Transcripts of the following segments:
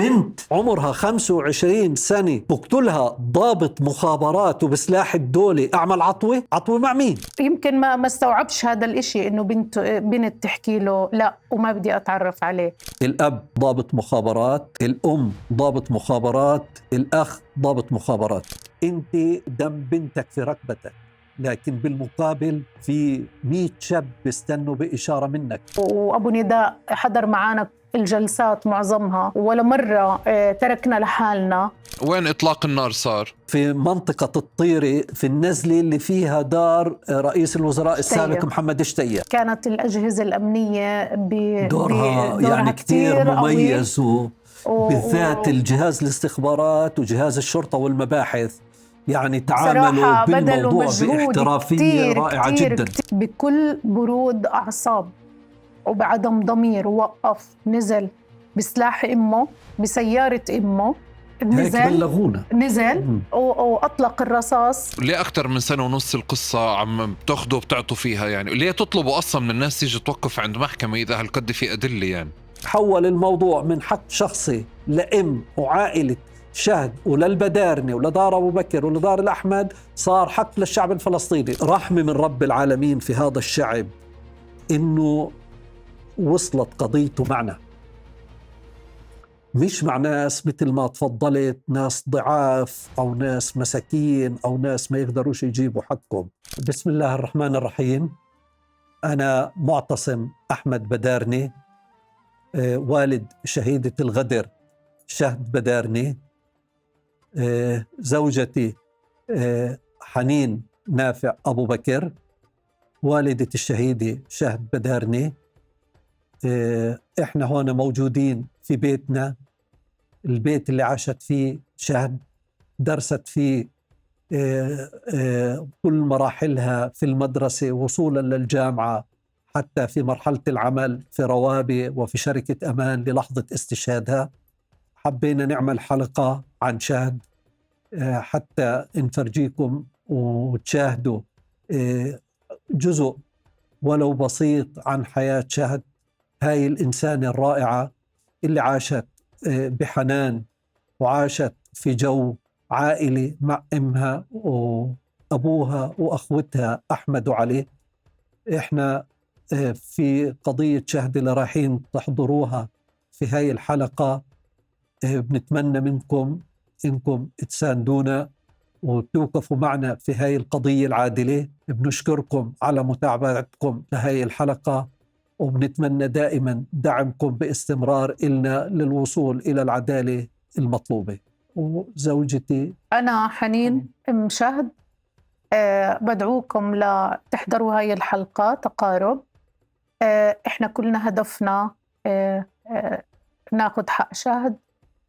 بنت عمرها 25 سنة بقتلها ضابط مخابرات وبسلاح الدولة، أعمل عطوة مع مين؟ يمكن ما استوعبش هذا الإشي، إنه بنت تحكي له لا وما بدي أتعرف عليه. الأب ضابط مخابرات، الأم ضابط مخابرات، الأخ ضابط مخابرات. أنت دم بنتك في ركبتك، لكن بالمقابل في 100 شاب بيستنوا بإشارة منك. وأبو نداء حضر معانا الجلسات معظمها، ولا مرة تركنا لحالنا. وين إطلاق النار صار؟ في منطقة الطيرة، في النزلة اللي فيها دار رئيس الوزراء السابق محمد شتية. كانت الأجهزة الأمنية دورها يعني كتير مميز، بالذات الجهاز الاستخبارات وجهاز الشرطة والمباحث، يعني تعاملوا بالموضوع باحترافية رائعة جدا. بكل برود أعصاب وبعدم ضمير وقف، نزل بسلاح أمه، بسيارة أمه، نزل وأطلق الرصاص. ليه أكتر من سنة ونص القصة عم بتاخدوا وبتعطوا فيها؟ يعني ليه تطلبوا أصلا من الناس تيجي توقف عند محكمة إذا هالقد في أدلة؟ يعني حول الموضوع من حق شخصي لأم وعائلة شهد وللبدارنة ولدار أبو بكر ولدار الأحمد، صار حق للشعب الفلسطيني. رحمة من رب العالمين في هذا الشعب إنه وصلت قضيته معنا، مش مع ناس مثل ما تفضلت، ناس ضعاف أو ناس مساكين أو ناس ما يقدروش يجيبوا حقهم. بسم الله الرحمن الرحيم. أنا معتصم أحمد بدارني، والد شهيدة الغدر شهد بدارني. زوجتي حنين نافع أبو بكر، والدة الشهيدة شهد بدارني. إحنا هون موجودين في بيتنا، البيت اللي عاشت فيه شهد، درست فيه كل مراحلها في المدرسة وصولا للجامعة، حتى في مرحلة العمل في روابي وفي شركة أمان للحظة استشهادها. حبينا نعمل حلقة عن شهد حتى نفرجيكم وتشاهدوا جزء ولو بسيط عن حياة شهد، هاي الإنسانة الرائعة اللي عاشت بحنان وعاشت في جو عائلي مع أمها وأبوها وأخوتها أحمد وعلي. إحنا في قضية شهد اللي رايحين تحضروها في هاي الحلقة بنتمنى منكم إنكم تساندونا وتوقفوا معنا في هاي القضية العادلة. بنشكركم على متابعتكم لهاي الحلقة، وبنتمنى دائما دعمكم باستمرار إلنا للوصول إلى العدالة المطلوبة. وزوجتي أنا حنين أم شهد، بدعوكم لتحضروا هاي الحلقة تقارب. إحنا كلنا هدفنا ناخد حق شهد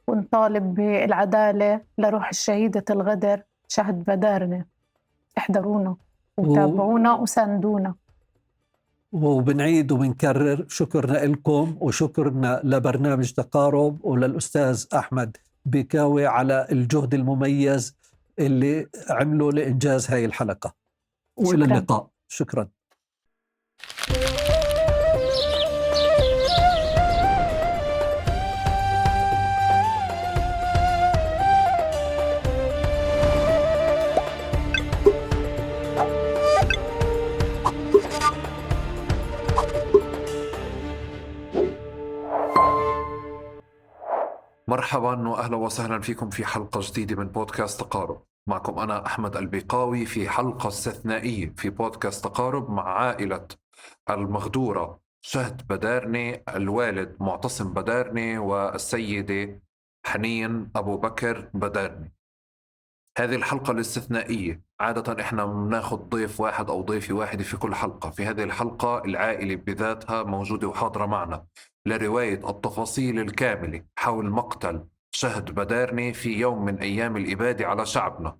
ونطالب بالعدالة لروح الشهيدة الغدر شهد بدارنة. احضرونا وتابعونا وساندونا. وبنعيد وبنكرر شكرنا لكم وشكرنا لبرنامج تقارب وللأستاذ أحمد بكاوي على الجهد المميز اللي عمله لإنجاز هاي الحلقة. وإلى اللقاء. شكرا. مرحبا وأهلا وسهلا فيكم في حلقة جديدة من بودكاست تقارب. معكم أنا أحمد البيقاوي في حلقة استثنائية في بودكاست تقارب مع عائلة المغدورة شهد بدارني، الوالد معتصم بدارني والسيدة حنين أبو بكر بدارني. هذه الحلقة الاستثنائية، عادة إحنا بناخذ ضيف واحد أو ضيفة واحدة في كل حلقة. في هذه الحلقة العائلة بذاتها موجودة وحاضرة معنا لرواية التفاصيل الكاملة حول مقتل شهد بدارني في يوم من أيام الإبادة على شعبنا.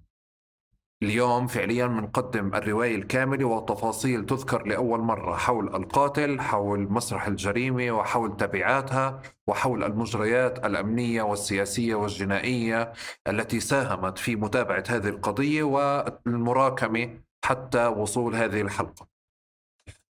اليوم فعليا بنقدم الرواية الكاملة والتفاصيل تذكر لأول مرة حول القاتل، حول مسرح الجريمة وحول تبعاتها، وحول المجريات الأمنية والسياسية والجنائية التي ساهمت في متابعة هذه القضية والمراكمة حتى وصول هذه الحلقة.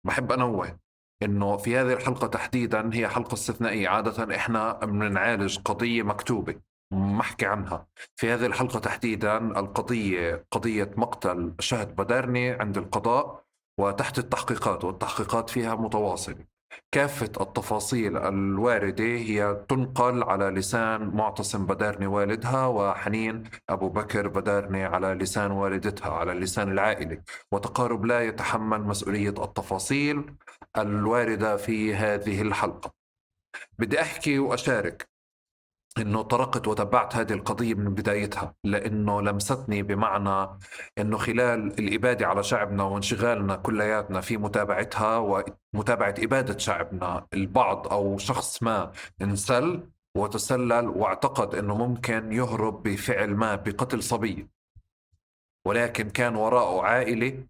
بحب أنوه إنه في هذه الحلقة تحديدا هي حلقة استثنائية. عادة إحنا بنعالج قضية مكتوبة محكي عنها. في هذه الحلقة تحديدا القضية قضية مقتل شهد بدارني عند القضاء وتحت التحقيقات، والتحقيقات فيها متواصلة. كافة التفاصيل الواردة هي تنقل على لسان معتصم بدارني والدها، وحنين أبو بكر بدارني على لسان والدتها، على اللسان العائلي. وتقارب لا يتحمل مسؤولية التفاصيل الواردة في هذه الحلقة. بدي أحكي وأشارك إنه طرقت وتبعت هذه القضية من بدايتها، لأنه لمستني بمعنى إنه خلال الإبادة على شعبنا وانشغالنا كلياتنا في متابعتها ومتابعة إبادة شعبنا، البعض أو شخص ما انسل وتسلل واعتقد إنه ممكن يهرب بفعل ما بقتل صبي، ولكن كان وراءه عائلة،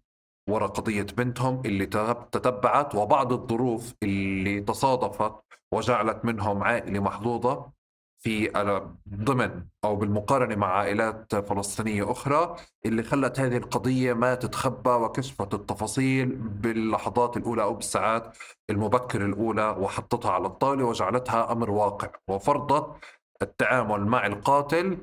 وراء قضية بنتهم اللي تتبعت، وبعض الظروف اللي تصادفت وجعلت منهم عائلة محظوظة في ضمن أو بالمقارنة مع عائلات فلسطينية أخرى، اللي خلت هذه القضية ما تتخبى وكشفت التفاصيل باللحظات الأولى أو بالساعات المبكرة الأولى، وحطتها على الطاولة وجعلتها أمر واقع، وفرضت التعامل مع القاتل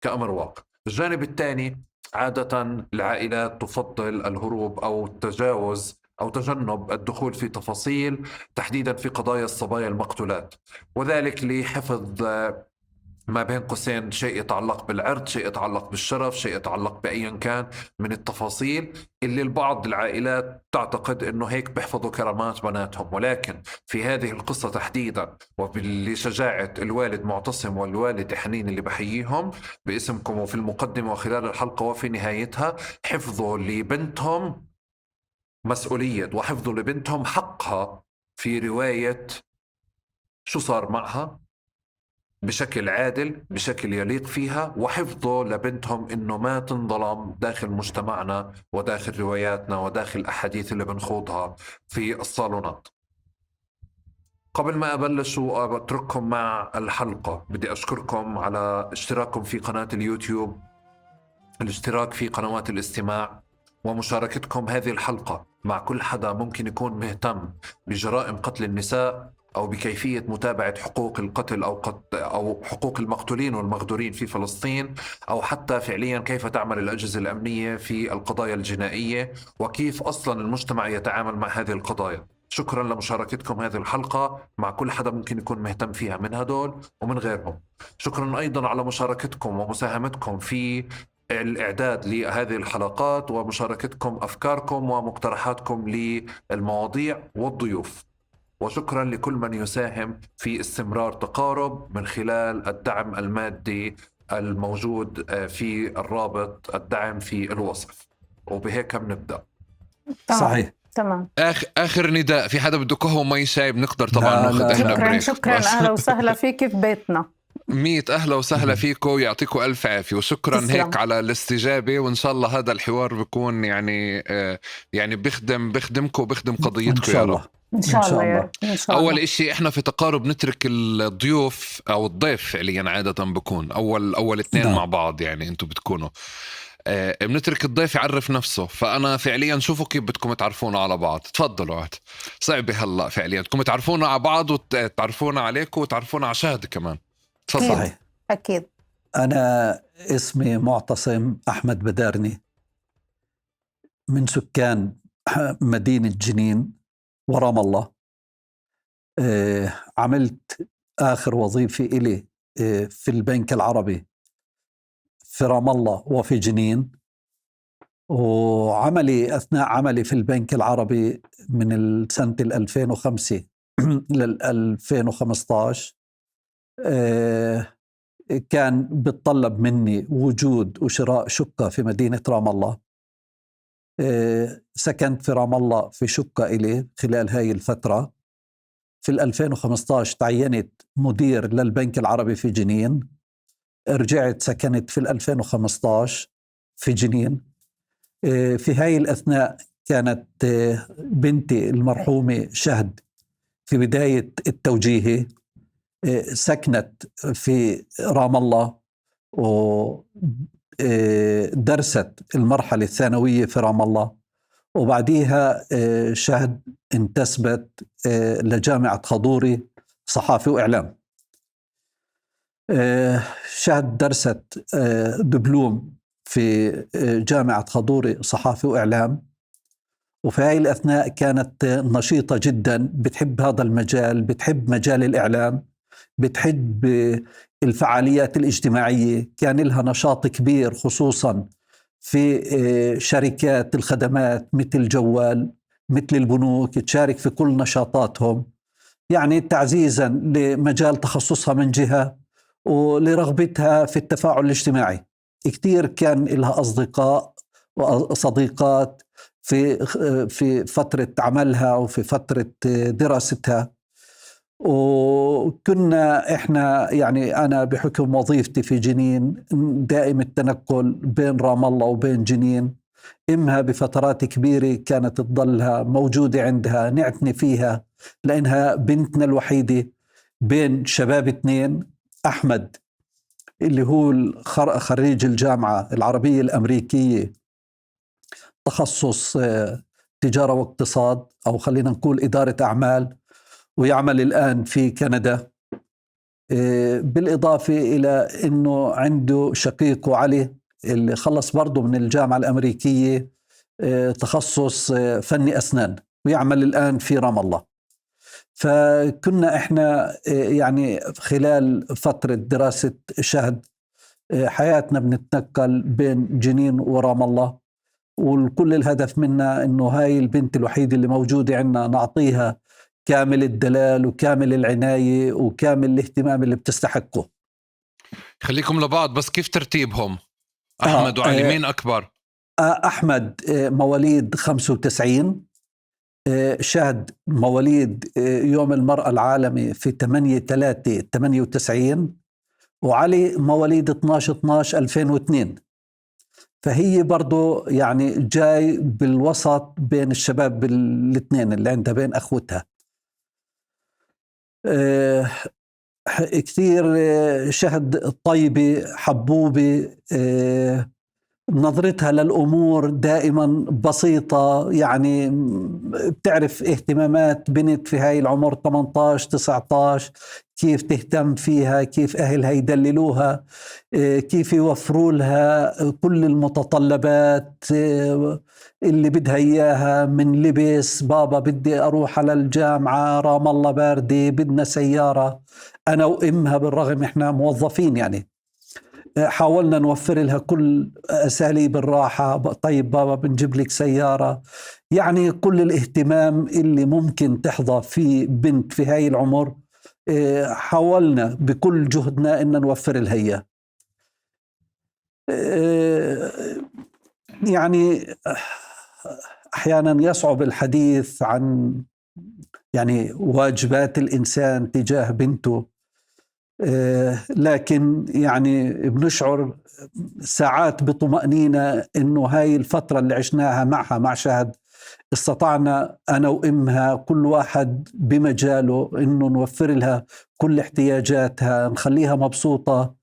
كأمر واقع. الجانب الثاني، عادة العائلات تفضل الهروب أو التجاوز أو تجنب الدخول في تفاصيل تحديدا في قضايا الصبايا المقتولات، وذلك لحفظ ما بين قوسين شيء يتعلق بالعرض، شيء يتعلق بالشرف، شيء يتعلق بأيا كان من التفاصيل اللي البعض العائلات تعتقد أنه هيك بيحفظوا كرامات بناتهم. ولكن في هذه القصة تحديدا وبالشجاعة الوالد معتصم والوالد حنين اللي بحييهم باسمكم وفي المقدمة وخلال الحلقة وفي نهايتها، حفظوا لبنتهم مسؤولية وحفظوا لبنتهم حقها في رواية شو صار معها بشكل عادل، بشكل يليق فيها، وحفظه لبنتهم إنه ما تنظلم داخل مجتمعنا وداخل رواياتنا وداخل الأحاديث اللي بنخوضها في الصالونات. قبل ما أبلش وأترككم مع الحلقة، بدي أشكركم على اشتراككم في قناة اليوتيوب، الاشتراك في قنوات الاستماع، ومشاركتكم هذه الحلقة مع كل حدا ممكن يكون مهتم بجرائم قتل النساء أو بكيفية متابعة حقوق القتل أو حقوق المقتولين والمغدورين في فلسطين، أو حتى فعليا كيف تعمل الأجهزة الأمنية في القضايا الجنائية وكيف أصلا المجتمع يتعامل مع هذه القضايا. شكرا لمشاركتكم هذه الحلقة مع كل حدا ممكن يكون مهتم فيها من هدول ومن غيرهم. شكرا أيضا على مشاركتكم ومساهمتكم في الإعداد لهذه الحلقات ومشاركتكم أفكاركم ومقترحاتكم للمواضيع والضيوف. وشكرا لكل من يساهم في استمرار تقارب من خلال الدعم المادي الموجود في الرابط الدعم في الوصف. وبهيك بنبدأ. صحيح. تمام. آخر نداء، في حدا بده قهوة مي شاي بنقدر طبعا ناخذ احنا بريك. شكرا أهلا وسهلا فيك في بيتنا. 100 أهلا وسهلا فيكم، يعطيكم ألف عافية، وشكرا تسلم. هيك على الاستجابة، وإن شاء الله هذا الحوار بيكون يعني بخدمكم وبخدم قضيتكم يا رب. إن شاء الله. أول إشي إحنا في تقارب نترك الضيوف أو الضيف فعليا عادة بكون أول اثنين مع بعض، يعني أنتوا بتكونوا بنترك الضيف يعرف نفسه. فأنا فعليا شوفوا كيف بدكم تعرفونا على بعض. تفضلوا. صعب هلأ فعليا بدكم تعرفونا على بعض وتعرفونا عليكم وتعرفونا على شهد كمان. تفضل. صحيح. أكيد. أنا اسمي معتصم أحمد بدارني، من سكان مدينة جنين ورام الله. عملت آخر وظيفة إلي في البنك العربي في رام الله وفي جنين، وعملي أثناء عملي في البنك العربي من سنة 2005 لل 2015 كان بتطلب مني وجود وشراء شقة في مدينة رام الله. سكنت في رام الله في شقة إلي خلال هاي الفترة. في 2015 تعينت مدير للبنك العربي في جنين، رجعت سكنت في 2015 في جنين. في هاي الأثناء كانت بنتي المرحومة شهد في بداية التوجيهي، سكنت في رام الله ودرست المرحلة الثانوية في رام الله، وبعديها شهد انتسبت لجامعة خضوري صحافي وإعلام. شهد درست دبلوم في جامعة خضوري صحافي وإعلام، وفي هاي الأثناء كانت نشيطة جدا، بتحب هذا المجال، بتحب مجال الإعلام، بتحب الفعاليات الاجتماعية، كان لها نشاط كبير خصوصا في شركات الخدمات مثل جوال، مثل البنوك، تشارك في كل نشاطاتهم، يعني تعزيزا لمجال تخصصها من جهة ولرغبتها في التفاعل الاجتماعي. كتير كان لها أصدقاء وصديقات في فترة عملها وفي فترة دراستها. وكنا إحنا يعني أنا بحكم وظيفتي في جنين دائم التنقل بين رام الله وبين جنين. إمها بفترات كبيرة كانت تضلها موجودة عندها، نعتني فيها لأنها بنتنا الوحيدة بين شباب 2. أحمد اللي هو خريج الجامعة العربية الأمريكية، تخصص تجارة واقتصاد، أو خلينا نقول إدارة أعمال، ويعمل الآن في كندا. بالإضافة إلى أنه عنده شقيقه علي اللي خلص برضه من الجامعة الأمريكية تخصص فني أسنان، ويعمل الآن في رام الله. فكنا إحنا يعني خلال فترة دراسة شهد حياتنا بنتنقل بين جنين ورام الله، والكل الهدف منا إنه هاي البنت الوحيدة اللي موجودة عندنا نعطيها كامل الدلال وكامل العناية وكامل الاهتمام اللي بتستحقه. خليكم لبعض، بس كيف ترتيبهم أحمد وعلي؟ مين أكبر؟ أحمد مواليد 95، شهد مواليد يوم المرأة العالمي في 8/3/98، وعلي مواليد 12/12/2002. فهي برضو يعني جاي بالوسط بين الشباب الاثنين اللي عندها بين أخوتها. كثير شهد طيبة حبوبة، نظرتها للأمور دائما بسيطة، يعني بتعرف اهتمامات بنت في هاي العمر 18-19 كيف تهتم فيها، كيف أهلها يدللوها، كيف يوفروا لها كل المتطلبات اللي بدها إياها من لبس. بابا بدي أروح على الجامعة، رام الله باردة، بدنا سيارة. أنا وإمها بالرغم إحنا موظفين يعني حاولنا نوفر لها كل أساليب الراحة. طيب بابا بنجيب لك سيارة، يعني كل الاهتمام اللي ممكن تحظى في بنت في هاي العمر حاولنا بكل جهدنا إن نوفر لها إياه. يعني أحيانا يصعب الحديث عن يعني واجبات الإنسان تجاه بنته، لكن يعني بنشعر ساعات بطمأنينة إنه هاي الفترة اللي عشناها معها مع شهد استطعنا أنا وإمها كل واحد بمجاله إنه نوفر لها كل احتياجاتها، نخليها مبسوطة،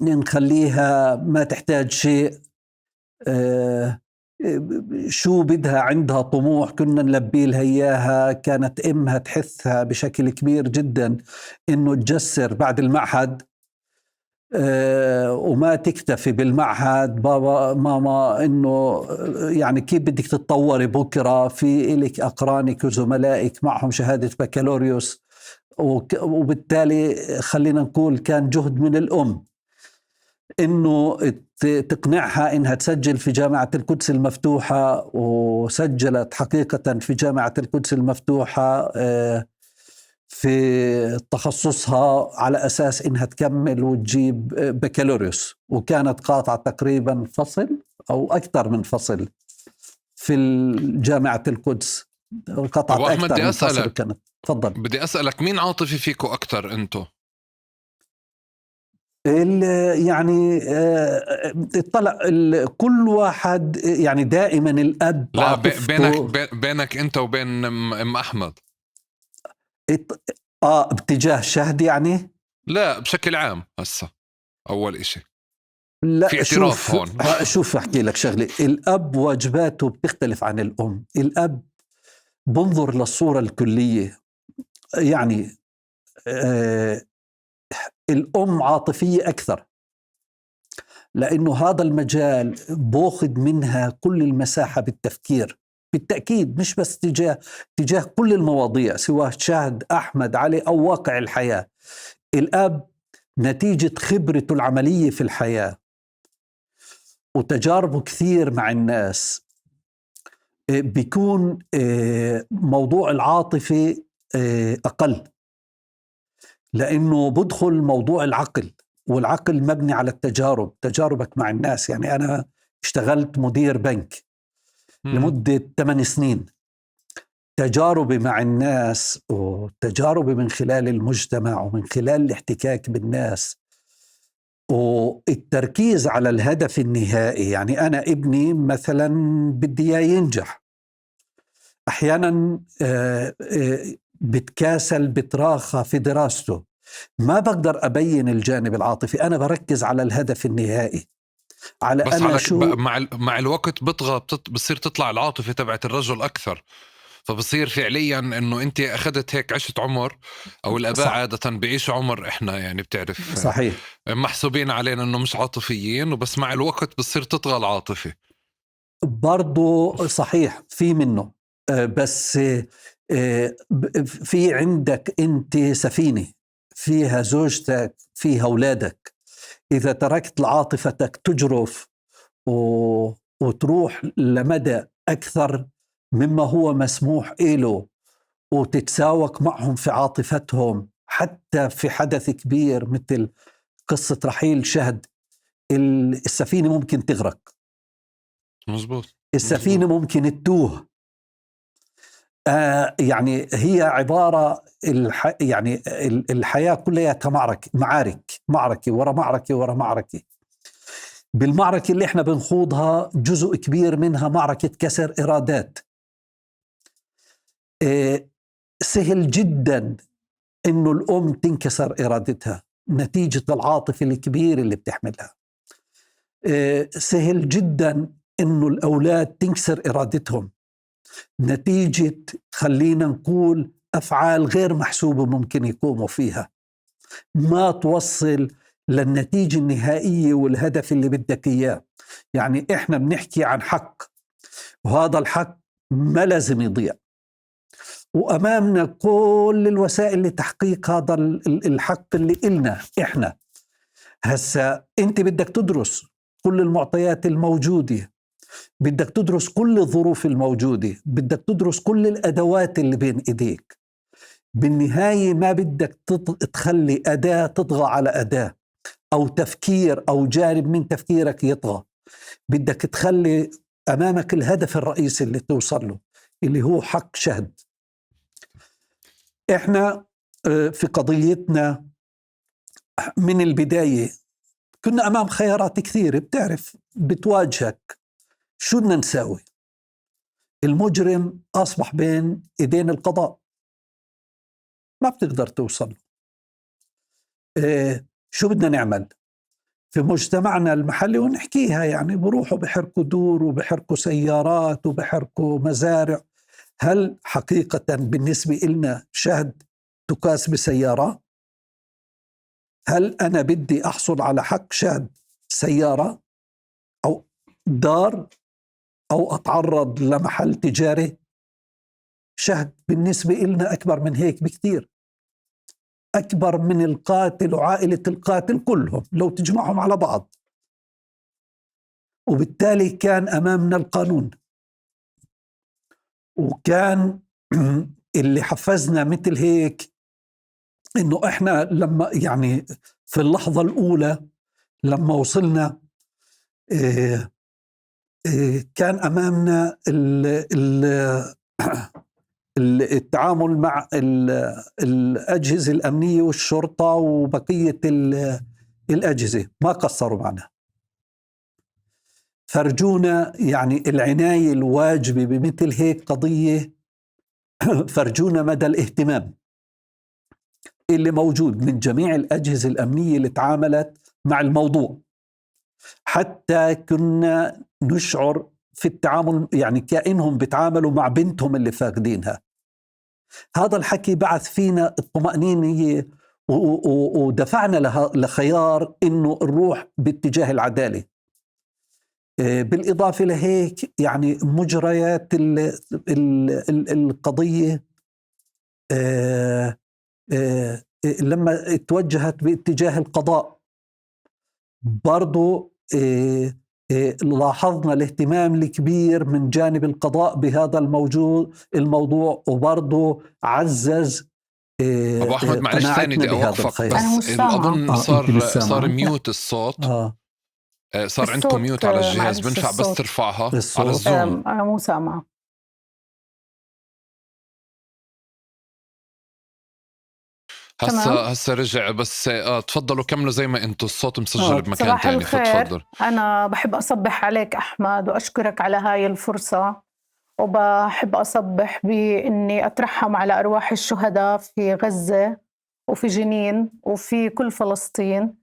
نخليها ما تحتاج شيء، شو بدها عندها طموح كنا نلبي لها إياها. كانت إمها تحثها بشكل كبير جدا إنه تجسر بعد المعهد، وما تكتفي بالمعهد. بابا ماما إنه يعني كيف بدك تتطوري بكرة، في إلك أقرانك وزملائك معهم شهادة بكالوريوس. وبالتالي خلينا نقول كان جهد من الأم إنه تقنعها إنها تسجل في جامعة القدس المفتوحة، وسجلت حقيقة في جامعة القدس المفتوحة في تخصصها على أساس إنها تكمل وتجيب بكالوريوس، وكانت قاطعة تقريبا فصل أو أكثر من فصل في جامعة القدس، قطعت أكثر من فصل كانت. تفضل. بدي أسألك مين عاطفي فيكو أكثر أنتو؟ يعني اطلع كل واحد يعني دائما الأب لا بينك أنت وبين أم أحمد. باتجاه شهد يعني؟ لا بشكل عام هسه أول إشي. لا في اعتراف هون. شوف أحكي لك شغلة، الأب واجباته بتختلف عن الأم. الأب بنظر للصورة الكلية، يعني الأم عاطفية أكثر، لأنه هذا المجال بأخذ منها كل المساحة بالتفكير، بالتأكيد مش بس تجاه كل المواضيع سواء شاهد أحمد علي أو واقع الحياة. الأب نتيجة خبرته العملية في الحياة وتجاربه كثير مع الناس بيكون موضوع العاطفة أقل، لأنه بدخل موضوع العقل، والعقل مبني على التجارب، تجاربك مع الناس. يعني أنا اشتغلت مدير بنك لمدة 8 سنين، تجاربي مع الناس وتجاربي من خلال المجتمع ومن خلال الاحتكاك بالناس والتركيز على الهدف النهائي. يعني أنا ابني مثلا بدي ينجح، أحيانا بتكاسل بتراخى في دراسته، ما بقدر أبين الجانب العاطفي، أنا بركز على الهدف النهائي، على بس أنا على شو مع الوقت بصير تطلع العاطفة تبعت الرجل أكثر، فبصير فعليا انه انت اخذت هيك عشت عمر، او الاباء عادة بيعيشوا عمر احنا يعني بتعرف صحيح محسوبين علينا انه مش عاطفيين، وبس مع الوقت بصير تطغى العاطفة. برضو صحيح في منه، بس في عندك انت سفينة فيها زوجتك فيها أولادك، إذا تركت عاطفتك تجرف وتروح لمدى أكثر مما هو مسموح إله وتتساوق معهم في عاطفتهم، حتى في حدث كبير مثل قصة رحيل شهد، السفينة ممكن تغرق، مزبوط. السفينة ممكن تتوه. يعني هي عبارة يعني الحياة كلها معركة ورا معركة ورا معركة. بالمعركة اللي احنا بنخوضها جزء كبير منها معركة كسر إرادات. سهل جدا إنه الأم تنكسر إرادتها نتيجة العاطفة الكبيرة اللي بتحملها. سهل جدا إنه الأولاد تنكسر إرادتهم نتيجة خلينا نقول أفعال غير محسوبة ممكن يقوموا فيها، ما توصل للنتيجة النهائية والهدف اللي بدك إياه. يعني إحنا بنحكي عن حق، وهذا الحق ما لازم يضيع، وأمامنا كل الوسائل لتحقيق هذا الحق اللي إلنا إحنا. هسا أنت بدك تدرس كل المعطيات الموجودة، بدك تدرس كل الظروف الموجودة، بدك تدرس كل الأدوات اللي بين إيديك. بالنهاية ما بدك تخلي أداة تطغى على أداة، أو تفكير أو جانب من تفكيرك يطغى. بدك تخلي أمامك الهدف الرئيسي اللي توصل له، اللي هو حق شهد. إحنا في قضيتنا من البداية كنا أمام خيارات كثيرة، بتعرف بتواجهك شو بدنا نساوي. المجرم أصبح بين إيدين القضاء، ما بتقدر توصل. شو بدنا نعمل في مجتمعنا المحلي ونحكيها؟ يعني بروحوا بحركوا دور وبحركوا سيارات وبحركوا مزارع. هل حقيقة بالنسبة إلنا شهد تقاس بسيارة؟ هل أنا بدي أحصل على حق شهد سيارة أو دار أو أتعرض لمحل تجاري؟ شهد بالنسبة إلنا أكبر من هيك بكتير، أكبر من القاتل وعائلة القاتل كلهم لو تجمعهم على بعض. وبالتالي كان أمامنا القانون، وكان اللي حفزنا مثل هيك إنه إحنا لما يعني في اللحظة الأولى لما وصلنا كان أمامنا التعامل مع الأجهزة الأمنية والشرطة وبقية الأجهزة، ما قصروا معنا، فرجونا يعني العناية الواجبة بمثل هيك قضية، فرجونا مدى الاهتمام اللي موجود من جميع الأجهزة الأمنية اللي تعاملت مع الموضوع. حتى كنا نشعر في التعامل، يعني كأنهم بيتعاملوا مع بنتهم اللي فاقدينها. هذا الحكي بعث فينا الطمأنينة ودفعنا لخيار إنه نروح باتجاه العدالة. بالإضافة لهيك يعني مجريات القضية لما توجهت باتجاه القضاء برضو لاحظنا الاهتمام الكبير من جانب القضاء بهذا الموضوع، وبرضو عزز أبو أحمد معلش ثاني دي أوقفك، بس أظن صار ميوت الصوت. صار عندكم ميوت على الجهاز، بنفع بس ترفعها على الزوم. أنا مو سامعة. هسا رجع، بس تفضلوا كملوا زي ما انتوا، الصوت مسجل بمكان تاني، فتفضل. أنا بحب أصبح عليك أحمد وأشكرك على هاي الفرصة، وبحب أصبح بإني أترحم على أرواح الشهداء في غزة وفي جنين وفي كل فلسطين،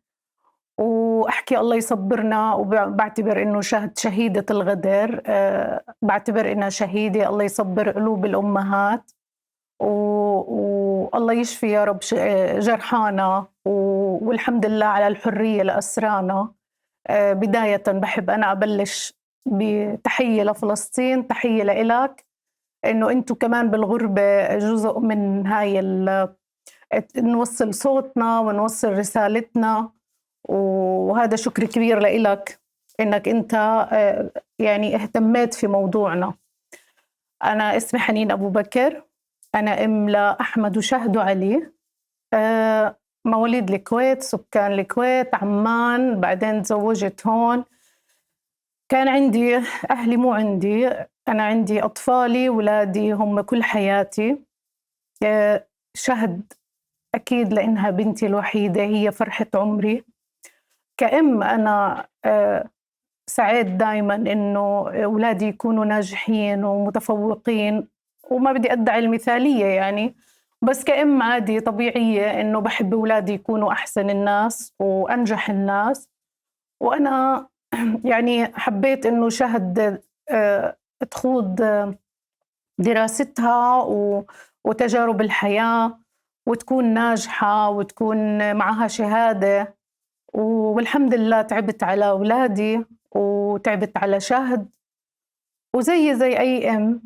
وأحكي الله يصبرنا. وبعتبر إنه شهيدة الغدر، بعتبر إنها شهيدة. الله يصبر قلوب الأمهات، والله يشفي يا رب جرحانا، والحمد لله على الحرية لأسرانا. بداية بحب أنا أبلش بتحية لفلسطين، تحية لإلك، إنه أنتوا كمان بالغربة جزء من هاي نوصل صوتنا ونوصل رسالتنا، وهذا شكر كبير لإلك إنك أنت يعني اهتميت في موضوعنا. أنا اسمي حنين أبو بكر، أنا أم لأحمد وشهد علي، مواليد الكويت، سكان الكويت، عمان، بعدين تزوجت هون. كان عندي أهلي، مو عندي، أنا عندي أطفالي، ولادي هم كل حياتي. شهد أكيد لأنها بنتي الوحيدة، هي فرحة عمري. كأم أنا سعيد دايما إنه أولادي يكونوا ناجحين ومتفوقين، وما بدي أدعي المثالية يعني، بس كأم عادي طبيعية إنه بحب أولادي يكونوا أحسن الناس وأنجح الناس. وأنا يعني حبيت إنه شهد تخوض دراستها وتجارب الحياة، وتكون ناجحة وتكون معها شهادة. والحمد لله تعبت على أولادي وتعبت على شهد، وزي أي أم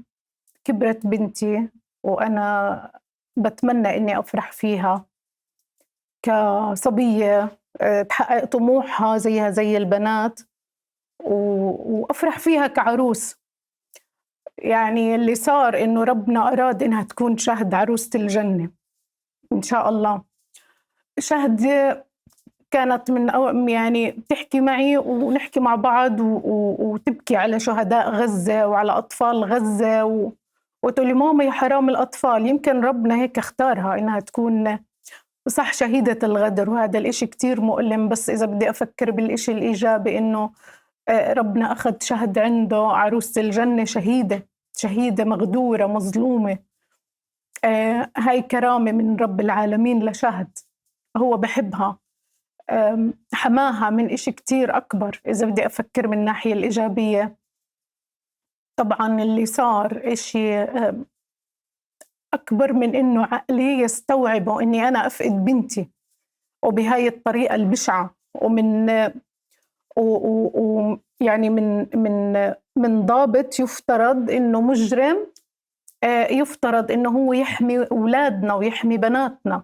كبرت بنتي، وأنا بتمنى إني أفرح فيها كصبية تحقق طموحها زيها زي البنات، وأفرح فيها كعروس. يعني اللي صار إنه ربنا أراد إنها تكون شهد عروسة الجنة إن شاء الله. شهد كانت من يعني بتحكي معي ونحكي مع بعض وتبكي على شهداء غزة وعلى أطفال غزة وتقولي ماما يا حرام الأطفال. يمكن ربنا هيك اختارها إنها تكون صح شهيدة الغدر، وهذا الإشي كتير مؤلم. بس إذا بدي أفكر بالإشي الإيجابي إنه ربنا أخذ شهد عنده عروسة الجنة، شهيدة مغدورة مظلومة. هاي كرامة من رب العالمين لشهد، هو بحبها، حماها من إشي كتير أكبر. إذا بدي أفكر من الناحية الإيجابية، طبعاً اللي صار إشي أكبر من إنه عقلي يستوعبه إني أنا أفقد بنتي وبهاي الطريقة البشعة، ومن يعني من ضابط يفترض إنه مجرم، يفترض إنه هو يحمي أولادنا ويحمي بناتنا،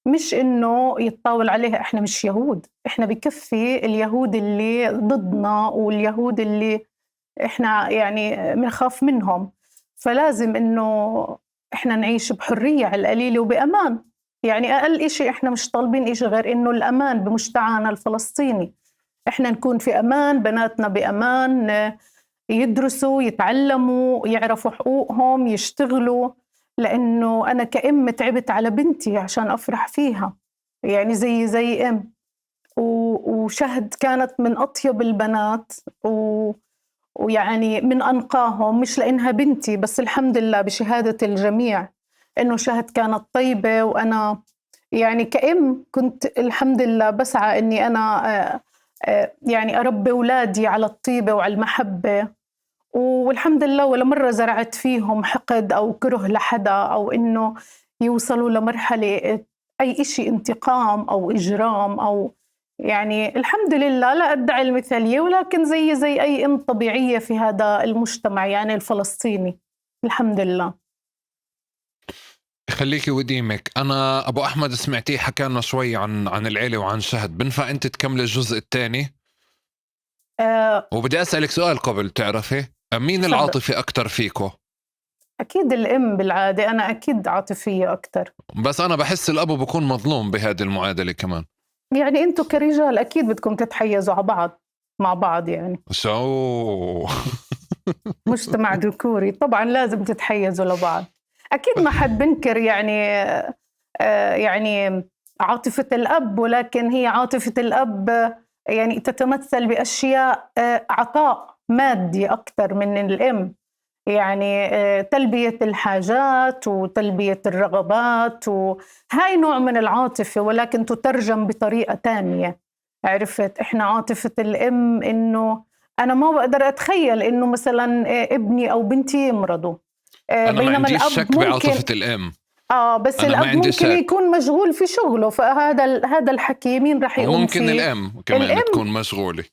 مش إنه يتطاول عليها. إحنا مش يهود، إحنا بكفي اليهود اللي ضدنا واليهود اللي إحنا يعني بنخاف منهم. فلازم إنه إحنا نعيش بحرية على القليل وبأمان. يعني أقل إشي إحنا مش طالبين إشي غير إنه الأمان بمجتمعنا الفلسطيني، إحنا نكون في أمان، بناتنا بأمان، يدرسوا يتعلموا يعرفوا حقوقهم يشتغلوا. لأنه أنا كأم تعبت على بنتي عشان أفرح فيها، يعني زي أم. وشهد كانت من أطيب البنات ويعني من أنقاهم، مش لأنها بنتي بس، الحمد لله بشهادة الجميع إنه شهد كانت طيبة. وأنا يعني كأم كنت الحمد لله بسعى إني أنا يعني أربي أولادي على الطيبة وعلى المحبة، والحمد لله ولا مرة زرعت فيهم حقد أو كره لحدا أو إنه يوصلوا لمرحلة أي إشي انتقام أو إجرام أو يعني الحمد لله لا أدعي المثالية، ولكن زي أي أم طبيعية في هذا المجتمع يعني الفلسطيني الحمد لله. خليكي وديمك. أنا أبو أحمد سمعتيه حكى لنا شوي عن العيلة وعن شهد، بنفع أنت تكمل الجزء الثاني؟ وبدي أسألك سؤال قبل، تعرفي مين تفضل. العاطفي أكتر فيكو؟ أكيد الأم بالعادة، أنا أكيد عاطفية أكتر. بس أنا بحس الأب بكون مظلوم بهذه المعادلة كمان. يعني أنتوا كرجال أكيد بدكم تتحيزوا على بعض مع بعض، يعني شو مجتمع ذكوري طبعا لازم تتحيزوا لبعض. أكيد ما حد بنكر يعني عاطفة الأب، ولكن هي عاطفة الأب يعني تتمثل بأشياء عطاء مادي أكثر من الأم، يعني تلبية الحاجات وتلبية الرغبات، وهاي نوع من العاطفة ولكن تترجم بطريقة تانية. عرفت؟ إحنا عاطفة الأم إنه أنا ما بقدر أتخيل إنه مثلا ابني أو بنتي يمرضوا، أنا ما بينما عنديش الأب شك ممكن بعاطفة الأم. بس أنا ما الأب عندي ممكن شك. يكون مشغول في شغله، فهذا الحكي مين رح يقوم وممكن فيه؟ الأم كمان الأم تكون مشغولة.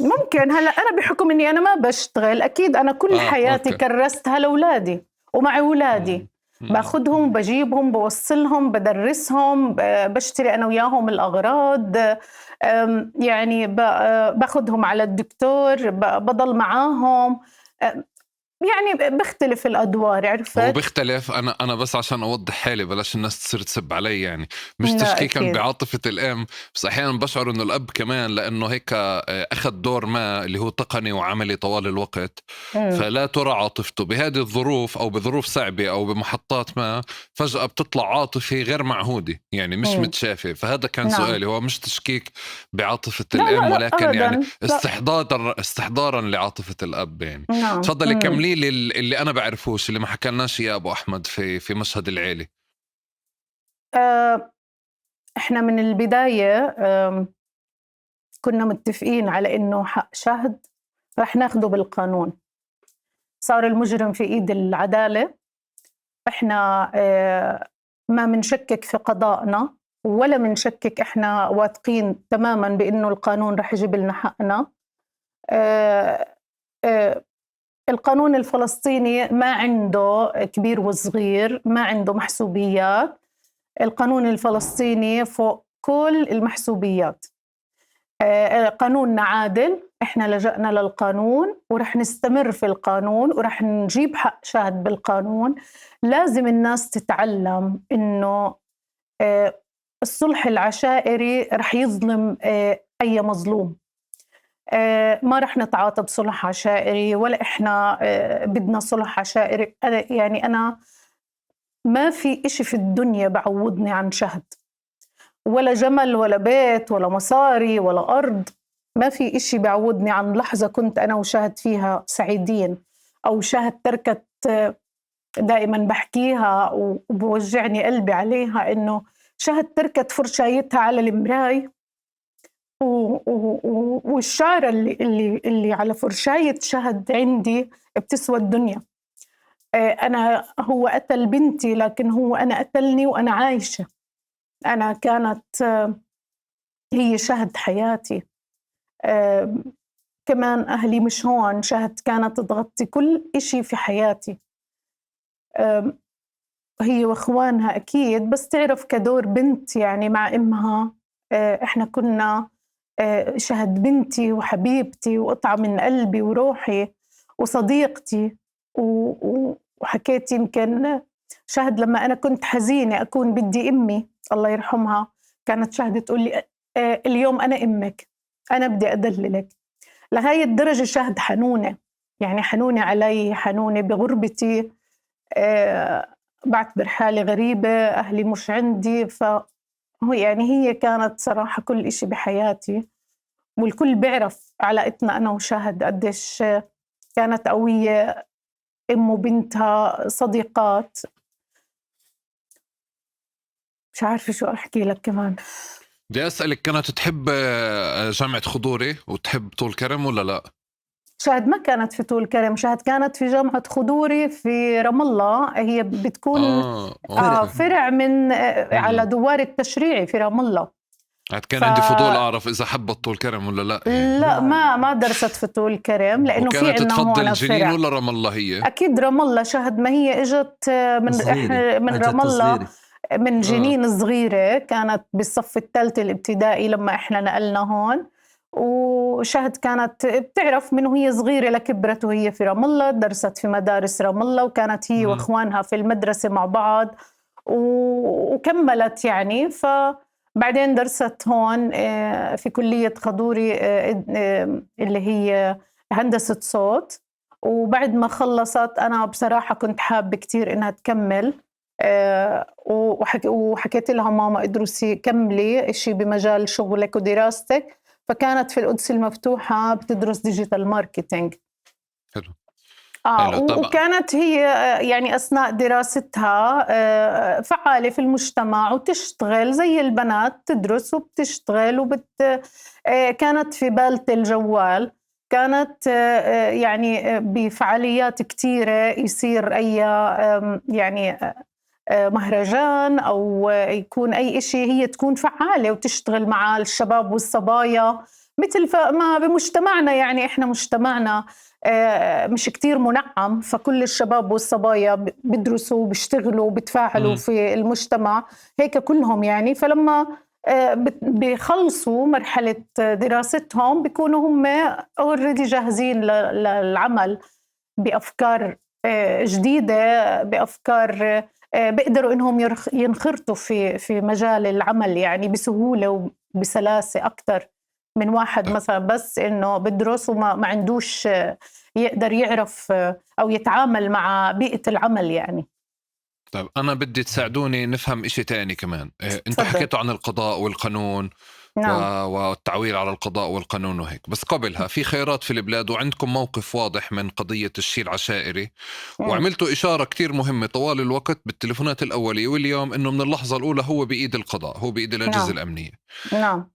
ممكن. هلا أنا بحكم إني أنا ما بشتغل، أكيد أنا كل حياتي أوكي. كرستها لأولادي ومع أولادي، باخدهم بجيبهم بوصلهم بدرسهم بشتري أنا وياهم الأغراض، يعني باخدهم على الدكتور، بضل معاهم، يعني بختلف الأدوار. هو عرفت؟ بيختلف. انا بس عشان اوضح حالي بلاش الناس تصير تسب علي، يعني مش لا تشكيكا أكيد. بعاطفة الام، بس احيانا بشعر انه الاب كمان لانه هيك اخذ دور ما اللي هو تقني وعملي طوال الوقت، فلا ترى عاطفته بهذه الظروف او بظروف صعبة او بمحطات ما فجأة بتطلع عاطفة غير معهودة، يعني مش متشافة. فهذا كان نعم. سؤالي، هو مش تشكيك بعاطفة لا الام، لا لا ولكن يعني أبداً. لا. استحضارا لعاطفة الاب. يعني نعم. تفضلي كملي لي اللي انا بعرفوش، اللي ما حكالناش يا ابو احمد في مشهد العيلة. احنا من البداية كنا متفقين على انه حق شهد رح ناخده بالقانون. صار المجرم في ايد العدالة، احنا ما منشكك في قضائنا ولا منشكك، احنا واثقين تماما بانه القانون رح يجيب لنا حقنا. القانون الفلسطيني ما عنده كبير وصغير، ما عنده محسوبيات. القانون الفلسطيني فوق كل المحسوبيات. قانوننا عادل، احنا لجأنا للقانون ورح نستمر في القانون ورح نجيب حق شهد بالقانون. لازم الناس تتعلم انه الصلح العشائري رح يظلم اي مظلوم. ما رح نتعاطى بصلح عشائري ولا احنا بدنا صلح عشائري. يعني انا ما في إشي في الدنيا بعوضني عن شهد، ولا جمل ولا بيت ولا مصاري ولا أرض. ما في إشي بعوضني عن لحظة كنت أنا وشهد فيها سعيدين، أو شهد تركت دائما بحكيها وبوجعني قلبي عليها، إنه شهد تركت فرشايتها على المراي، والشعر اللي على فرشاية شهد عندي بتسوى الدنيا. أنا هو قتل بنتي، لكن هو أنا قتلني وأنا عايشة. أنا كانت هي شهد حياتي. كمان أهلي مش هون، شهد كانت تغطي كل إشي في حياتي، هي وإخوانها أكيد، بس تعرف كدور بنت يعني مع إمها. إحنا كنا شهد بنتي وحبيبتي وقطعة من قلبي وروحي وصديقتي. وحكيت يمكن شهد لما أنا كنت حزينة أكون بدي أمي الله يرحمها، كانت شهد تقول لي اليوم أنا أمك، أنا بدي أدللك. لهاي الدرجة شهد حنونة، يعني حنونة علي، حنونة بغربتي. بعتبر حالي غريبة، أهلي مش عندي، فهو يعني هي كانت صراحة كل إشي بحياتي. والكل بيعرف علاقتنا أنا وشهد قديش كانت قوية، أم وبنتها صديقات. مش عارفة شو أحكي لك كمان. بدي أسألك، كانت تحب جامعة خضوري وتحب طول كرم ولا لا؟ شهد ما كانت في طول كرم، شهد كانت في جامعة خضوري في رام الله. هي بتكون أوكي. فرع من على دوار التشريعي في رام الله. كان عندي فضول أعرف إذا حبت طول كرم ولا لا يعني. لا ما درست في طول كرم، لأنه في وكانت عنا تفضل هون جنين فرع. ولا رام الله هي؟ أكيد رام الله. شهد ما هي إجت من رام الله، من جنين صغيرة، كانت بالصف الثالث الابتدائي لما إحنا نقلنا هون. وشهد كانت بتعرف من وهي صغيرة لكبرت وهي في رام الله، درست في مدارس رام الله، وكانت هي وإخوانها في المدرسة مع بعض وكملت يعني. فبعدين درست هون في كلية خضوري اللي هي هندسة صوت. وبعد ما خلصت أنا بصراحة كنت حابة كتير إنها تكمل، وحكيت لها ماما ادرسي كملي إشي بمجال شغلك ودراستك. فكانت في القدس المفتوحة بتدرس ديجيتال ماركتينج. حلو. وكانت هي يعني أثناء دراستها فعالة في المجتمع وتشتغل زي البنات، تدرس وبتشتغل كانت في بالة الجوال. كانت يعني بفعاليات كتيرة، يصير أي يعني مهرجان أو يكون أي إشي هي تكون فعالة وتشتغل مع الشباب والصبايا، مثل ما بمجتمعنا. يعني إحنا مجتمعنا مش كتير منعم، فكل الشباب والصبايا بدرسوا وبيشتغلوا وبتفاعلوا في المجتمع هيك كلهم يعني. فلما بيخلصوا مرحلة دراستهم بيكونوا هم already جاهزين للعمل بأفكار جديدة، بأفكار بيقدروا إنهم ينخرطوا في مجال العمل يعني بسهولة وبسلاسة أكتر من واحد مثلا بس إنه بدرس وما عندوش يقدر يعرف أو يتعامل مع بيئة العمل يعني. طيب أنا بدي تساعدوني نفهم إشي تاني كمان. أنتوا حكيتوا عن القضاء والقانون. نعم. والتعويل على القضاء والقانون وهيك، بس قبلها في خيارات في البلاد وعندكم موقف واضح من قضية الشيء العشائري. وعملتوا إشارة كتير مهمة طوال الوقت بالتليفونات الأولية واليوم إنه من اللحظة الأولى هو بإيد القضاء، هو بإيد الأجهزة نعم. الأمنية. نعم.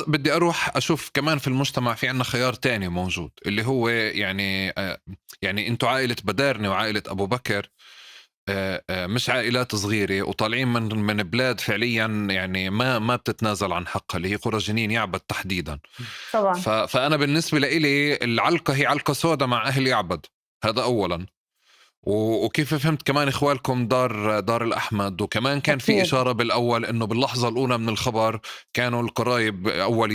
بدي أروح أشوف كمان في المجتمع في عنا خيار تاني موجود اللي هو يعني أنتوا عائلة بدارني وعائلة أبو بكر مش عائلات صغيرة وطالعين من بلاد فعليا يعني ما بتتنازل عن حقها، اللي هي قرى جنين يعبد تحديدا طبعا. فأنا بالنسبة لي العلقة هي علقة سودة مع أهل يعبد، هذا أولا. وكيف فهمت كمان إخوالكم دار الأحمد، وكمان كان في إشارة بالأول إنه باللحظة الأولى من الخبر كانوا القرايب أول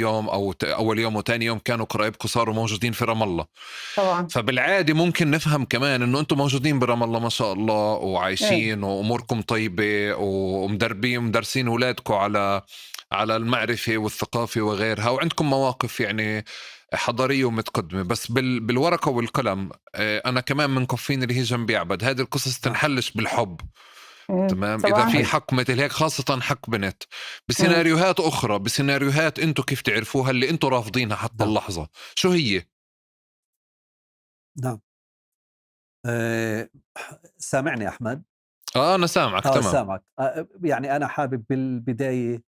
يوم وتاني يوم كانوا قرايبكم صاروا موجودين في رام الله طبعا. فبالعادي ممكن نفهم كمان إنه أنتم موجودين برام الله ما شاء الله وعايشين وأموركم طيبة ومدرسين أولادكم على المعرفة والثقافة وغيرها، وعندكم مواقف يعني حضارية ومتقدمة. بس بالورقة والقلم أنا كمان من كفين اللي هي جنب يعبد، هذه القصص تنحلش بالحب. تمام. إذا في حق مثل هيك خاصة حق بنت بسيناريوهات أخرى، بسيناريوهات أنتوا كيف تعرفوها اللي أنتوا رافضينها حتى اللحظة، شو هي؟ نعم. سامعني أحمد؟ أنا سامعك. تمام. سامعك. يعني أنا حابب بالبداية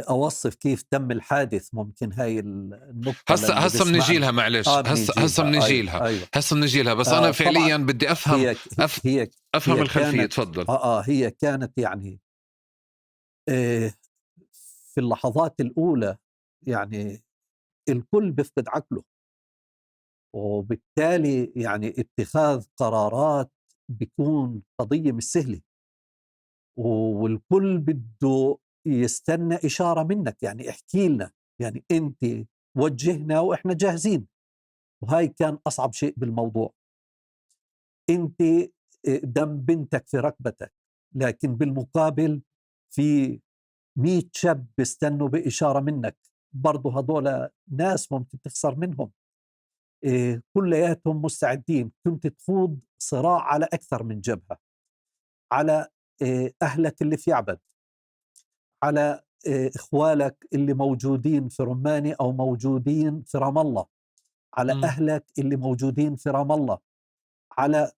أوصف كيف تم الحادث. ممكن هاي النقطة هسه بنجيلها، معلش. هسه بنجيلها. أيوة. هسه بنجيلها، بس أنا فعليا بدي أفهم أفهم الخلفية. تفضل. هي كانت يعني في اللحظات الأولى يعني الكل بيفقد عقله، وبالتالي يعني اتخاذ قرارات بيكون قضية مش سهلة، والكل بده يستنى إشارة منك، يعني احكي لنا، يعني أنت وجهنا وإحنا جاهزين. وهاي كان أصعب شيء بالموضوع. أنت دم بنتك في ركبتك، لكن بالمقابل في 100 شاب بيستنوا بإشارة منك، برضو هذول ناس ممكن تخسر منهم. كلياتهم مستعدين. كنت تخوض صراع على أكثر من جبهة، على أهلك اللي في يعبد، على إخوالك اللي موجودين في رماني أو موجودين في رام الله، على أهلك اللي موجودين في رام الله، على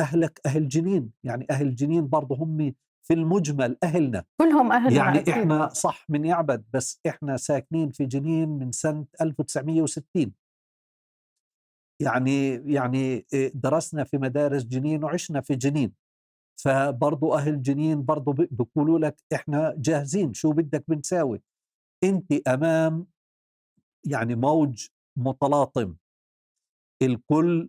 أهلك أهل جنين. يعني أهل جنين برضو هم في المجمل أهلنا. كلهم أهلنا يعني أكيد. إحنا صح من يعبد، بس إحنا ساكنين في جنين من سنة 1960. يعني درسنا في مدارس جنين وعشنا في جنين، فبرضو أهل جنين برضو بيقولوا لك إحنا جاهزين، شو بدك بنساوي. أنت أمام يعني موج متلاطم، الكل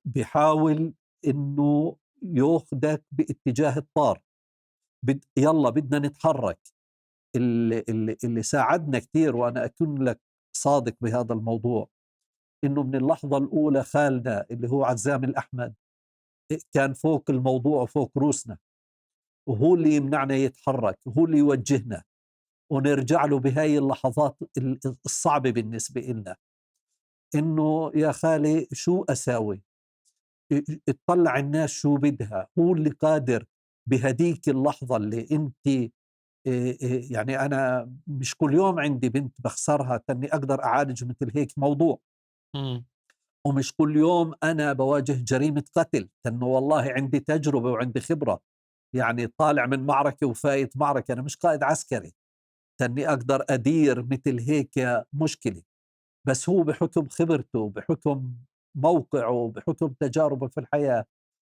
بيحاول إنه ياخدك باتجاه الطار. يلا بدنا نتحرك. اللي ساعدنا كتير، وأنا أكون لك صادق بهذا الموضوع، إنه من اللحظة الأولى خالنا اللي هو عزام الأحمد كان فوق الموضوع وفوق روسنا، وهو اللي يمنعنا يتحرك، وهو اللي يوجهنا ونرجع له بهاي اللحظات الصعبة بالنسبة لنا. إنه يا خالي شو أساوي، اطلع الناس شو بدها، هو اللي قادر بهديك اللحظة اللي أنت يعني أنا مش كل يوم عندي بنت بخسرها تاني أقدر أعالج مثل هيك موضوع، ومش كل يوم أنا بواجه جريمة قتل، لأنه والله عندي تجربة وعندي خبرة، يعني طالع من معركة وفايت معركة، أنا مش قائد عسكري تاني أقدر أدير مثل هيك مشكلة. بس هو بحكم خبرته، بحكم موقعه، بحكم تجاربه في الحياة،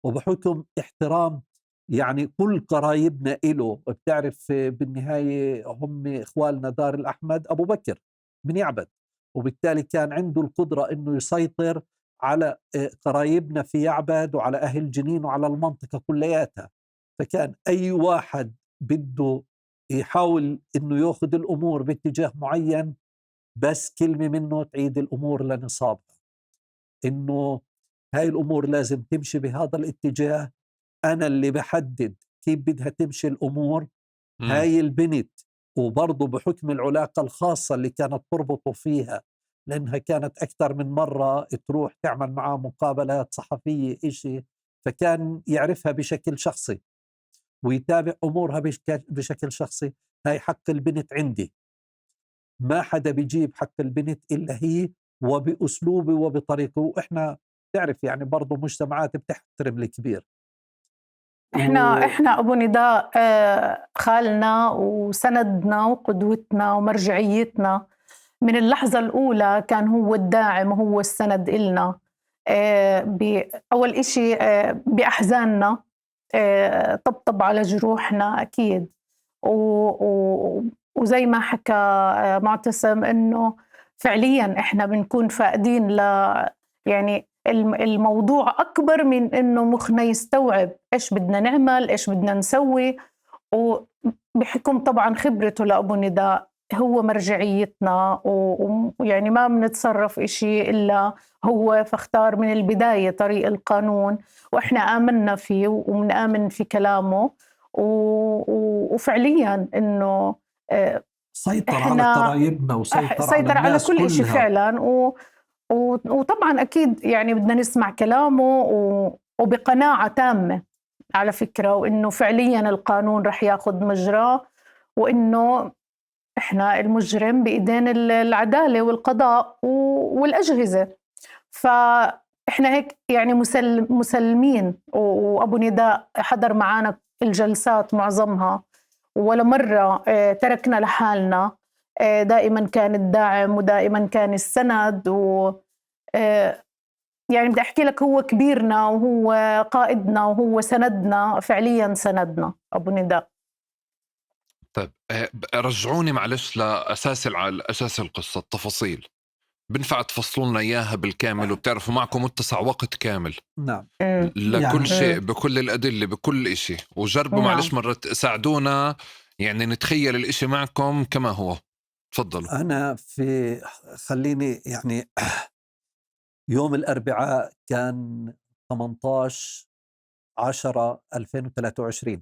وبحكم احترام يعني كل قرايبنا إله. بتعرف بالنهاية هم إخوالنا دار الأحمد أبو بكر من يعبد، وبالتالي كان عنده القدرة أنه يسيطر على قرايبنا في يعبد وعلى أهل جنين وعلى المنطقة كلياتها. فكان أي واحد بده يحاول أنه يأخذ الأمور باتجاه معين، بس كلمة منه تعيد الأمور لنصابها، إنه هاي الأمور لازم تمشي بهذا الاتجاه، أنا اللي بحدد كيف بدها تمشي الأمور. هاي البنت، وبرضه بحكم العلاقة الخاصة اللي كانت تربطه فيها، لأنها كانت أكثر من مرة تروح تعمل معاه مقابلات صحفية إشي، فكان يعرفها بشكل شخصي ويتابع أمورها بشكل شخصي. هاي حق البنت عندي، ما حدا بيجيب حق البنت إلا هي، وبأسلوبه وبطريقه. وإحنا تعرف يعني برضو مجتمعات بتحترم الكبير. احنا ابو نداء خالنا وسندنا وقدوتنا ومرجعيتنا من اللحظة الأولى، كان هو الداعم وهو السند إلنا. أول إشي بأحزاننا، طبطب على جروحنا أكيد. وزي ما حكى معتصم إنه فعليا إحنا بنكون فاقدين يعني الموضوع أكبر من إنه مخنا يستوعب إيش بدنا نعمل، إيش بدنا نسوي. وبحكم طبعا خبرته لأبو نداء، هو مرجعيتنا، ويعني ما بنتصرف إشي إلا هو، فاختار من البداية طريق القانون، وإحنا آمنا فيه ومنآمن في كلامه. وفعليا إنه سيطر على قرايبنا وسيطر على الناس كل إشي كلها فعلا. وطبعا أكيد يعني بدنا نسمع كلامه وبقناعة تامة على فكرة، وإنه فعليا القانون رح ياخذ مجراه، وإنه إحنا المجرم بإيدين العدالة والقضاء والأجهزة. فإحنا هيك يعني مسلمين. وأبو نداء حضر معنا الجلسات معظمها، ولا مرة تركنا لحالنا. دائما كان الداعم ودائما كان السند. يعني بدي أحكي لك، هو كبيرنا وهو قائدنا وهو سندنا، فعليا سندنا أبو نداء. طيب رجعوني معلش لأساس القصة، التفاصيل بنفع تفصلوا لنا إياها بالكامل، وبتعرفوا معكم متسع وقت كامل نعم لكل يعني شيء بكل الأدلة بكل إشي، وجربوا معلش مرة ساعدونا يعني نتخيل الإشي معكم كما هو. تفضلوا. أنا خليني يعني يوم الأربعاء كان 18/10/2023،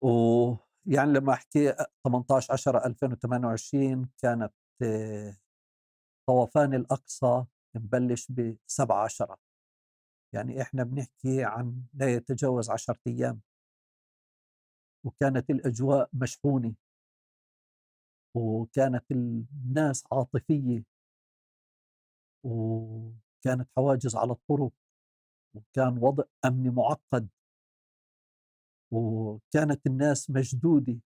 ويعني لما أحكي 18/10/2028 كانت طوفان الأقصى مبلش ب7/10، يعني إحنا بنحكي عن لا يتجاوز 10 أيام، وكانت الأجواء مشحونة، وكانت الناس عاطفية، وكانت حواجز على الطرق، وكان وضع أمني معقد، وكانت الناس مشدودة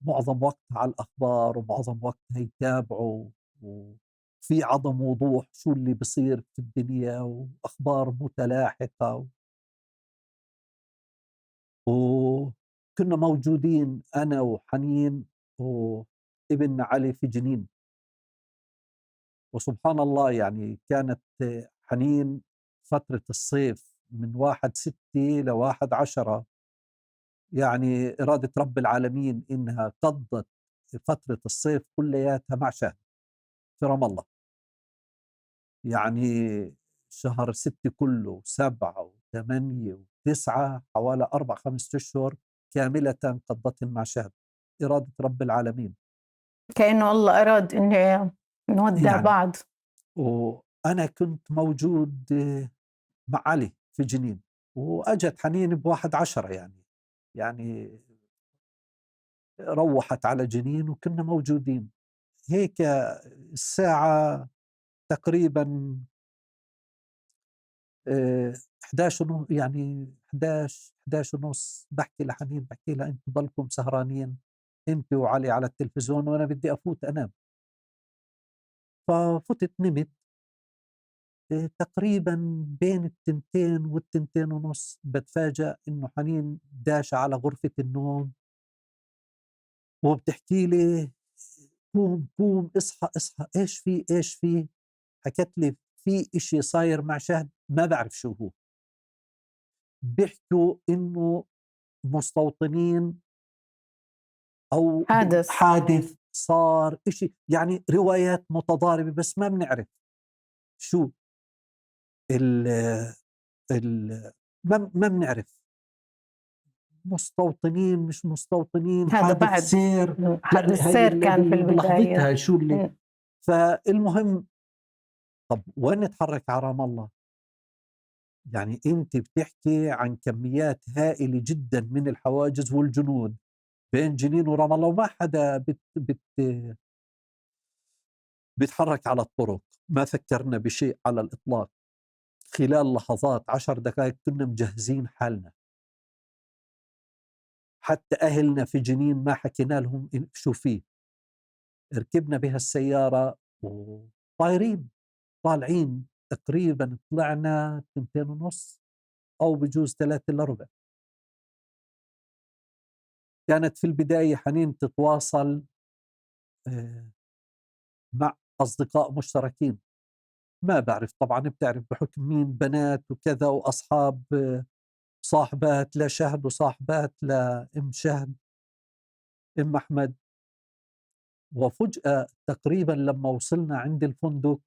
معظم وقتها على الأخبار، ومعظم وقتها يتابعوا، وفي عدم وضوح شو اللي بصير في الدنيا، وأخبار متلاحقة. وكنا موجودين أنا وحنين وابن علي في جنين. وسبحان الله يعني كانت حنين فترة الصيف من 1/6 ل1/10، يعني إرادة رب العالمين إنها قضت فترة الصيف كلياتها مع شهد في رام الله. يعني شهر 6 كله 7 و8 و9 حوالي 4-5 أشهر كاملة قضتهم مع شهد، إرادة رب العالمين. كأنه الله أراد إن نودع يعني بعض. وأنا كنت موجود مع علي في جنين، وأجت حنين ب1/10 يعني روحت على جنين وكنا موجودين هيك. الساعة تقريبا 11 يعني 11 ونص، بحكي لحنين بحكي لها انتوا ضلكم سهرانين انت وعلي على التلفزيون وانا بدي افوت انام. ففتت نمت تقريبا بين 2 والتنتين ونص بتفاجأ انه حنين داشة على غرفة النوم وبتحكي لي قوم قوم اصحى اصحى، ايش في. حكت لي في اشي صاير مع شهد ما بعرف شو هو. بيحكوا انه مستوطنين او حادث صار اشي، يعني روايات متضاربة بس ما بنعرف شو ال ال ما بنعرف مستوطنين مش مستوطنين، هذا حادث بعد سير. حادث هاي سير كان في البداية. بلحظتها شو اللي فالمهم طب وين نتحرك على رام الله؟ يعني انت بتحكي عن كميات هائلة جدا من الحواجز والجنود بين جنين ورام الله، وما حدا بيتحرك على الطرق. ما فكرنا بشيء على الإطلاق. خلال لحظات 10 دقائق كنا مجهزين حالنا. حتى أهلنا في جنين ما حكينا لهم شو فيه. ركبنا بها السيارة وطايرين طالعين، تقريبا طلعنا 2:30 أو بجوز 3:15. كانت في البداية حنين تتواصل مع أصدقاء مشتركين، ما بعرف طبعا بتعرف بحكم مين بنات وكذا وأصحاب صاحبات لشهد وصاحبات لأم شهد أم أحمد. وفجأة تقريبا لما وصلنا عند الفندق،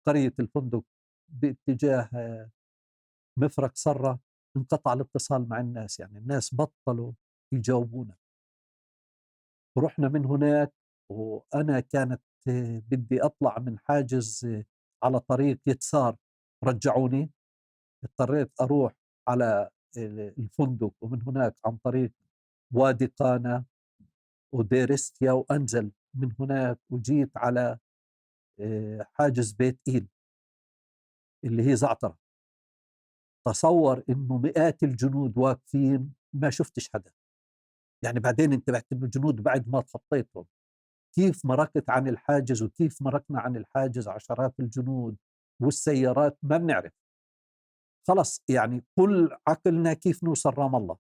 قرية الفندق باتجاه مفرق سرة، انقطع الاتصال مع الناس، يعني الناس بطلوا يجاوبونا. ورحنا من هناك، وأنا كانت بدي أطلع من حاجز على طريق يتسار، رجعوني. اضطريت أروح على الفندق ومن هناك عن طريق وادي قانا وديرستيا، وأنزل من هناك وجيت على حاجز بيت إيل اللي هي زعترة. تصور إنه مئات الجنود واقفين، ما شفتش حدا. يعني بعدين انتبهت إنه الجنود بعد ما تخطيتهم كيف مرقت عن الحاجز وكيف مرقنا عن الحاجز عشرات الجنود والسيارات ما بنعرف. خلص يعني كل عقلنا كيف نوصل رام الله.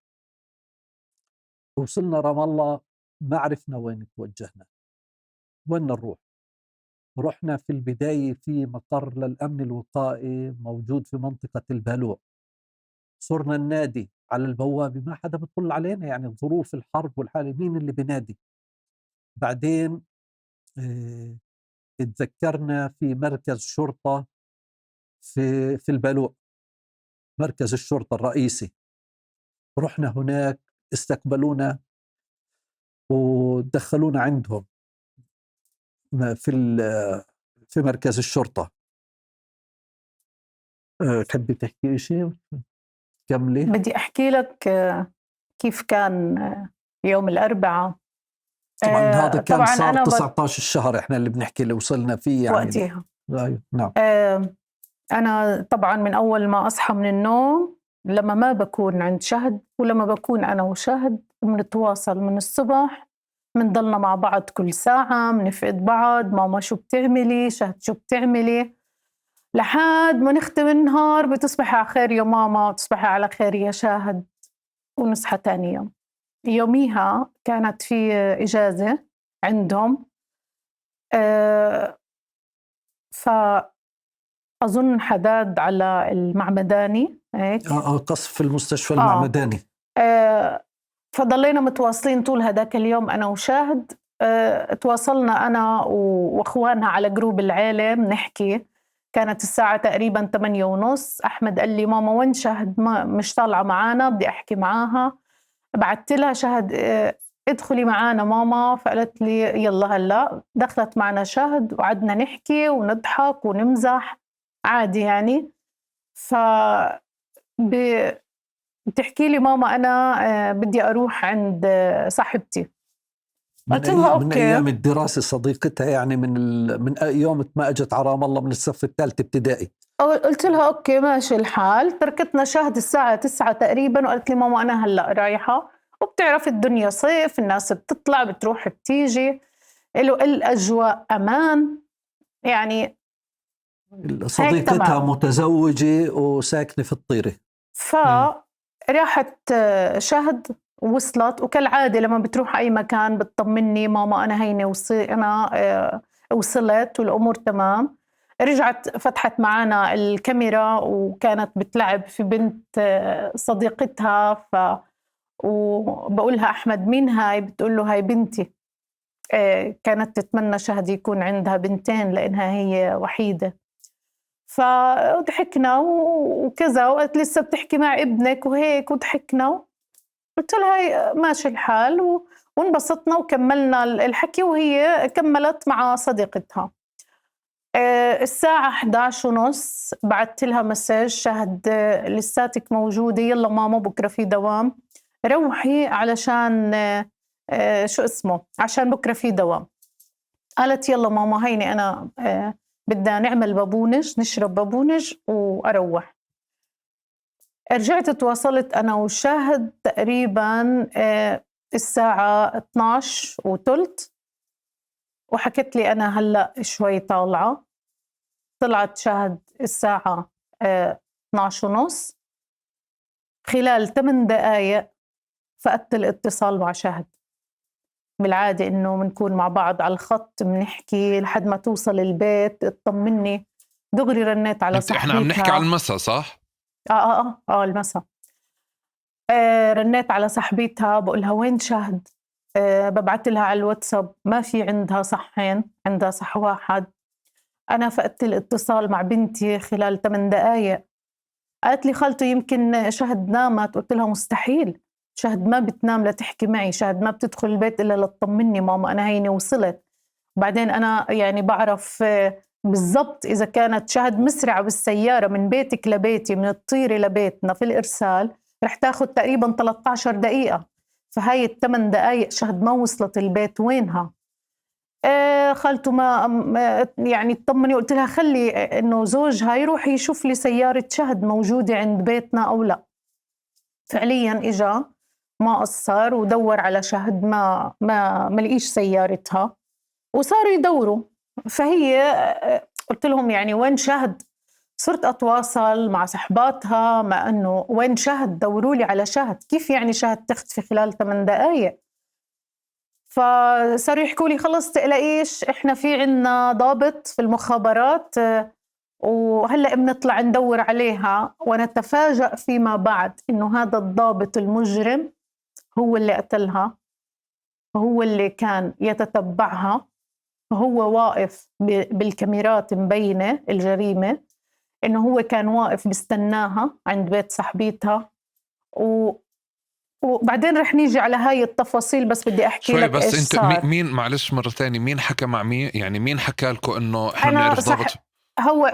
وصلنا رام الله ما عرفنا وين توجهنا، وين نروح. رحنا في البداية في مقر للأمن الوقائي موجود في منطقة البالوع. صرنا ننادي على البوابة، ما حدا بيطل علينا، يعني ظروف الحرب والحالة مين اللي بينادي. بعدين اتذكرنا في مركز شرطة في البالوع، مركز الشرطة الرئيسي. رحنا هناك استقبلونا ودخلونا عندهم في مركز الشرطة. تحبي تحكي شيء؟ كملي. بدي أحكي لك كيف كان يوم الأربعاء. طبعا هذا كان طبعاً صار أنا 19 الشهر احنا اللي بنحكي اللي وصلنا فيه يعني وقتها. نعم. أنا طبعا من أول ما أصحى من النوم، لما ما بكون عند شهد ولما بكون أنا وشهد بنتواصل من الصبح، بنضلنا مع بعض كل ساعة، بنفقد بعض، ماما شو بتعملي، شهد شو بتعملي، لحد ما نختم النهار بتصبحي على خير يا ماما، بتصبحي على خير يا شاهد، ونصحى تاني يوم. يوميها كانت في إجازة عندهم، فأظن حداد على المعمداني هيك. قصف في المستشفى المعمداني. فضلينا متواصلين طول هداك اليوم أنا وشاهد. تواصلنا أنا وأخوانها على جروب العيلة بنحكي. كانت الساعة تقريبا 8:30. أحمد قال لي ماما وين شهد؟ ما مش طالعة معانا، بدي أحكي معاها. بعت لها شهد ادخلي معانا ماما، فقالت لي يلا هلا. دخلت معنا شهد وقعدنا نحكي ونضحك ونمزح عادي يعني. بتحكي لي ماما أنا بدي أروح عند صاحبتي. قلت لها من أيام الدراسة صديقتها يعني، من يوم ما أجت على رام الله من الصف الثالث ابتدائي. قلت لها أوكي ماشي الحال. تركتنا شهد الساعة 9 تقريبا وقالت لي ماما أنا هلأ رايحة. وبتعرف الدنيا صيف، الناس بتطلع بتروح بتيجي، الأجواء أمان يعني. صديقتها متزوجة وساكنة في الطيرة. راحت شهد وصلت، وكالعادة لما بتروح أي مكان بتطمني ماما أنا هيني أنا وصلت والأمور تمام. رجعت فتحت معنا الكاميرا وكانت بتلعب في بنت صديقتها. وبقولها أحمد مين هاي؟ بتقول له هاي بنتي. كانت تتمنى شهد يكون عندها بنتين لأنها هي وحيدة. فضحكنا وكذا، وقالت لسه بتحكي مع ابنك وهيك، وضحكنا. قلت لها ماشي الحال وانبسطنا وكملنا الحكي، وهي كملت مع صديقتها. الساعة 11:30 بعت لها مساج شهد لساتك موجودة، يلا ماما بكرة في دوام، روحي علشان شو اسمه عشان بكرة في دوام. قالت يلا ماما هيني أنا بدنا نعمل بابونج، نشرب بابونج وأروح. رجعت تواصلت أنا وشاهد تقريبا الساعة 12:15 وحكت لي أنا هلأ شوي طالعة. طلعت شاهد الساعة 12:30. خلال 8 دقايق فقدت الاتصال مع شاهد. بالعادة إنه منكون مع بعض على الخط بنحكي لحد ما توصل البيت تطمني. دغري رنيت على صاحبتها. احنا عم نحكي على المسا صح؟ المسا. رنيت على صاحبتها بقولها وين شهد؟ ببعت لها على الواتساب ما في عندها صحين، عندها صح واحد. أنا فقدت الاتصال مع بنتي خلال 8 دقايق. قالت لي خالته يمكن شهد نامت. قلت لها مستحيل، شهد ما بتنام لتحكي معي، شهد ما بتدخل البيت إلا لتطمني ماما أنا هيني وصلت. بعدين أنا يعني بعرف بالضبط إذا كانت شهد مسرعة بالسيارة من بيتك لبيتي، من الطيرة لبيتنا في الإرسال رح تاخد تقريبا 13 دقيقة. فهاي 8 دقايق شهد ما وصلت البيت وينها؟ خالته ما يعني تطمني. قلت لها خلي إنه زوجها يروح يشوف لي سيارة شهد موجودة عند بيتنا أو لا. فعليا إجا ما قصر ودور على شهد، ما لقيش سيارتها وصاروا يدوروا. فهي قلت لهم يعني وين شهد؟ صرت أتواصل مع صحباتها مع أنه وين شهد؟ دوروا لي على شهد. كيف يعني شهد تختفي خلال 8 دقايق؟ فصاروا يحكوا لي خلص تقلقيش، إحنا في عنا ضابط في المخابرات وهلأ بنطلع ندور عليها. ونتفاجأ فيما بعد إنه هذا الضابط المجرم هو اللي قتلها، هو اللي كان يتتبعها، هو واقف بالكاميرات مبينة الجريمة إنه هو كان واقف بستناها عند بيت صاحبتها. وبعدين رح نيجي على هاي التفاصيل، بس بدي أحكي لك بس إيش انت صار. مين معلش مرة تانية، مين حكى مع مين؟ يعني مين حكى لكم إنه إحنا بنعرف ضابط؟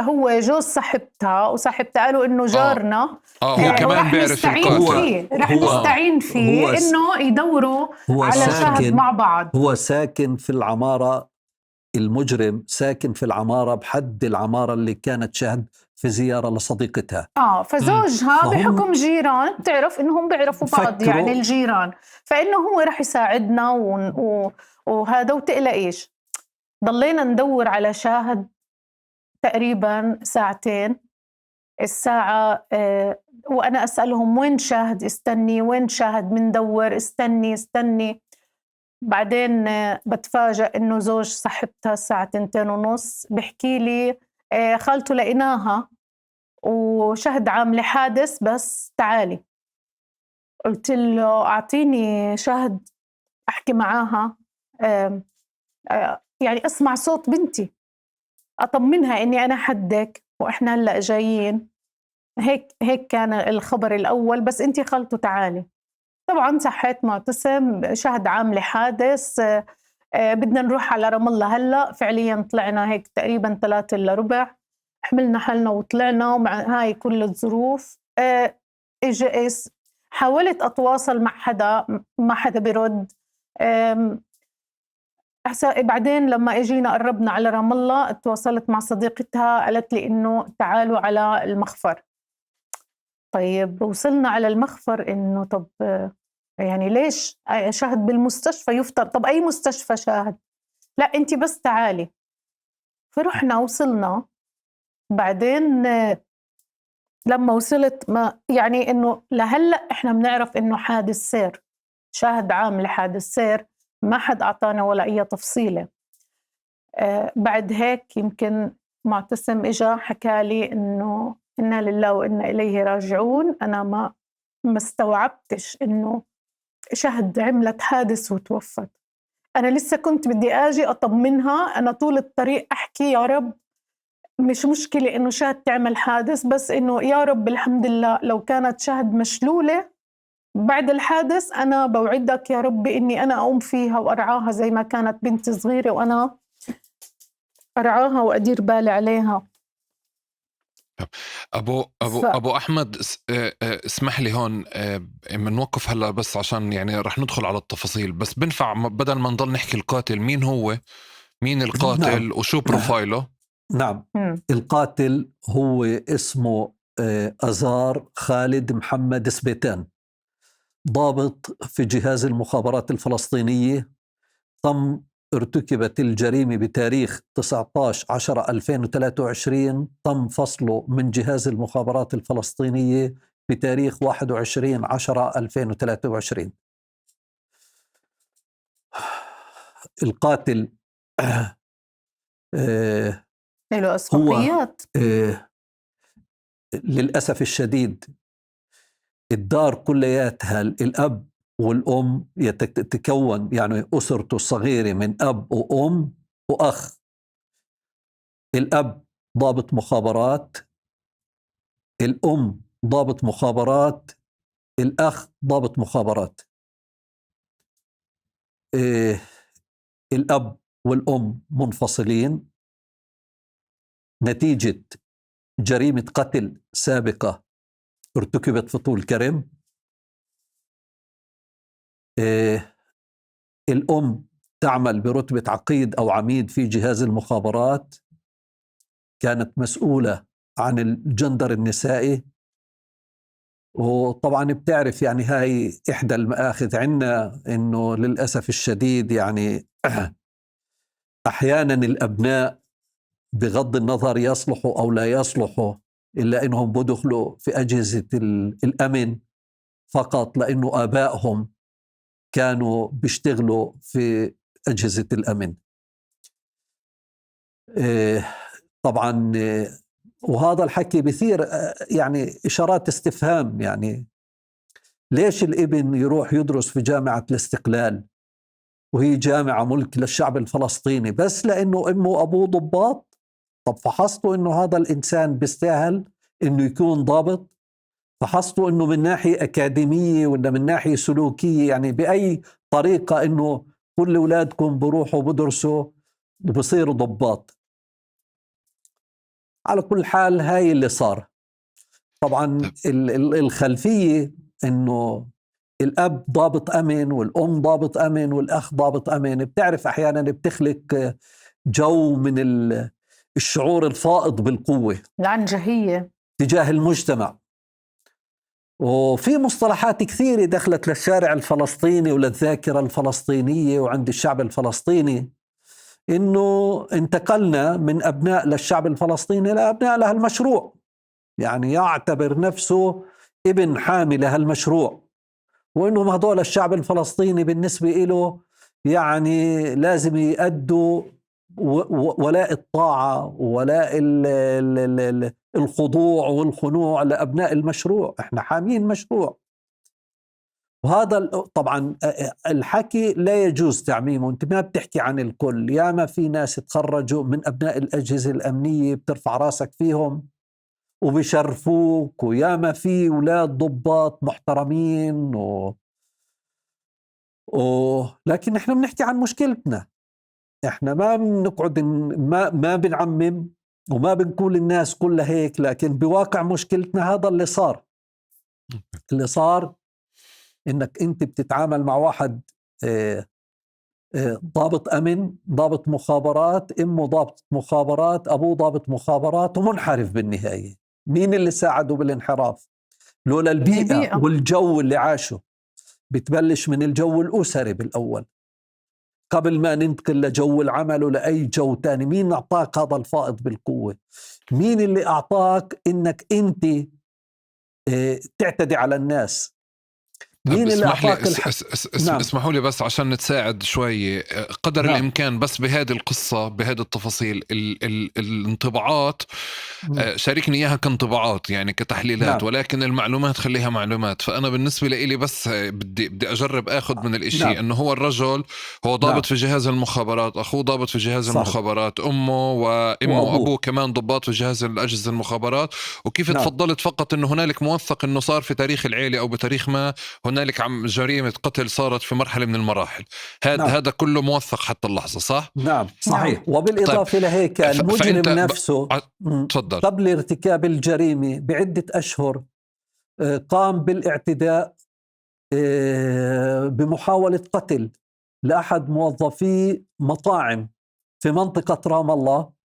هو جوز صاحبتها، وصاحبتها قالوا إنه جارنا. هو كمان بيعرف القاتل. رح نستعين فيه إنه يدوروا على شهد مع بعض. هو ساكن في العمارة المجرم ساكن في العمارة بحد العمارة اللي كانت شاهد في زيارة لصديقتها. فزوجها فهم بحكم جيران، بتعرف إنهم بيعرفوا بعض يعني فكروا الجيران، فإنه هو رح يساعدنا وهذا. وتقلقيش، ضلينا ندور على شاهد تقريبا ساعتين. الساعة وأنا أسألهم وين شاهد، استني وين شاهد، مندور، استني. بعدين بتفاجأ إنه زوج صاحبتها الساعة 2:30 بحكي لي خالته لقيناها وشهد عاملة حادث، بس تعالي. قلت له أعطيني شهد أحكي معاها، يعني أسمع صوت بنتي، أطمنها إني أنا حدك وإحنا هلأ جايين. هيك كان الخبر الأول، بس أنتي خالته تعالي. طبعا صحيت معتصم، شهد عاملة حادث، بدنا نروح على رام الله هلأ. فعليا طلعنا هيك تقريبا 3:15، حملنا حالنا وطلعنا. ومع هاي كل الظروف حاولت أتواصل مع حدا، ما حدا برد. بعدين لما اجينا قربنا على رام الله، تواصلت مع صديقتها، قالت لي إنه تعالوا على المخفر. طيب وصلنا على المخفر، إنه طب يعني ليش شاهد بالمستشفى يفترض؟ طب أي مستشفى شاهد؟ لا أنت بس تعالي. فرحنا وصلنا. بعدين لما وصلت، ما يعني إنه لهلأ إحنا بنعرف إنه حادث سير، شاهد عام لحادث سير، ما حد أعطانا ولا أي تفصيلة. بعد هيك يمكن معتصم إجا حكالي إنه إنا لله وإنا إليه راجعون. أنا ما استوعبتش إنه شهد عملت حادث وتوفت. أنا لسه كنت بدي أجي أطمنها. أنا طول الطريق أحكي يا رب مش مشكلة إنه شهد تعمل حادث، بس إنه يا رب الحمد لله لو كانت شهد مشلولة بعد الحادث، أنا بوعدك يا رب إني أنا أقوم فيها وأرعاها زي ما كانت بنت صغيرة، وأنا أرعاها وأدير بالي عليها. أبو أحمد، اسمح لي هون منوقف هلأ بس عشان يعني رح ندخل على التفاصيل، بس بنفع بدل ما نضل نحكي القاتل مين هو، مين القاتل نعم. وشو بروفايله. نعم. القاتل هو اسمه أزار خالد محمد سبيتان، ضابط في جهاز المخابرات الفلسطينية. ارتكبت الجريمة بتاريخ 19/10/2023. تم فصله من جهاز المخابرات الفلسطينية بتاريخ 21/10/2023. القاتل له أسبقيات. للأسف الشديد الدار كلياتها، الأب والأم تتكون، يعني أسرته الصغيرة من أب وأم وأخ. الأب ضابط مخابرات، الأم ضابط مخابرات، الأخ ضابط مخابرات. الأب والأم منفصلين نتيجة جريمة قتل سابقة ارتكبت في طول كرم. الأم تعمل برتبة عقيد أو عميد في جهاز المخابرات، كانت مسؤولة عن الجندر النسائي. وطبعا بتعرف يعني هاي إحدى المآخذ عنا، إنه للأسف الشديد يعني أحيانا الأبناء بغض النظر يصلحوا أو لا يصلحوا، إلا إنهم بدخلوا في أجهزة الأمن فقط لأنه آبائهم كانوا بيشتغلوا في أجهزة الأمن. طبعا وهذا الحكي بثير يعني إشارات استفهام، يعني ليش الابن يروح يدرس في جامعة الاستقلال وهي جامعة ملك للشعب الفلسطيني بس لأنه أمه وأبوه ضباط؟ طب فحصتوا أنه هذا الإنسان بيستاهل أنه يكون ضابط؟ فحصتوا أنه من ناحية أكاديمية ولا من ناحية سلوكية، يعني بأي طريقة أنه كل أولادكم بروحوا بدرسوا وبصيروا ضباط؟ على كل حال هاي اللي صار. طبعا الخلفية أنه الأب ضابط أمن والأم ضابط أمن والأخ ضابط أمن، بتعرف أحيانا بتخلق جو من الشعور الفائض بالقوة العنجهية تجاه المجتمع. وفي مصطلحات كثيرة دخلت للشارع الفلسطيني وللذاكرة الفلسطينية وعند الشعب الفلسطيني، إنه انتقلنا من أبناء للشعب الفلسطيني لأبناء له المشروع، يعني يعتبر نفسه ابن حامل هالمشروع، وإنهم هذول الشعب الفلسطيني بالنسبة له يعني لازم يؤدوا ولاء الطاعة وولاء الخضوع والخنوع لأبناء المشروع. إحنا حامين مشروع. وهذا طبعا الحكي لا يجوز تعميمه. انت ما بتحكي عن الكل. ياما في ناس تخرجوا من أبناء الأجهزة الأمنية بترفع راسك فيهم وبيشرفوك، وياما في أولاد ضباط محترمين لكن احنا بنحكي عن مشكلتنا. احنا ما بنقعد ما بنعمم وما بنقول الناس كلها هيك، لكن بواقع مشكلتنا هذا اللي صار انك انت بتتعامل مع واحد ضابط امن، ضابط مخابرات، امه ضابط مخابرات، ابوه ضابط مخابرات، ومنحرف بالنهاية. مين اللي ساعده بالانحراف؟ لولا البيئة والجو اللي عاشه. بتبلش من الجو الأسري بالأول قبل ما ننتقل لجو العمل ولا أي جو تاني. مين أعطاك هذا الفائض بالقوة؟ مين اللي أعطاك إنك أنت تعتدي على الناس؟ مين اللي أعطاك نعم. اسمحوا لي بس عشان نتساعد شوي قدر نعم. الإمكان بس بهذه القصة بهذه التفاصيل الانطباعات شاركني إياها كانطباعات يعني كتحليلات. نعم. ولكن المعلومات خليها معلومات. فأنا بالنسبة لي بس بدي أجرب أخذ من الإشي. نعم. أنه هو الرجل هو ضابط. نعم. في جهاز المخابرات، أخوه ضابط في جهاز المخابرات، أمه وأبوه كمان ضباط في جهاز الأجهزة المخابرات. وكيف نعم. تفضلت فقط أنه هنالك موثق أنه صار في تاريخ العيلة أو بتاريخ ما هنالك جريمة قتل صارت في مرحلة من المراحل. هذا كله موثق حتى اللحظة، صح؟ نعم صحيح. وبالإضافة طيب. لهيك المجرم نفسه تفضل. قبل ارتكاب الجريمة بعدة أشهر قام بالاعتداء بمحاولة قتل لأحد موظفي مطاعم في منطقة رام الله،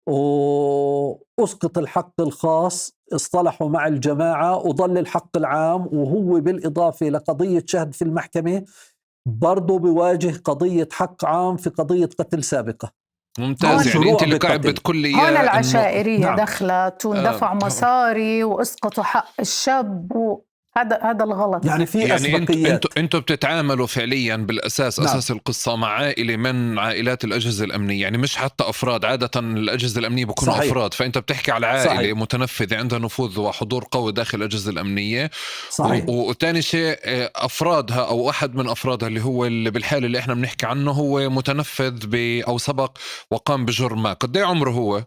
وأسقط الحق الخاص، اصطلحوا مع الجماعة وظل الحق العام. وهو بالإضافة لقضية شهد في المحكمة برضو بيواجه قضية حق عام في قضية قتل سابقة. ممتاز. يعني انت اللي قاعد بتقول لي هون العشائرية نعم. دخلت وندفع مصاري واسقطوا حق الشاب هذا الغلط. يعني في أسبقيات. انتوا بتتعاملوا فعليا بالأساس نعم. أساس القصة مع عائلة من عائلات الأجهزة الأمنية، يعني مش حتى أفراد. عادة الأجهزة الأمنية بيكونوا أفراد، فأنت بتحكي على عائلة صحيح. متنفذة عندها نفوذ وحضور قوي داخل الأجهزة الأمنية. صحيح. وتاني شيء أفرادها أو أحد من أفرادها اللي هو اللي بالحالة اللي احنا بنحكي عنه هو متنفذ أو سبق وقام بجرم ما. قد ايه عمره هو؟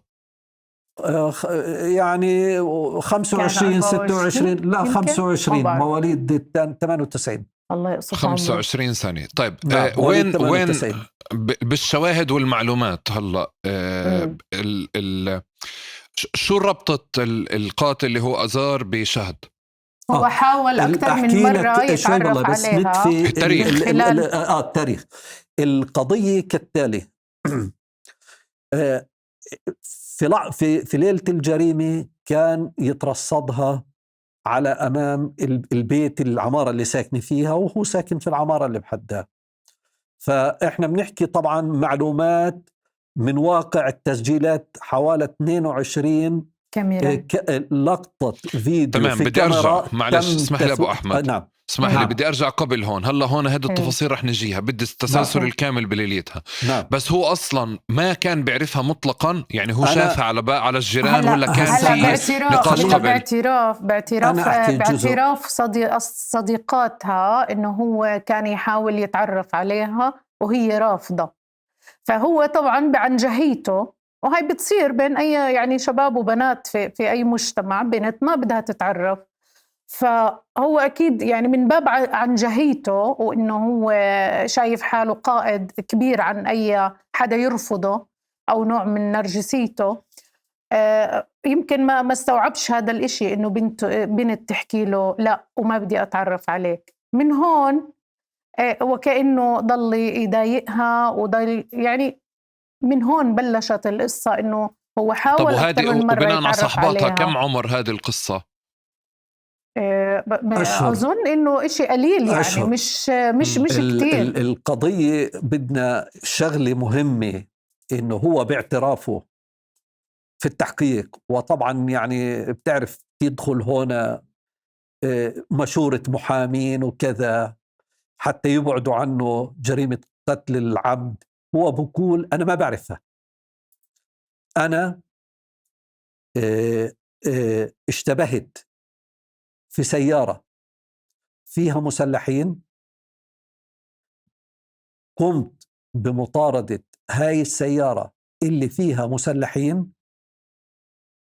يعني 25 26 لا 25 مواليد 98. الله يقصف 25 سنة. طيب وين بالشواهد والمعلومات هلا شو ربطة القاتل اللي هو أزار بشهد؟ هو حاول أكثر من مرة يتعرف عليها في التاريخ. التاريخ. القضية كالتالي. في ليلة الجريمة كان يترصدها على أمام البيت العمارة اللي ساكن فيها، وهو ساكن في العمارة اللي بحدها. فإحنا بنحكي طبعا معلومات من واقع التسجيلات، حوالي 22 كاميرا لقطة فيديو. تمام. في بدي أرجع معلش اسمح لي أبو أحمد. نعم. اسمح لي بدي أرجع قبل هون. هلا هون هذه التفاصيل رح نجيها، بدي التسلسل الكامل بليلتها. نعم. بس هو أصلا ما كان بيعرفها مطلقا، يعني هو شافها على الجيران ولا كان في نقاش قبل؟ باعتراف صديقاتها إنه هو كان يحاول يتعرف عليها وهي رافضة. فهو طبعا بعنجهيته، وهي بتصير بين أي يعني شباب وبنات في أي مجتمع، بنت ما بدها تتعرف، فهو أكيد يعني من باب عنجهيته وإنه هو شايف حاله قائد كبير عن أي حدا يرفضه أو نوع من نرجسيته. يمكن ما استوعبش هذا الإشي إنه بنت تحكي له لا وما بدي أتعرف عليك. من هون وكأنه ضل يضايقها وضل يعني من هون بلشت القصة، إنه هو طب حاول أكثر وهذه من مرة وبناء على يتعرف صحباتها عليها. كم عمر هذه القصة؟ أشهر. أظن إنه إشي قليل يعني، أشهر. مش كتير. القضية بدنا شغلة مهمة، إنه هو باعترافه في التحقيق، وطبعا يعني بتعرف تدخل هنا مشورة محامين وكذا حتى يبعدوا عنه جريمة قتل العمد. هو بقول أنا ما بعرفها، أنا اشتبهت في سيارة فيها مسلحين، قمت بمطاردة هاي السيارة اللي فيها مسلحين،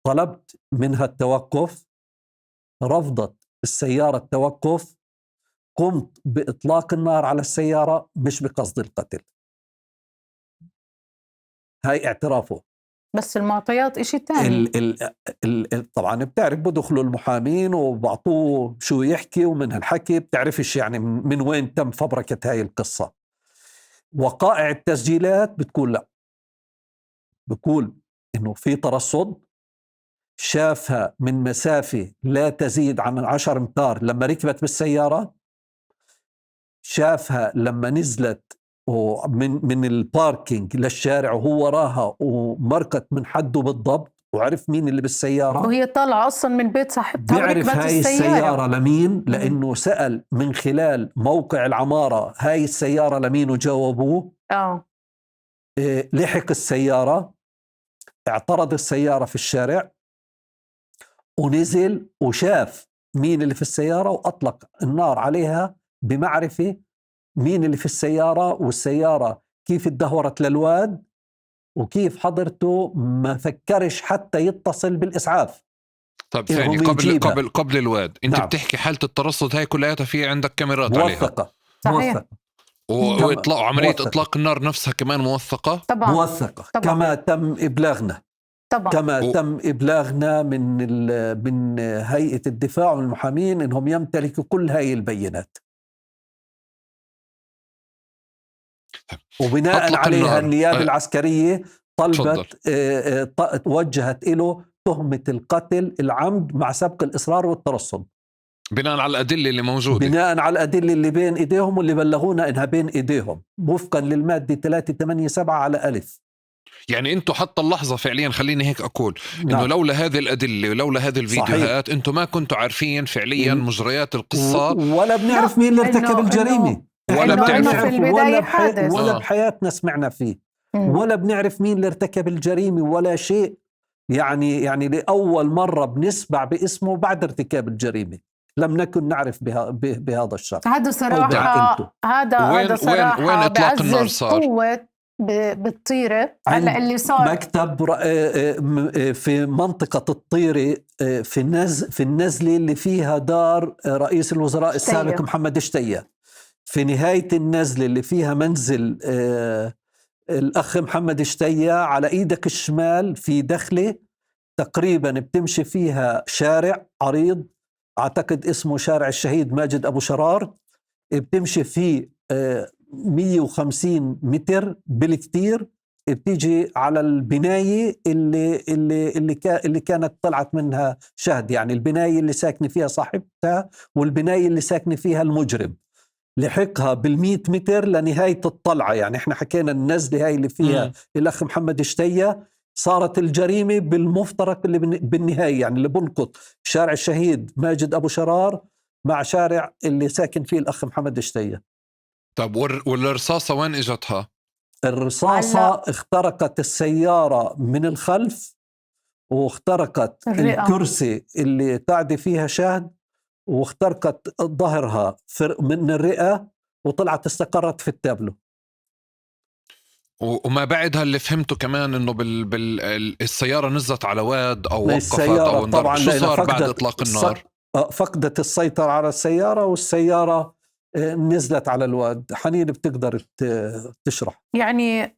طلبت منها التوقف، رفضت السيارة التوقف، قمت بإطلاق النار على السيارة مش بقصد القتل. هاي اعترافه. بس المعطيات إشي تاني. طبعا بتعرف بدخلوا المحامين وبعطوه شو يحكي، ومن هالحكي بتعرفش يعني من وين تم فبركة هاي القصة. وقائع التسجيلات بتقول لا، بتقول إنه في ترصد، شافها من مسافة لا تزيد عن 10 أمتار لما ركبت بالسيارة، شافها لما نزلت من الباركينج للشارع وهو وراها ومركت من حده بالضبط، وعرف مين اللي بالسيارة، وهي طالعة أصلا من بيت صاحبتها بيعرف وركبت هاي السيارة. السيارة لمين، لأنه سأل من خلال موقع العمارة هاي السيارة لمين وجاوبوه. لحق السيارة، اعترض السيارة في الشارع ونزل وشاف مين اللي في السيارة وأطلق النار عليها بمعرفة مين اللي في السيارة، والسيارة كيف اتدهورت للواد، وكيف حضرته ما فكرش حتى يتصل بالإسعاف. طب ثاني قبل الواد، انت نعم. بتحكي حالة الترصد هاي كلها في عندك كاميرات موثقة عليها؟ صحيح. موثقة. وعملية إطلاق النار نفسها كمان موثقة؟ طبعا. موثقة طبعا. كما تم إبلاغنا طبعا. كما تم إبلاغنا من هيئة الدفاع والمحامين إنهم يمتلكوا كل هاي البينات، وبناء عليها النيابة العسكرية طلبت وجهت له تهمة القتل العمد مع سبق الإصرار والترصد، بناء على الأدلة اللي موجودة، بناء على الأدلة اللي بين إيديهم واللي بلغونا إنها بين إيديهم وفقا للمادة 387 على ألف. يعني انتم حتى اللحظة فعليا، خليني هيك أقول، إنه لولا هذه الأدلة ولولا هذه الفيديوهات انتم ما كنتوا عارفين فعليا مجريات القصة، ولا بنعرف مين اللي ارتكب الجريمة، ولا بتعرف ولا بحياتنا سمعنا فيه، ولا بنعرف مين اللي ارتكب الجريمة ولا شيء. يعني لأول مرة بنسمع باسمه بعد ارتكاب الجريمة، لم نكن نعرف بهذا الشخص. هذا صراحة هذا صراحة وين إطلاق النار صار؟ قوة بالطيرة. هلا اللي صار مكتب في منطقة الطيرة، في النزلة اللي فيها دار رئيس الوزراء السابق محمد شتية، في نهاية النزلة اللي فيها منزل الأخ محمد شتية، على إيدك الشمال في دخلة تقريبا بتمشي فيها شارع عريض، أعتقد اسمه شارع الشهيد ماجد أبو شرار، بتمشي فيه 150 متر بالكتير، بتيجي على البناية اللي كانت طلعت منها شهد، يعني البناية اللي ساكن فيها صاحبتها والبناية اللي ساكن فيها المجرم، لحقها بال100 متر لنهاية الطلعة. يعني احنا حكينا النزلة هاي اللي فيها الأخ محمد شتية، صارت الجريمة بالمفترق اللي بالنهاية، يعني اللي بنقط شارع الشهيد ماجد أبو شرار مع شارع اللي ساكن فيه الأخ محمد شتية. طب والرصاصة وين إجتها؟ الرصاصة اخترقت السيارة من الخلف، واخترقت الكرسي اللي قاعدة فيها شهد، واخترقت ظهرها من الرئة، وطلعت استقرت في التابلو. وما بعدها اللي فهمته كمان انه السيارة نزلت على واد او وقفت او انضربت. شو صار بعد اطلاق النار؟ فقدت السيطرة على السيارة، والسيارة نزلت على الواد. حنين بتقدر تشرح. يعني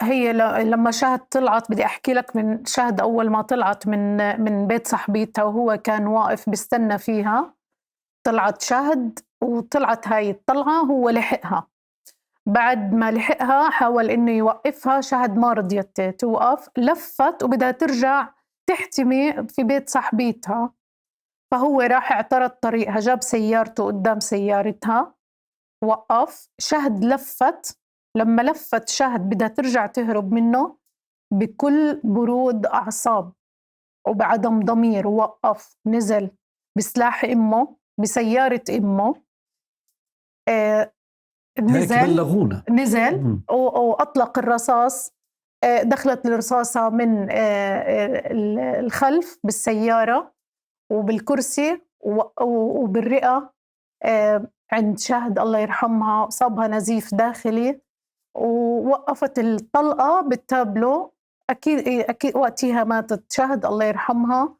هي لما شهد طلعت، بدي أحكي لك من شهد أول ما طلعت من بيت صاحبتها وهو كان واقف بيستنى فيها، طلعت شهد وطلعت هاي الطلعة، هو لحقها. بعد ما لحقها حاول إنه يوقفها، شهد ما رضيت توقف، لفت وبدها ترجع تحتمي في بيت صاحبيتها. فهو راح اعترض طريقها، جاب سيارته قدام سيارتها، وقف. شهد لفت، لما لفت شهد بدها ترجع تهرب منه بكل برود أعصاب وبعدم ضمير، وقف، نزل بسلاح أمه بسيارة أمه، هيك بلغونا. نزل وأطلق الرصاص. دخلت الرصاصة من الخلف بالسيارة وبالكرسي وبالرئة عند شهد الله يرحمها، صابها نزيف داخلي. ووقفت الطلقة بالتابلو، أكيد وقتها ماتت شهد الله يرحمها.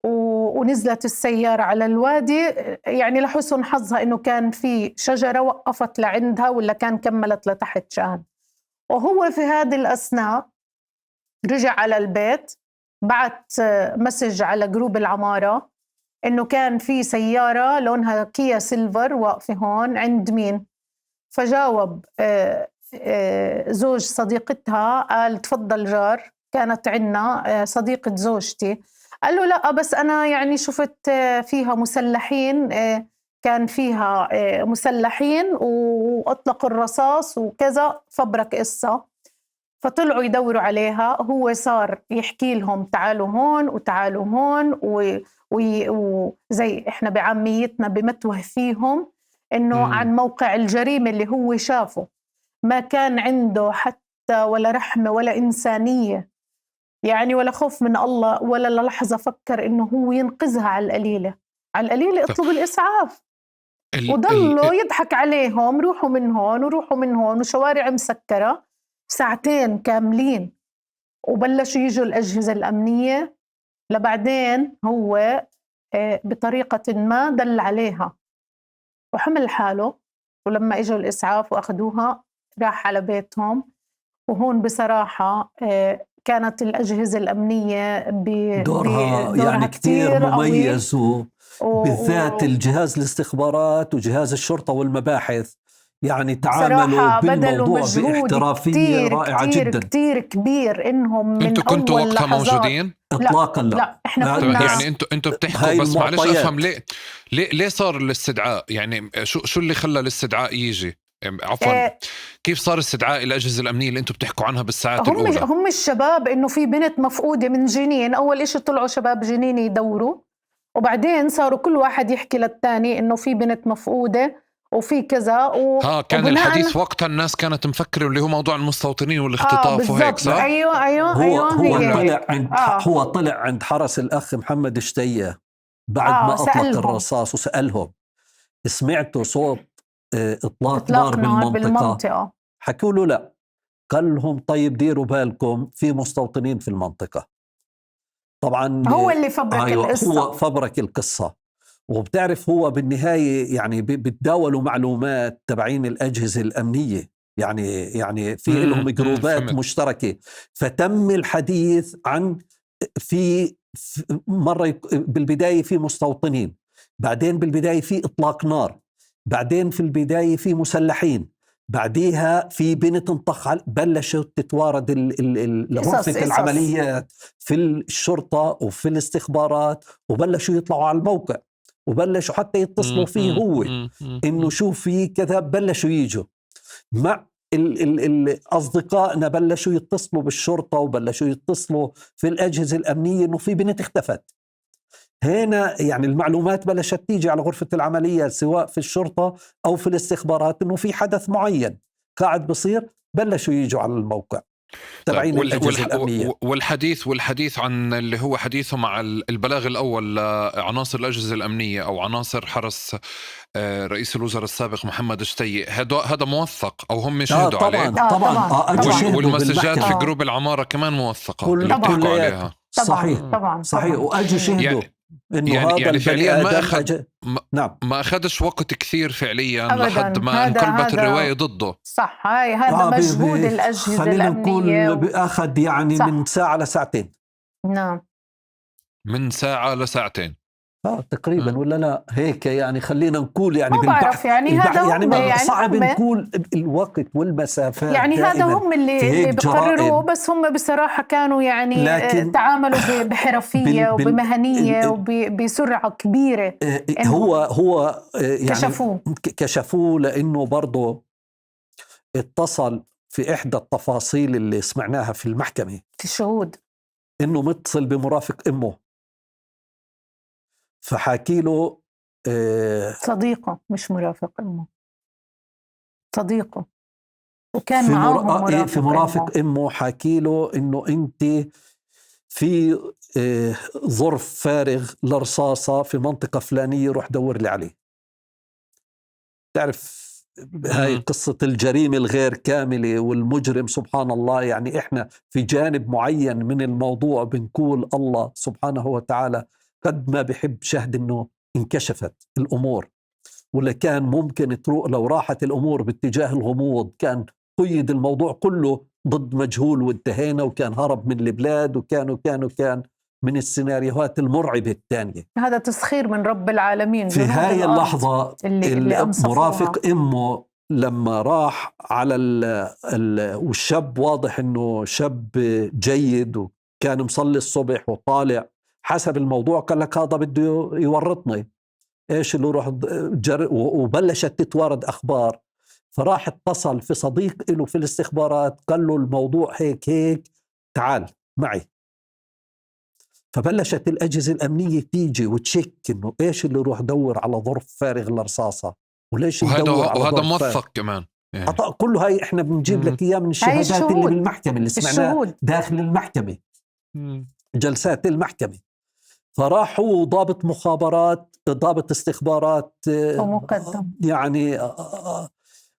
ونزلت السيارة على الوادي، يعني لحسن حظها إنه كان في شجرة وقفت لعندها، ولا كان كملت لتحت شهد. وهو في هذه الأثناء رجع على البيت، بعت مسج على جروب العمارة إنه كان في سيارة لونها كيا سيلفر واقفة هون عند مين. فجاوب زوج صديقتها، قال تفضل جار، كانت عنا صديقة زوجتي. قال له لا بس أنا يعني شفت فيها مسلحين، كان فيها مسلحين وأطلقوا الرصاص وكذا، فبرك قصة. فطلعوا يدوروا عليها، هو صار يحكي لهم تعالوا هون وتعالوا هون، وزي إحنا بعاميتنا بمتوه فيهم إنه عن موقع الجريمة اللي هو شافه. ما كان عنده حتى ولا رحمة ولا إنسانية، يعني ولا خوف من الله، ولا للحظة فكر إنه هو ينقذها على القليلة اطلب الإسعاف. وضلوا يضحك عليهم، روحوا من هون وروحوا من هون، وشوارع مسكرة ساعتين كاملين. وبلشوا يجوا الأجهزة الأمنية، لبعدين هو بطريقة ما دل عليها وحمل حاله. ولما اجوا الإسعاف وأخذوها راح على بيتهم. وهون بصراحة كانت الأجهزة الأمنية دورها يعني كتير مميز، وبالذات الجهاز الاستخبارات وجهاز الشرطة والمباحث يعني تعاملوا بالموضوع باحترافية رائعة جدا، كتير كبير. إنهم من انتوا كنتوا وقتها موجودين؟ اطلاقا لا احنا كنا يعني انتوا بتحكوا، بس معلش افهم ليه صار الاستدعاء؟ يعني شو اللي خلى الاستدعاء يجي؟ عفوا كيف صار استدعاء الأجهزة الأمنية اللي انتوا بتحكوا عنها بالساعات الأولى؟ هم الشباب إنه في بنت مفقودة من جنين. أول إشي طلعوا شباب جنين يدوروا، وبعدين صاروا كل واحد يحكي للتاني إنه في بنت مفقودة وفي كذا كان الحديث وقتها الناس كانت مفكرة اللي هو موضوع المستوطنين والاختطاف وهيك صح؟ أيوة. هو طلع عند حرس الأخ محمد شتية بعد ما أطلق الرصاص وسألهم سمعتوا صوت إطلاق نار بالمنطقة؟ حكوا له لا. قال لهم طيب ديروا بالكم في مستوطنين في المنطقة. طبعا هو اللي فبرك القصة. هو فبرك القصة. وبتعرف هو بالنهاية يعني بتداولوا معلومات تبعين الأجهزة الأمنية، يعني في لهم جروبات مشتركة. فتم الحديث عن في مرة بالبداية في مستوطنين، بعدين بالبداية في إطلاق نار، بعدين في البداية في مسلحين، بعديها في بنت انطخ. بلشت تتوارد غرفة العمليات في الشرطة وفي الاستخبارات، وبلشوا يطلعوا على الموقع، وبلشوا حتى يتصلوا فيه هو إنه شوف فيه كذا. بلشوا يجوا مع أصدقائنا، بلشوا يتصلوا بالشرطة وبلشوا يتصلوا في الأجهزة الأمنية إنه في بنت اختفت. هنا يعني المعلومات بلشت تيجي على غرفة العملية سواء في الشرطة أو في الاستخبارات إنه في حدث معين قاعد بصير. بلشوا يجوا على الموقع تبعين الأجهزة الأمنية. والحديث عن اللي هو حديثه مع البلاغ الأول لعناصر الأجهزة الأمنية أو عناصر حرس رئيس الوزراء السابق محمد شتية، هذا موثق أو هم شهدوا عليه؟ طبعا. والمسجات في جروب العمارة كمان موثقة اللي بتحكوا عليها. صحيح. وأجوا شهدوا يعني فعليا ما أخذش وقت كثير فعليا لحد ما انقلبت الرواية ضده. صح، هذا مجهود الأجهزة الأمنية أخذ يعني من ساعة لساعتين. نعم، من ساعة لساعتين. تقريبا ولا لا هيك يعني خلينا نقول يعني ما بعرف يعني هذا هم يعني صعب هم نقول الوقت والمسافات يعني هذا هم اللي بيقرروه بس هم بصراحة كانوا يعني تعاملوا بحرفية وبمهنية وبسرعة كبيرة. هو يعني كشفوه لأنه برضه اتصل في إحدى التفاصيل اللي سمعناها في المحكمة في الشهود إنه متصل بمرافق أمه، فحكي له صديقه مش مرافق أمه، صديقه وكان معاهم في مرافق أمه حكي له إنه أنت في ظرف فارغ لرصاصة في منطقة فلانية روح دور لي عليه. تعرف هاي قصة الجريمة الغير كاملة والمجرم سبحان الله. يعني إحنا في جانب معين من الموضوع بنقول الله سبحانه وتعالى قد ما بحب شهد إنه انكشفت الأمور، ولا كان ممكن تروح لو راحت الأمور باتجاه الغموض كان قيد الموضوع كله ضد مجهول وانتهينا، وكان هرب من البلاد وكان من السيناريوهات المرعبة الثانية. هذا تسخير من رب العالمين. في هاي اللحظة اللي مرافق أمه لما راح على والشاب واضح إنه شاب جيد وكان مصلي الصبح وطالع حسب الموضوع، قال لك هذا بده يورطني إيش اللي روح وبلشت تتوارد أخبار. فراح اتصل في صديق له في الاستخبارات قال له الموضوع هيك تعال معي. فبلشت الأجهزة الأمنية تيجي وتشك إنه إيش اللي روح دور على ظرف فارغ لرصاصة وليش يدور على وهذا موثق كمان يعني. كله هاي إحنا بنجيب لك إياه من الشهادات اللي بالمحكمة اللي سمعناها داخل المحكمة جلسات المحكمة. فراحوا ضابط مخابرات ضابط استخبارات ومقدم يعني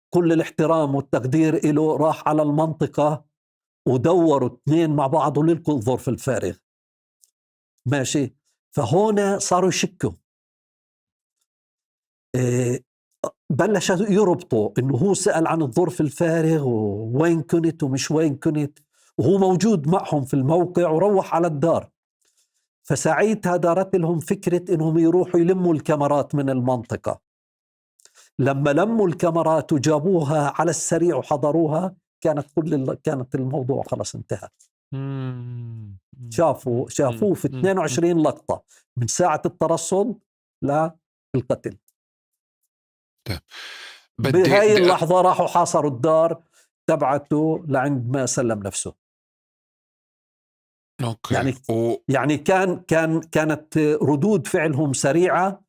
كل الاحترام والتقدير له، راح على المنطقة ودوروا اثنين مع بعض وللكوا الظرف الفارغ ماشي. فهنا صاروا يشكوا بلش يربطوا انه هو سأل عن الظرف الفارغ ووين كنت ومش وين كنت، وهو موجود معهم في الموقع وروح على الدار. فساعتها دارت لهم فكرة انهم يروحوا يلموا الكاميرات من المنطقة. لما لموا الكاميرات وجابوها على السريع وحضروها كانت الموضوع خلاص انتهى. شافوه في 22 لقطة من ساعة الترصد للقتل. بهاي اللحظة راحوا حاصروا الدار تبعته لعند ما سلم نفسه. أوكي. يعني كانت ردود فعلهم سريعة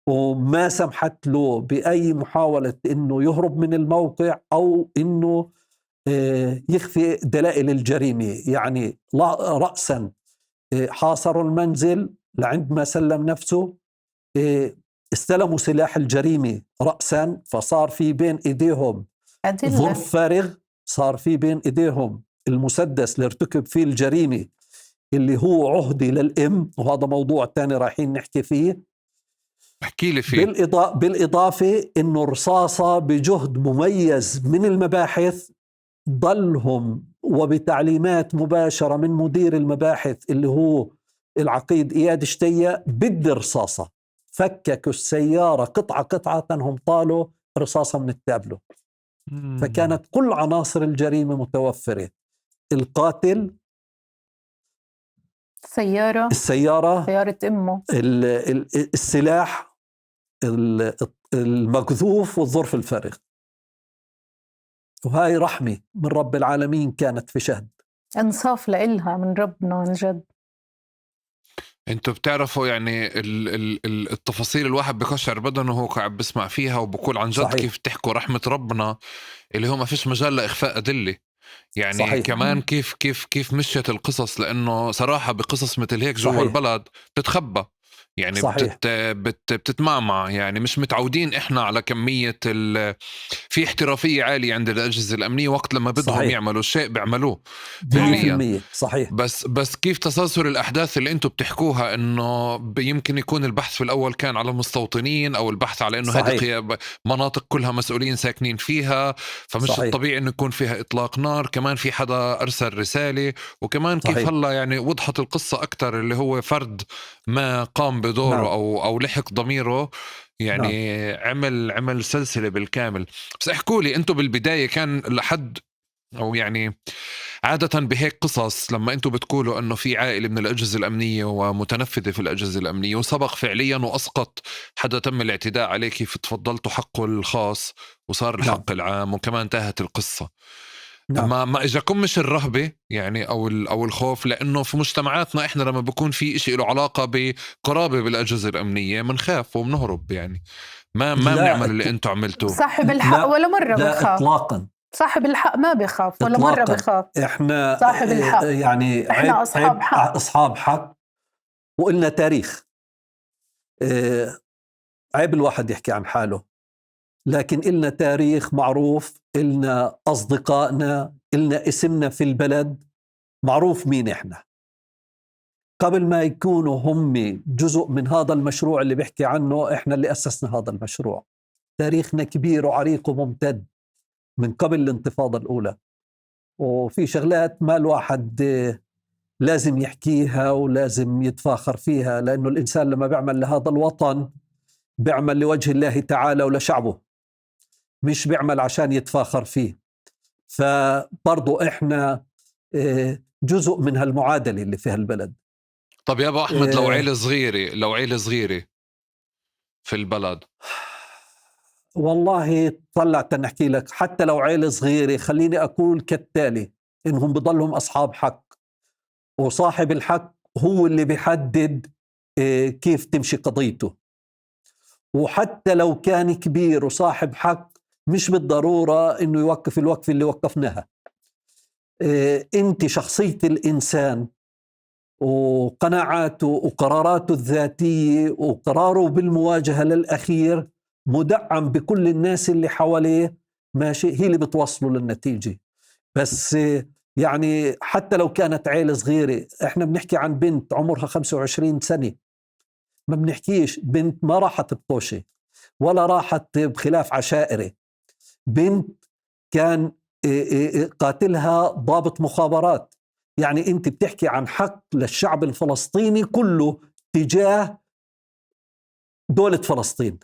وما سمحت له بأي محاولة إنه يهرب من الموقع أو إنه يخفي دلائل الجريمة. يعني رأسا حاصروا المنزل لعند ما سلم نفسه، استلموا سلاح الجريمة رأسا، فصار في بين إيديهم ظرف فارغ، صار في بين إيديهم المسدس اللي ارتكب فيه الجريمة اللي هو عهدي للأم، وهذا موضوع تاني رايحين نحكي فيه. احكي لي فيه. بالإضافة إنه رصاصة بجهد مميز من المباحث ضلهم وبتعليمات مباشرة من مدير المباحث اللي هو العقيد إياد شتية بدي رصاصة. فككوا السيارة قطعة هم طالوا رصاصة من التابلو. فكانت كل عناصر الجريمة متوفرة، القاتل، سيارة سيارة أمه، السلاح المقذوف والظرف الفارغ. وهاي رحمة من رب العالمين كانت في شهد، انصاف لإلها من ربنا عن جد. انتوا بتعرفوا يعني التفاصيل الواحد بكشعر بدنه وهو قاعد بسمع فيها وبقول عن جد. صحيح. كيف تحكوا رحمة ربنا اللي هو ما فيش مجال لإخفاء أدلة يعني. صحيح. كمان كيف مشيت القصص، لأنه صراحة بقصص مثل هيك جوا البلد بتتخبى يعني. بتتمعمع يعني. مش متعودين إحنا على كمية في احترافية عالية عند الأجهزة الأمنية وقت لما بدهم صحيح. يعملوا شيء بيعملوه فعليا. صحيح. بس كيف تسلسل الأحداث اللي أنتوا بتحكوها، إنه يمكن يكون البحث في الأول كان على مستوطنين أو البحث على إنه هذه مناطق كلها مسؤولين ساكنين فيها، فمش صحيح. الطبيعي إنه يكون فيها إطلاق نار. كمان في حدا أرسل رسالة، وكمان صحيح. كيف هلا يعني وضحت القصة أكتر اللي هو فرد ما قام قام بدوره نعم. او لحق ضميره يعني عمل سلسلة بالكامل. بس احكوا لي انتم بالبداية كان لحد او يعني عادة بهيك قصص لما انتم بتقولوا انه في عائلة من الأجهزة الأمنية ومتنفذة في الأجهزة الأمنية وسبق فعليا وأسقط حدا تم الاعتداء عليه، كيف تفضلتوا حقه الخاص وصار الحق العام وكمان انتهت القصة. ما إجاكم مش الرهبة يعني أو الخوف؟ لأنه في مجتمعاتنا إحنا لما بكون في إشي له علاقة بقرابة بالأجهزة الأمنية منخاف ومنهرب، يعني ما بنعمل اللي أنتوا عملتوه. صاحب الحق ولا مرة بخاف إطلاقا. صاحب الحق ما بخاف ولا مرة بخاف. إحنا صاحب الحق يعني إحنا أصحاب حق. أصحاب حق وإلنا تاريخ. عيب الواحد يحكي عن حاله، لكن إلنا تاريخ معروف، إلنا أصدقائنا، إلنا اسمنا في البلد معروف مين إحنا. قبل ما يكونوا هم جزء من هذا المشروع اللي بيحكي عنه، إحنا اللي أسسنا هذا المشروع. تاريخنا كبير وعريق وممتد من قبل الانتفاضة الأولى، وفي شغلات ما الواحد لازم يحكيها ولازم يتفاخر فيها، لأنه الإنسان لما بيعمل لهذا الوطن بيعمل لوجه الله تعالى ولشعبه، مش بيعمل عشان يتفاخر فيه. فبرضو إحنا جزء من هالمعادلة اللي فيها البلد. طب يا أبو أحمد، لو عيلة صغيرة في البلد، والله طلعت نحكي لك، حتى لو عيلة صغيرة خليني أقول كالتالي: إنهم بضلهم أصحاب حق، وصاحب الحق هو اللي بيحدد كيف تمشي قضيته. وحتى لو كان كبير وصاحب حق مش بالضرورة إنه يوقف الوقف اللي وقفناها. أنت شخصية الإنسان وقناعاته وقراراته الذاتية وقراره بالمواجهة للأخير مدعم بكل الناس اللي حواليه، ماشي، هي اللي بتوصله للنتيجة. بس يعني حتى لو كانت عيلة صغيرة، احنا بنحكي عن بنت عمرها 25 سنة، ما بنحكيش بنت ما راحت بطوشة ولا راحت بخلاف عشائري، بنت كان قاتلها ضابط مخابرات. يعني انت بتحكي عن حق للشعب الفلسطيني كله تجاه دولة فلسطين.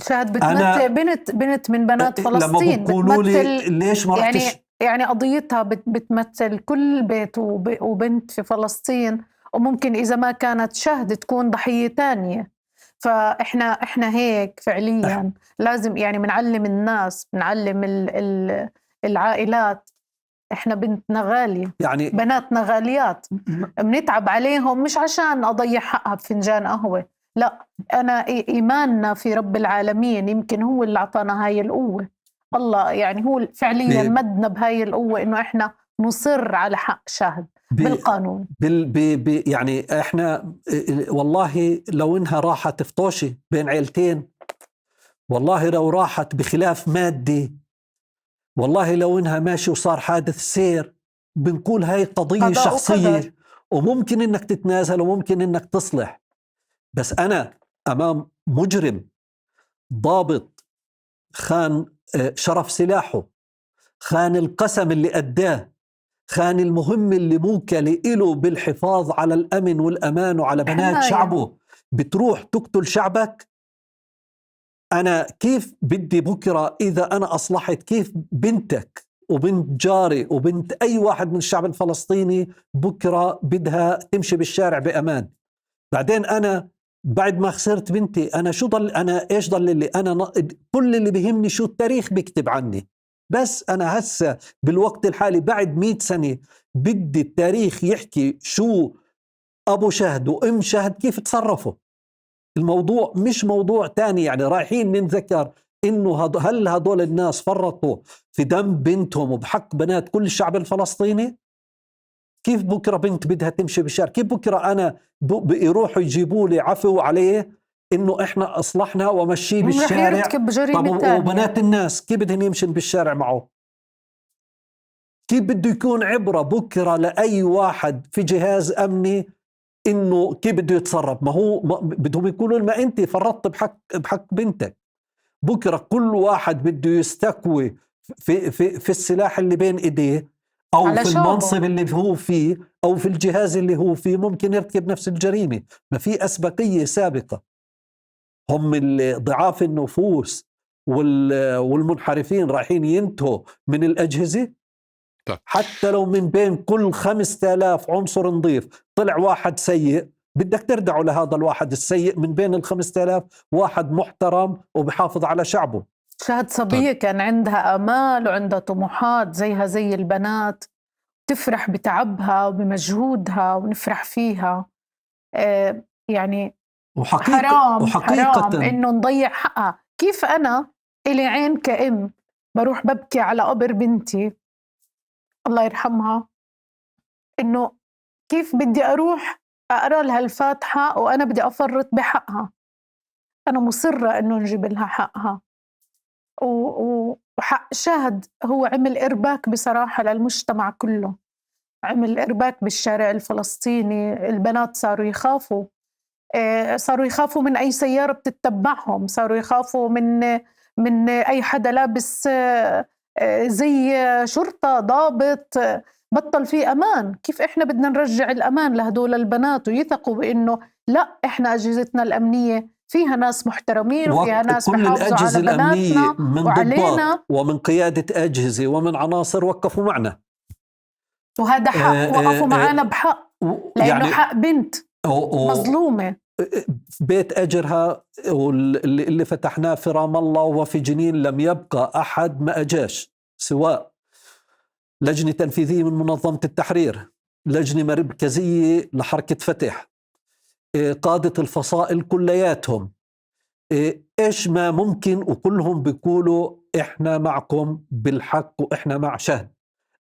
شاهد بتمثل بنت من بنات فلسطين، بتمثل ليش ما يعني قضيتها بتمثل كل بيت وبنت في فلسطين، وممكن إذا ما كانت شهد تكون ضحية تانية. فإحنا هيك فعليا لازم يعني بنعلم الناس، بنعلم العائلات إحنا بنتنا غالية، يعني بناتنا غاليات، بنتعب عليهم مش عشان أضيع حقها بفنجان قهوة، لا، أنا إيماننا في رب العالمين يمكن هو اللي أعطانا هاي القوة. الله يعني هو فعليا مدنا بهاي القوة إنه إحنا نصر على حق شاهد بالقانون. يعني إحنا والله لو إنها راحت في طوشة بين عيلتين، والله لو راحت بخلاف مادي، والله لو إنها ماشي وصار حادث سير، بنقول هاي قضية شخصية وممكن إنك تتنازل وممكن إنك تصلح. بس أنا أمام مجرم ضابط خان شرف سلاحه، خان القسم اللي أداه، خان المهم اللي موكل إله بالحفاظ على الأمن والأمان وعلى بنات شعبه، بتروح تقتل شعبك. أنا كيف بدي بكرة إذا أنا أصلحت، كيف بنتك وبنت جاري وبنت أي واحد من الشعب الفلسطيني بكرة بدها تمشي بالشارع بأمان؟ بعدين أنا بعد ما خسرت بنتي أنا شو ضل؟ أنا إيش ضل اللي أنا كل اللي بيهمني شو التاريخ بيكتب عني. بس أنا هسه بالوقت الحالي بعد 100 سنة بدي التاريخ يحكي شو أبو شهد وأم شهد كيف تصرفوا. الموضوع مش موضوع تاني، يعني رايحين ننذكر إنه هل هدول الناس فرطوا في دم بنتهم وبحق بنات كل الشعب الفلسطيني؟ كيف بكرة بنت بدها تمشي بالشارع؟ كيف بكرة أنا يروحوا يجيبوا لي عفو عليه إنه إحنا أصلحنا ومشيه بالشارع؟ طب وبنات الناس كيف بدهم يمشن بالشارع معه؟ كيف بده يكون عبرة بكرة لأي واحد في جهاز أمني إنه كيف بده يتصرف؟ ما هو بدهم يقولوا ما أنت فرطت بحق بنتك. بكرة كل واحد بده يستكوي في السلاح اللي بين إيديه أو على في شعبه. المنصب اللي هو فيه أو في الجهاز اللي هو فيه ممكن يرتكب نفس الجريمة. ما في أسبقية سابقة. هم ضعاف النفوس والمنحرفين رايحين ينتهوا من الأجهزة. طيب. حتى لو من بين كل 5000 عنصر نظيف طلع واحد سيء، بدك تردعوا لهذا الواحد السيء من بين 5000 واحد محترم وبحافظ على شعبه. شاهد صبية كان عندها آمال وعندها طموحات زيها زي البنات، تفرح بتعبها وبمجهودها ونفرح فيها. يعني حرام إنه نضيع حقها. كيف أنا إلي عين كأم بروح ببكي على قبر بنتي الله يرحمها، إنه كيف بدي أروح أقرأ لها الفاتحة وأنا بدي أفرط بحقها؟ أنا مصرة إنه نجيب لها حقها. وحق شاهد هو عمل إرباك بصراحة للمجتمع كله، عمل إرباك بالشارع الفلسطيني. البنات صاروا يخافوا من أي سيارة بتتبعهم، صاروا يخافوا من أي حدا لابس زي شرطة ضابط. بطل في أمان. كيف إحنا بدنا نرجع الأمان لهدول البنات ويثقوا بأنه لا، إحنا أجهزتنا الأمنية فيها ناس محترمين وفيها ناس كل بحافظوا الأجهزة على الأمنية بناتنا من وعلينا ضباط ومن قيادة أجهزة ومن عناصر وقفوا معنا، وهذا حق. وقفوا معنا بحق، لأنه يعني حق بنت مظلومة. بيت أجرها اللي فتحناه في رام الله وفي جنين لم يبقى أحد ما أجاش، سواء لجنة تنفيذية من منظمة التحرير، لجنة مركزية لحركة فتح، قادة الفصائل كلياتهم، إيش ما ممكن، وكلهم بيقولوا إحنا معكم بالحق وإحنا مع شهد.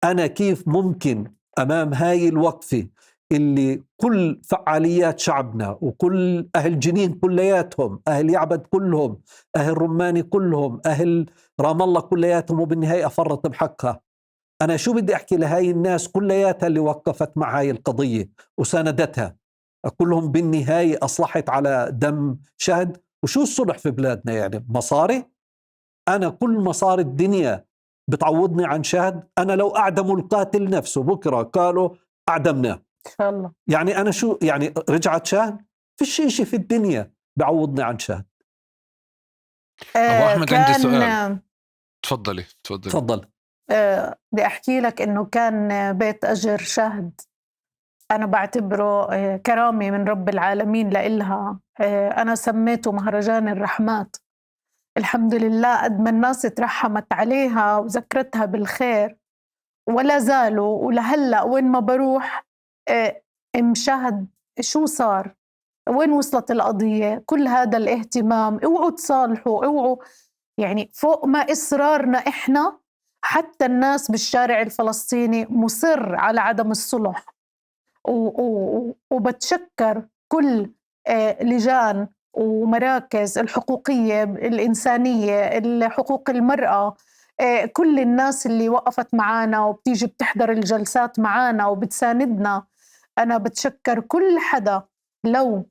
أنا كيف ممكن أمام هاي الوقفة اللي كل فعاليات شعبنا وكل أهل جنين كلياتهم، أهل يعبد كلهم، أهل رماني كلهم، أهل رام الله كلياتهم، وبالنهاية أفرط بحقها؟ أنا شو بدي أحكي لهاي الناس كلياتها اللي وقفت مع هاي القضية وساندتها؟ كلهم بالنهاية أصلحت على دم شهد. وشو الصلح في بلادنا؟ يعني مصاري؟ أنا كل مصاري الدنيا بتعوضني عن شهد؟ أنا لو أعدموا القاتل نفسه بكرة قالوا أعدمناه إن شاء الله، يعني أنا شو يعني رجعت شهد؟ في شيء في الدنيا بعوضني عن شهد. أبو أحمد عندي سؤال. تفضلي. تفضل. بدي أحكي لك إنه كان بيت أجر شهد أنا بعتبره كرامة من رب العالمين لإلها. أنا سميته مهرجان الرحمات. الحمد لله قد ما الناس ترحمت عليها وذكرتها بالخير ولا زالوا، ولهلأ وين ما بروح مشاهد شو صار، وين وصلت القضية، كل هذا الاهتمام. اوعوا تصالحوا، اوعوا، يعني فوق ما إصرارنا إحنا، حتى الناس بالشارع الفلسطيني مصر على عدم الصلح. وبتشكر كل لجان ومراكز الحقوقية الإنسانية، حقوق المرأة، كل الناس اللي وقفت معانا وبتيجي بتحضر الجلسات معانا وبتساندنا. أنا بتشكر كل حدا. لو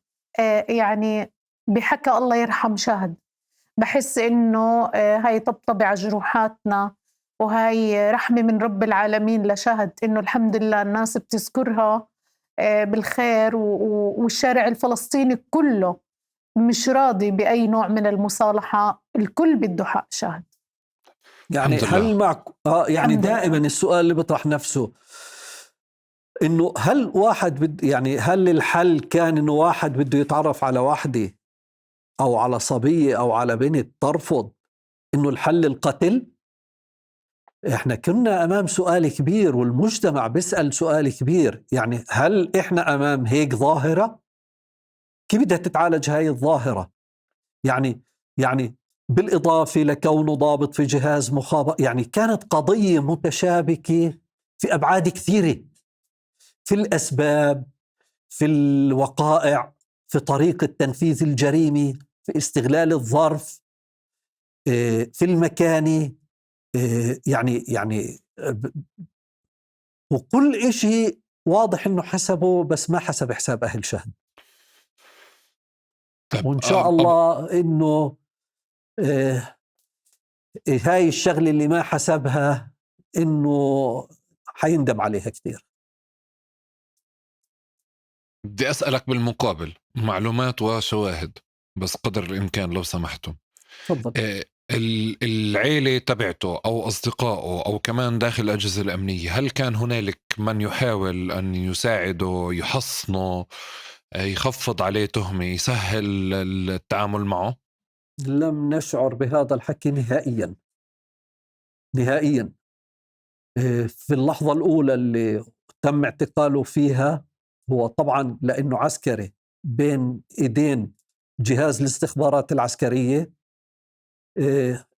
يعني بحكى الله يرحم شهد، بحس إنه هاي طبطبة على جروحاتنا، وهاي رحمة من رب العالمين لشهد، إنه الحمد لله الناس بتذكرها بالخير. والشارع الفلسطيني كله مش راضي بأي نوع من المصالحة، الكل بده حق شهد. يعني هل معك يعني دائما السؤال اللي بيطرح نفسه إنه هل واحد يعني هل الحل كان إنه واحد بده يتعرف على واحدة أو على صبية أو على بنت ترفض، إنه الحل القتل؟ إحنا كنا أمام سؤال كبير، والمجتمع بيسأل سؤال كبير. يعني هل إحنا أمام هيك ظاهرة؟ كيف بدها تتعالج هاي الظاهرة؟ يعني بالإضافة لكونه ضابط في جهاز مخابرة، يعني كانت قضية متشابكة في أبعاد كثيرة، في الأسباب، في الوقائع، في طريقة تنفيذ الجريمة، في استغلال الظرف، في المكان، يعني وكل إشي واضح إنه حسبه، بس ما حسب حساب أهل شهد. وإن شاء الله إنه هاي الشغلة اللي ما حسبها، إنه حيندم عليها كثير. بدي أسألك بالمقابل معلومات وشواهد بس قدر الإمكان لو سمحتم. تفضل. العيلة تبعته أو أصدقائه أو كمان داخل الأجهزة الأمنية، هل كان هنالك من يحاول أن يساعده، يحصنه، يخفض عليه تهمة، يسهل التعامل معه؟ لم نشعر بهذا الحكي نهائيا نهائيا. في اللحظة الأولى اللي تم اعتقاله فيها، هو طبعا لأنه عسكري بين إيدين جهاز الاستخبارات العسكرية،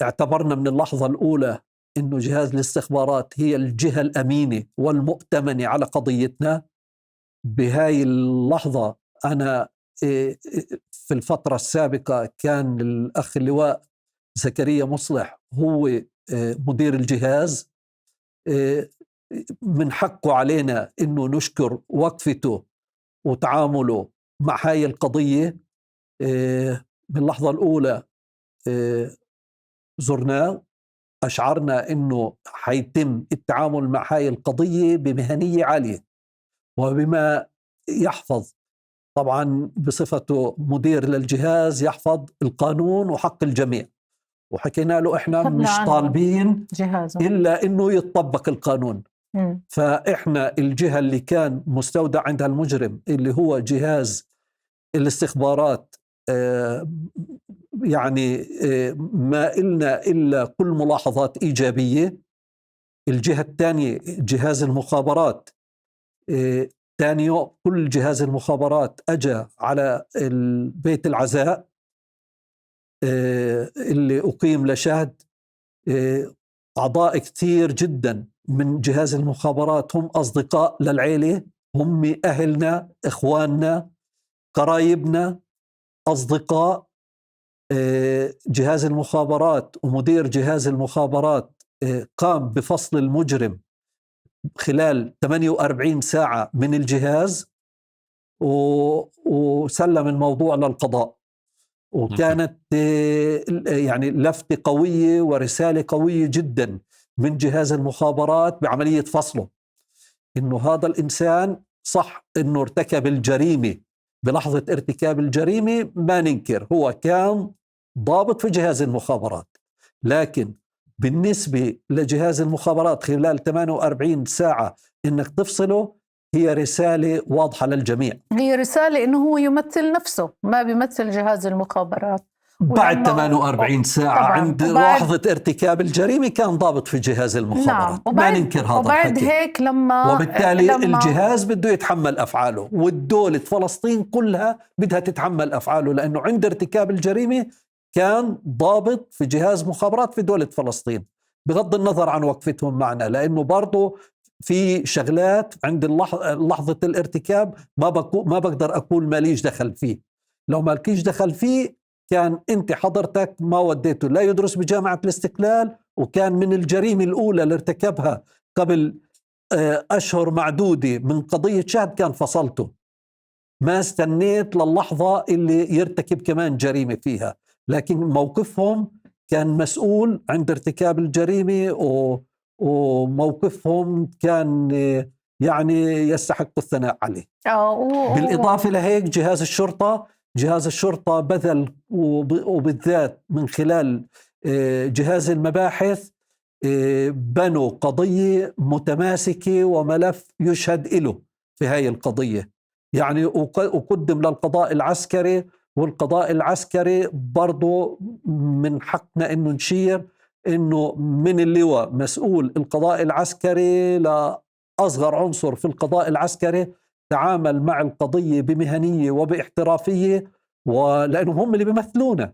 اعتبرنا من اللحظة الأولى إنه جهاز الاستخبارات هي الجهة الأمينة والمؤتمنة على قضيتنا. بهاي اللحظة أنا في الفترة السابقة كان الأخ اللواء زكريا مصلح هو مدير الجهاز. من حقه علينا إنه نشكر وقفته وتعامله مع هاي القضية. من اللحظة الأولى زرناه، أشعرنا إنه حيتم التعامل مع هاي القضية بمهنية عالية وبما يحفظ، طبعا بصفته مدير للجهاز، يحفظ القانون وحق الجميع. وحكينا له إحنا مش طالبين إلا إنه يتطبق القانون. فإحنا الجهة اللي كان مستودع عندها المجرم اللي هو جهاز الاستخبارات، يعني ما إلنا إلا كل ملاحظات إيجابية. الجهة الثانية جهاز المخابرات، ثاني يوم كل جهاز المخابرات أجى على البيت العزاء اللي أقيم لشهد. أعضاء كثير جدا من جهاز المخابرات هم أصدقاء للعيلة، هم أهلنا، إخواننا، قرايبنا، أصدقاء. جهاز المخابرات ومدير جهاز المخابرات قام بفصل المجرم خلال 48 ساعة من الجهاز وسلم الموضوع للقضاء. وكانت يعني لفتة قوية ورسالة قوية جدا من جهاز المخابرات بعملية فصله، إنه هذا الإنسان صح إنه ارتكب الجريمة بلحظة ارتكاب الجريمة، ما ننكر، هو كان ضابط في جهاز المخابرات، لكن بالنسبة لجهاز المخابرات خلال 48 ساعة إنك تفصله هي رسالة واضحة للجميع. هي رسالة إنه هو يمثل نفسه، ما بيمثل جهاز المخابرات. بعد 48 ساعة عند لحظة ارتكاب الجريمة كان ضابط في جهاز المخابرات. نعم. ما ننكر هذا وبعد الحكي. هيك وبالتالي الجهاز بده يتحمل أفعاله، والدولة فلسطين كلها بدها تتحمل أفعاله، لأنه عند ارتكاب الجريمة كان ضابط في جهاز مخابرات في دولة فلسطين، بغض النظر عن وقفتهم معنا، لأنه برضو في شغلات عند لحظة الارتكاب ما بقدر أقول ماليش دخل فيه. لو مالكيش دخل فيه كان أنت حضرتك ما وديته لا يدرس بجامعة الاستقلال، وكان من الجريمة الأولى اللي ارتكبها قبل أشهر معدودة من قضية شهد كان فصلته، ما استنيت للحظة اللي يرتكب كمان جريمة فيها. لكن موقفهم كان مسؤول عند ارتكاب الجريمة وموقفهم كان يعني يستحق الثناء عليه. بالإضافة لهيك جهاز الشرطة بذل، وبالذات من خلال جهاز المباحث، بنوا قضية متماسكة وملف يشهد له في هاي القضية، يعني وقدم للقضاء العسكري. والقضاء العسكري برضو من حقنا إنه نشير إنه من اللواء مسؤول القضاء العسكري لأصغر عنصر في القضاء العسكري تعامل مع القضية بمهنية وباحترافية، ولأنهم هم اللي بيمثلونا،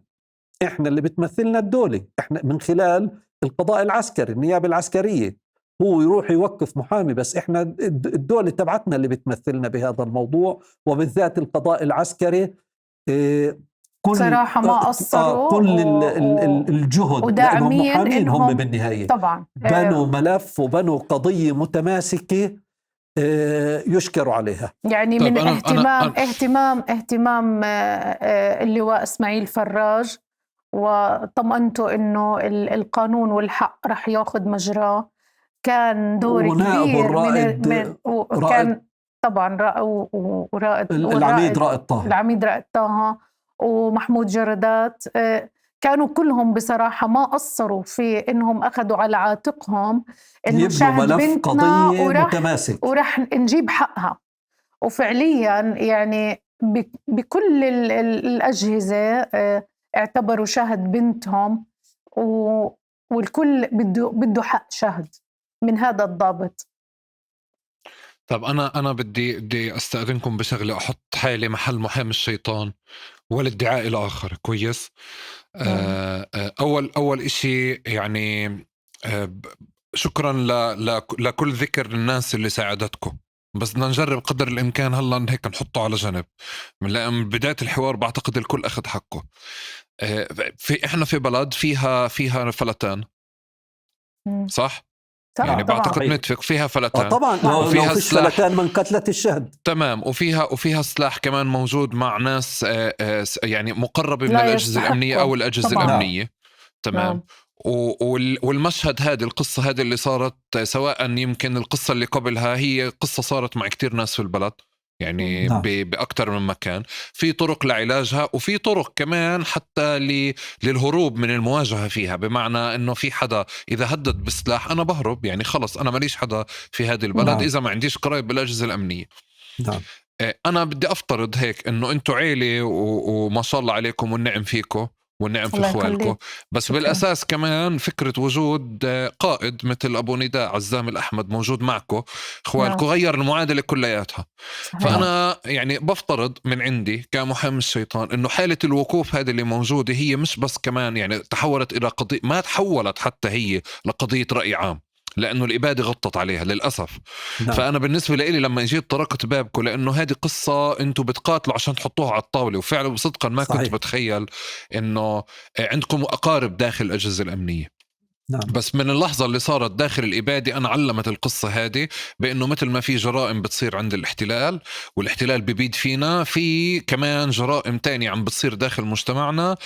إحنا اللي بتمثلنا الدولة، إحنا من خلال القضاء العسكري النيابة العسكرية، هو يروح يوقف محامي، بس إحنا الدولة تبعتنا اللي بتمثلنا بهذا الموضوع، وبالذات القضاء العسكري صراحة ما قصروا كل الجهد، لأنهم محامين هم بالنهاية طبعا بنوا ملف وبنوا قضية متماسكة يشكروا عليها. يعني من اهتمام اللواء إسماعيل فراج وطمأنته إنه القانون والحق رح ياخذ مجراه. كان دور ونائب كبير الرائد وكان طبعا العميد رائد طه، العميد رائد طه ومحمود جردات. كانوا كلهم بصراحة ما قصروا في إنهم أخذوا على عاتقهم إنه يبنوا ملف قضية متماسك ورح نجيب حقها. وفعليا يعني بكل الأجهزة اعتبروا شهد بنتهم، والكل بده حق شهد من هذا الضابط. طب أنا بدي أستأذنكم بشغلة، أحط حالي محل محامي الشيطان والادعاء الآخر. كويس. أول إشي يعني شكرا لكل ذكر الناس اللي ساعدتكم، بس بدنا نجرب قدر الإمكان هلا هيك نحطه على جنب. من بداية الحوار بعتقد الكل أخذ حقه. إحنا في بلد فيها فلتان، صح؟ يعني بعتقد نتفق فيها فلتان. طبعا لو فيش فلتان من قتلة الشهد. تمام. وفيها سلاح كمان موجود مع ناس يعني مقربة من الأجهزة الأمنية أو الأجهزة طبعاً. الأمنية. تمام. والمشهد هذه القصة هذه اللي صارت، سواء يمكن القصة اللي قبلها هي قصة صارت مع كتير ناس في البلد، يعني بأكتر من مكان. في طرق لعلاجها وفي طرق كمان حتى للهروب من المواجهة فيها، بمعنى أنه في حدا إذا هدد بالسلاح أنا بهرب، يعني خلص أنا ماليش حدا في هذه البلد إذا ما عنديش قرايب بالأجهزة الأمنية. أنا بدي أفترض هيك أنه أنتوا عيلة وما شاء الله عليكم والنعم فيكم والنعم في إخوالكم، بس شكرا. بالأساس كمان فكرة وجود قائد مثل أبو نداء عزام الأحمد موجود معكم إخوالكم غير المعادلة كلياتها. فأنا يعني بفترض من عندي كمحامي الشيطان إنه حالة الوقوف هذه اللي موجودة هي مش بس كمان يعني تحولت إلى قضية، ما تحولت حتى هي لقضية رأي عام، لأنه الإبادة غطت عليها للأسف. فأنا بالنسبة لي لما جيت طرقت بابكم لأنه هذه قصة أنتوا بتقاتلوا عشان تحطوها على الطاولة، وفعلا بصدقا ما كنت بتخيل أنه عندكم أقارب داخل الأجهزة الأمنية. بس من اللحظة اللي صارت داخل الإبادة أنا علمت القصة هذه بأنه مثل ما في جرائم بتصير عند الاحتلال والاحتلال بيبيد فينا، في كمان جرائم تانية عم بتصير داخل مجتمعنا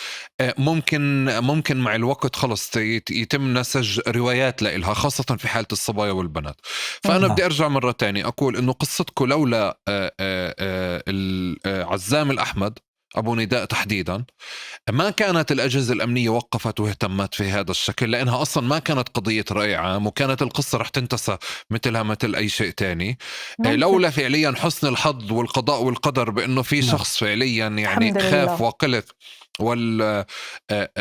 ممكن مع الوقت خلص يتم نسج روايات لإلها، خاصة في حالة الصبايا والبنات. فأنا بدي أرجع مرة تانية أقول أنه قصتكم لولا عزام الأحمد أبو نداء تحديدا ما كانت الأجهزة الأمنية وقفت واهتمت في هذا الشكل، لأنها أصلا ما كانت قضية رأي عام وكانت القصة رح تنتسى مثلها مثل أي شيء تاني. لولا فعليا حسن الحظ والقضاء والقدر بأنه في شخص فعليا يعني خاف وقلق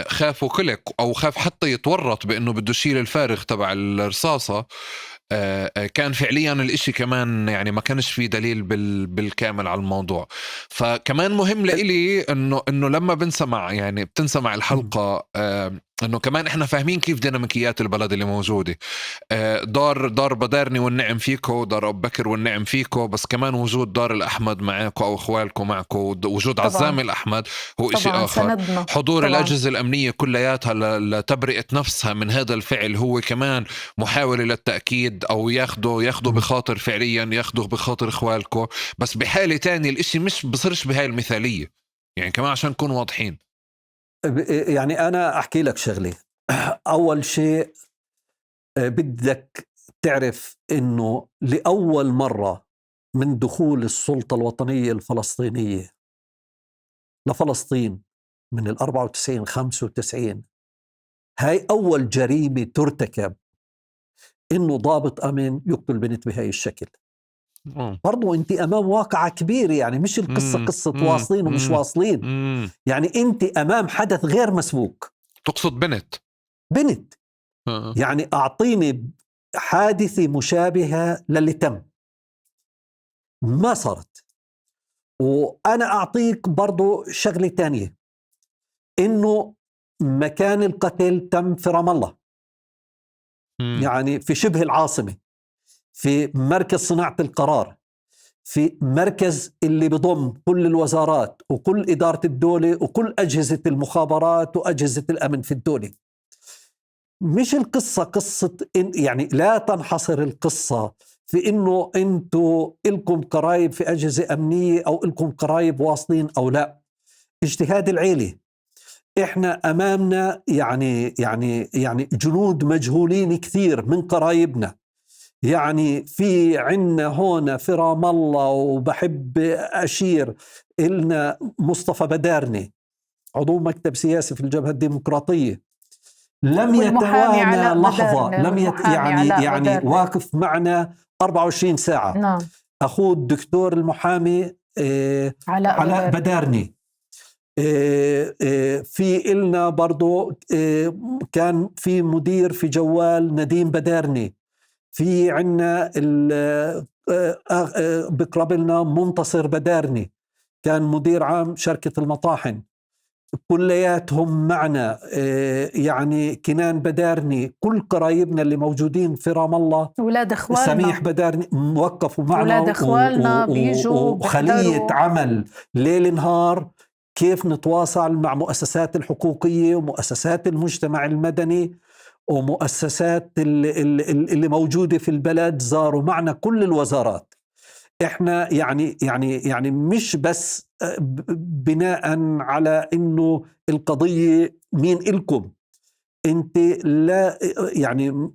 خاف وقلق أو خاف حتى يتورط بأنه بده يشيل الفارغ تبع الرصاصة، كان فعليا الاشي كمان يعني ما كانش فيه دليل بالكامل على الموضوع. فكمان مهم لإلي انه لما بتنسمع الحلقة انه كمان احنا فاهمين كيف ديناميكيات البلد اللي موجودة. دار بدارني والنعم فيكو، دار أبو بكر والنعم فيكو، بس كمان وجود دار الأحمد معاكو أو إخوالكم معكو، وجود عزام الأحمد هو إشي آخر. سندنا. حضور الأجهزة الأمنية كلياتها لتبرئة نفسها من هذا الفعل هو كمان محاولة للتأكيد أو ياخدوا بخاطر فعليا ياخدوا بخاطر إخوالكم. بس بحالة تاني الإشي مش بصيرش بهاي المثالية، يعني كمان عشان نكون واضحين. يعني أنا أحكي لك شغلة. أول شيء بدك تعرف إنه لأول مرة من دخول السلطة الوطنية الفلسطينية لفلسطين من 94-95 هاي أول جريمة ترتكب إنه ضابط أمن يقتل بنت بهاي الشكل. برضو أنت أمام واقعة كبيرة، يعني مش القصة قصة واصلين ومش واصلين، يعني أنت أمام حدث غير مسبوق. تقصد بنت يعني أعطيني حادثة مشابهة للي تم ما صارت. وأنا أعطيك برضو شغلة تانية، إنه مكان القتل تم في رام الله، يعني في شبه العاصمة، في مركز صناعة القرار، في مركز اللي بضم كل الوزارات وكل إدارة الدولة وكل أجهزة المخابرات وأجهزة الأمن في الدولة. مش القصة قصة يعني لا تنحصر القصة في إنه أنتوا إلكم قرايب في أجهزة أمنية أو إلكم قرايب واصلين أو لا. اجتهاد العيلة، إحنا أمامنا يعني جنود مجهولين كثير من قرايبنا يعني في عنا هون في رام الله، وبحب أشير إلنا مصطفى بدارني عضو مكتب سياسي في الجبهة الديمقراطية، لم يتوانى لحظة، يعني واقف معنا 24 ساعة. نعم. أخوه الدكتور المحامي علاء بدارني. في إلنا برضو كان في مدير في جوال نديم بدارني. في عنا بقرب لنا منتصر بدارني كان مدير عام شركة المطاحن، كلياتهم معنا. يعني كنان بدارني، كل قرايبنا اللي موجودين في رام الله، أولاد إخوالنا سميح بدارني موقفوا معنا، أولاد إخوالنا بيجوا وخلية عمل ليل نهار كيف نتواصل مع مؤسسات الحقوقية ومؤسسات المجتمع المدني ومؤسسات اللي موجودة في البلد. زاروا معنا كل الوزارات. احنا يعني مش بس بناء على انه القضية مين إلكم انت، لا، يعني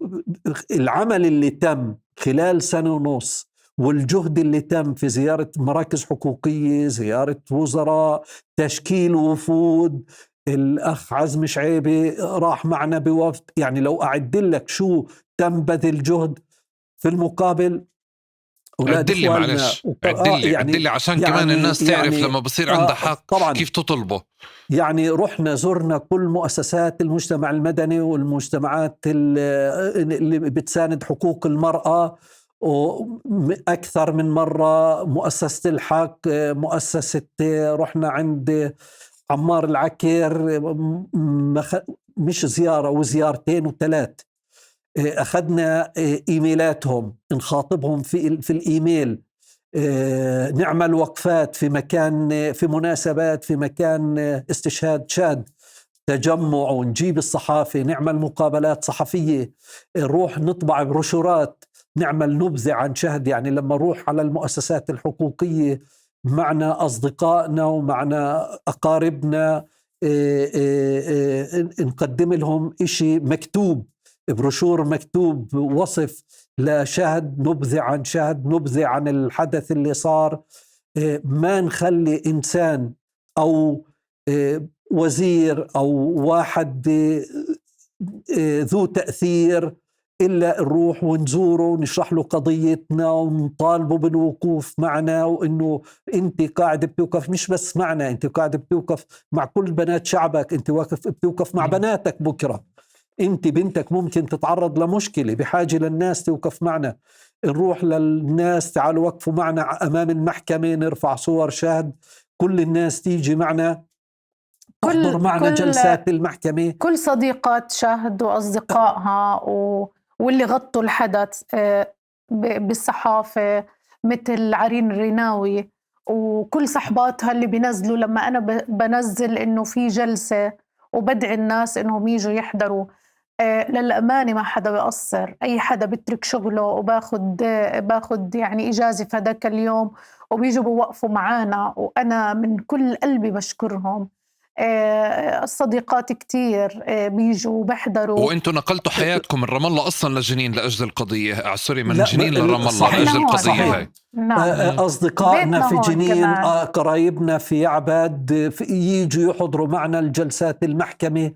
العمل اللي تم خلال سنة ونص والجهد اللي تم في زيارة مراكز حقوقية، زيارة وزراء، تشكيل وفود، الأخ عزم شعيبي راح معنا بوفد. يعني لو أعد لك شو تم بذل جهد في المقابل. عدلي معلش، عدلي عشان كمان الناس تعرف لما بصير عندها حق طبعاً كيف تطلبه. يعني رحنا زرنا كل مؤسسات المجتمع المدني والمجتمعات اللي بتساند حقوق المرأة، وأكثر من مرة مؤسسة الحق، مؤسسة، رحنا عند عمار العكير، مش زيارة وزيارتين وثلاث. أخذنا إيميلاتهم، نخاطبهم في الإيميل، نعمل وقفات في مكان، في مناسبات، في مكان استشهاد شاد، تجمع، ونجيب الصحافة، نعمل مقابلات صحفية، نروح نطبع بروشورات، نعمل نبذة عن شهد. يعني لما نروح على المؤسسات الحقوقية معنا أصدقائنا ومعنا أقاربنا، نقدم لهم إشي مكتوب، بروشور مكتوب، وصف لشهد، نبذة عن شهد، نبذة عن الحدث اللي صار. ما نخلي إنسان أو وزير أو واحد ذو تأثير إلا نروح ونزوره ونشرح له قضيتنا ونطالبه بالوقوف معنا، وإنه أنت قاعد بتوقف مش بس معنا، أنت قاعد بتوقف مع كل بنات شعبك، أنت بتوقف مع بناتك. بكرة أنت بنتك ممكن تتعرض لمشكلة، بحاجة للناس توقف معنا. نروح للناس، تعالوا وقفوا معنا أمام المحكمة، نرفع صور شهد، كل الناس تيجي معنا تحضر معنا جلسات المحكمة. كل صديقات شهد وأصدقائها واللي غطوا الحدث بالصحافة مثل عرين الريناوي وكل صحباتها اللي بينزلوا لما أنا بنزل إنه في جلسة وبدعي الناس إنهم يجوا يحضروا. للأمانة ما حدا بيقصر، أي حدا بيترك شغله وباخد يعني إجازة في هذاك اليوم وبيجوا بوقفوا معانا، وأنا من كل قلبي بشكرهم. الصديقات كتير بيجوا وبحضروا. وانتوا نقلتوا حياتكم من رام الله اصلا لجنين لاجل القضيه، سوري، من جنين لرام الله لاجل القضيه هاي. اصدقائنا في جنين، قرايبنا في عباد ييجوا يحضروا معنا الجلسات المحكمه.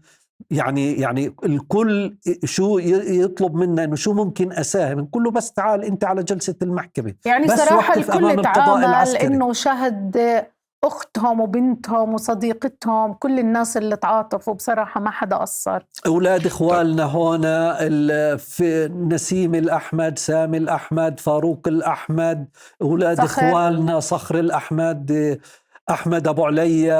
يعني الكل شو يطلب منا، انه شو ممكن اساهم، كله بس تعال انت على جلسه المحكمه. يعني بس صراحه الكل تعامل انه شهد أختهم وبنتهم وصديقتهم، كل الناس اللي تعاطفوا بصراحة ما حدا قصر. أولاد إخوالنا هنا في نسيم الأحمد، سامي الأحمد، فاروق الأحمد، أولاد إخوالنا صخر الأحمد، أحمد أبو علي،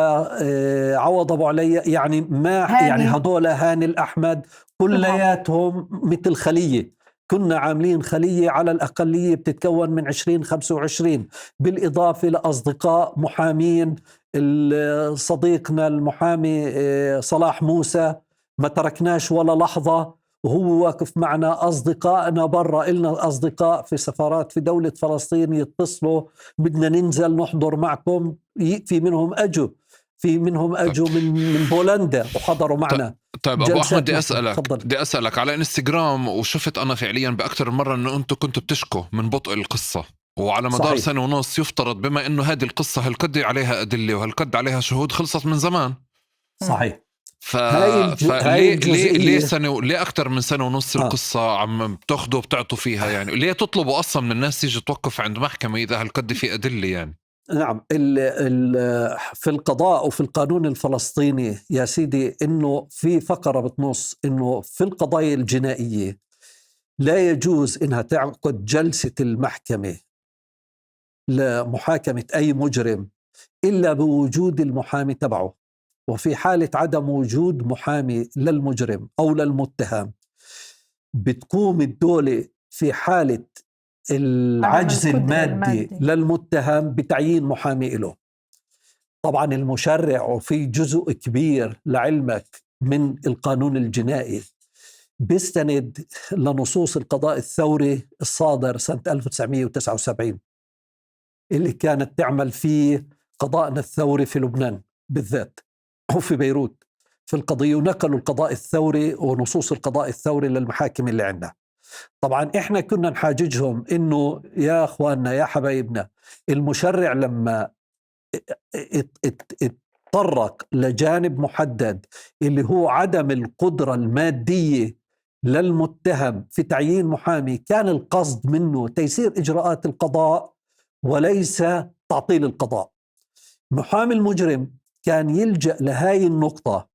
عوض أبو علي، يعني ما يعني هذول هاني الأحمد كلياتهم مثل خلية. كنا عاملين خلية على الأقلية بتتكون من 20-25، بالإضافة لأصدقاء محامين. صديقنا المحامي صلاح موسى ما تركناش ولا لحظة وهو واقف معنا. أصدقائنا برا، إلنا أصدقاء في سفارات في دولة فلسطين يتصلوا بدنا ننزل نحضر معكم، في منهم أجوا في منهم أجوا من بولندا وحضروا معنا. طيب أبو أحمد، تفضل. بدي أسألك على إنستغرام، وشفت أنا فعليا بأكثر مرة أنه أنتم كنتوا بتشكوا من بطء القصة، وعلى مدار صحيح. سنة ونص يفترض بما أنه هذه القصة هالقد عليها أدلة وهالقد عليها شهود خلصت من زمان. صحيح. ليه سنة، ليه أكتر من سنة ونص القصة عم بتاخدوا بتعطوا فيها؟ يعني ليه تطلبوا أصلا من الناس تيجي توقف عند محكمة إذا هالقد في أدلة؟ يعني نعم، في القضاء وفي القانون الفلسطيني يا سيدي إنه في فقرة بتنص إنه في القضايا الجنائية لا يجوز إنها تعقد جلسة المحكمة لمحاكمة أي مجرم إلا بوجود المحامي تبعه. وفي حالة عدم وجود محامي للمجرم أو للمتهم بتقوم الدولة في حالة العجز المادي للمتهم بتعيين محامي له. طبعا المشرع، وفي جزء كبير لعلمك من القانون الجنائي بيستند لنصوص القضاء الثوري الصادر سنة 1979 اللي كانت تعمل فيه قضاءنا الثوري في لبنان بالذات وفي بيروت في القضية، ونقلوا القضاء الثوري ونصوص القضاء الثوري للمحاكم اللي عندنا. طبعا احنا كنا نحاججهم انه يا اخواننا يا حبايبنا، المشرع لما اتطرق لجانب محدد اللي هو عدم القدرة المادية للمتهم في تعيين محامي، كان القصد منه تيسير إجراءات القضاء وليس تعطيل القضاء. محامي المجرم كان يلجأ لهاي النقطة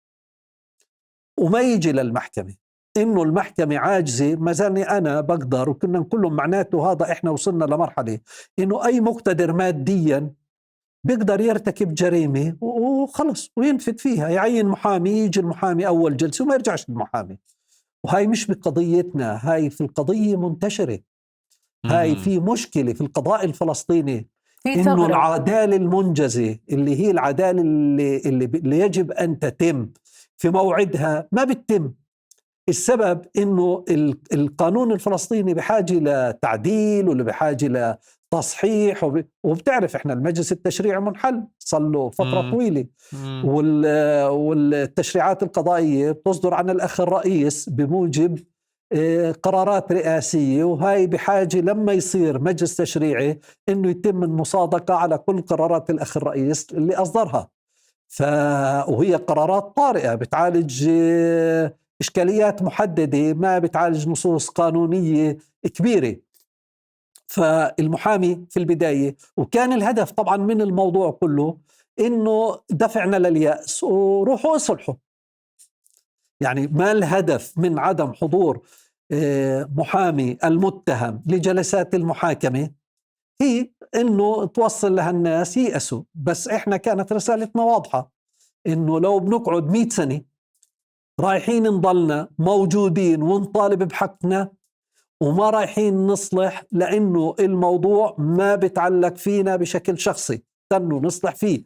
وما يجي للمحكمة، إنه المحكمة عاجزة، ما زالني أنا بقدر، وكنا كلهم معناته هذا إحنا وصلنا لمرحلة إنه أي مقتدر ماديا بيقدر يرتكب جريمة وخلص وينفذ فيها، يعين محامي، يجي المحامي أول جلسة وما يرجعش المحامي. وهاي مش بقضيتنا، هاي في القضية منتشرة، هاي في مشكلة في القضاء الفلسطيني، إنه العدالة المنجزة اللي هي العدالة اللي يجب أن تتم في موعدها ما بتتم. السبب إنه القانون الفلسطيني بحاجة لتعديل واللي بحاجة لتصحيح، وبتعرف إحنا المجلس التشريعي منحل صار له فترة طويلة، والتشريعات القضائية بتصدر عن الأخ الرئيس بموجب قرارات رئاسية، وهاي بحاجة لما يصير مجلس تشريعي إنه يتم المصادقة على كل قرارات الأخ الرئيس اللي أصدرها. وهي قرارات طارئة بتعالج إشكاليات محددة، ما بتعالج نصوص قانونية كبيرة. فالمحامي في البداية، وكان الهدف طبعا من الموضوع كله إنه دفعنا لليأس وروحوا اصلحوا. يعني ما الهدف من عدم حضور محامي المتهم لجلسات المحاكمة؟ هي إنه توصل لها الناس ييأسوا. بس إحنا كانت رسالتنا واضحة، إنه لو بنقعد 100 سنة رايحين نضلنا موجودين ونطالب بحقنا وما رايحين نصلح، لأنه الموضوع ما بتعلق فينا بشكل شخصي، تنو نصلح فيه.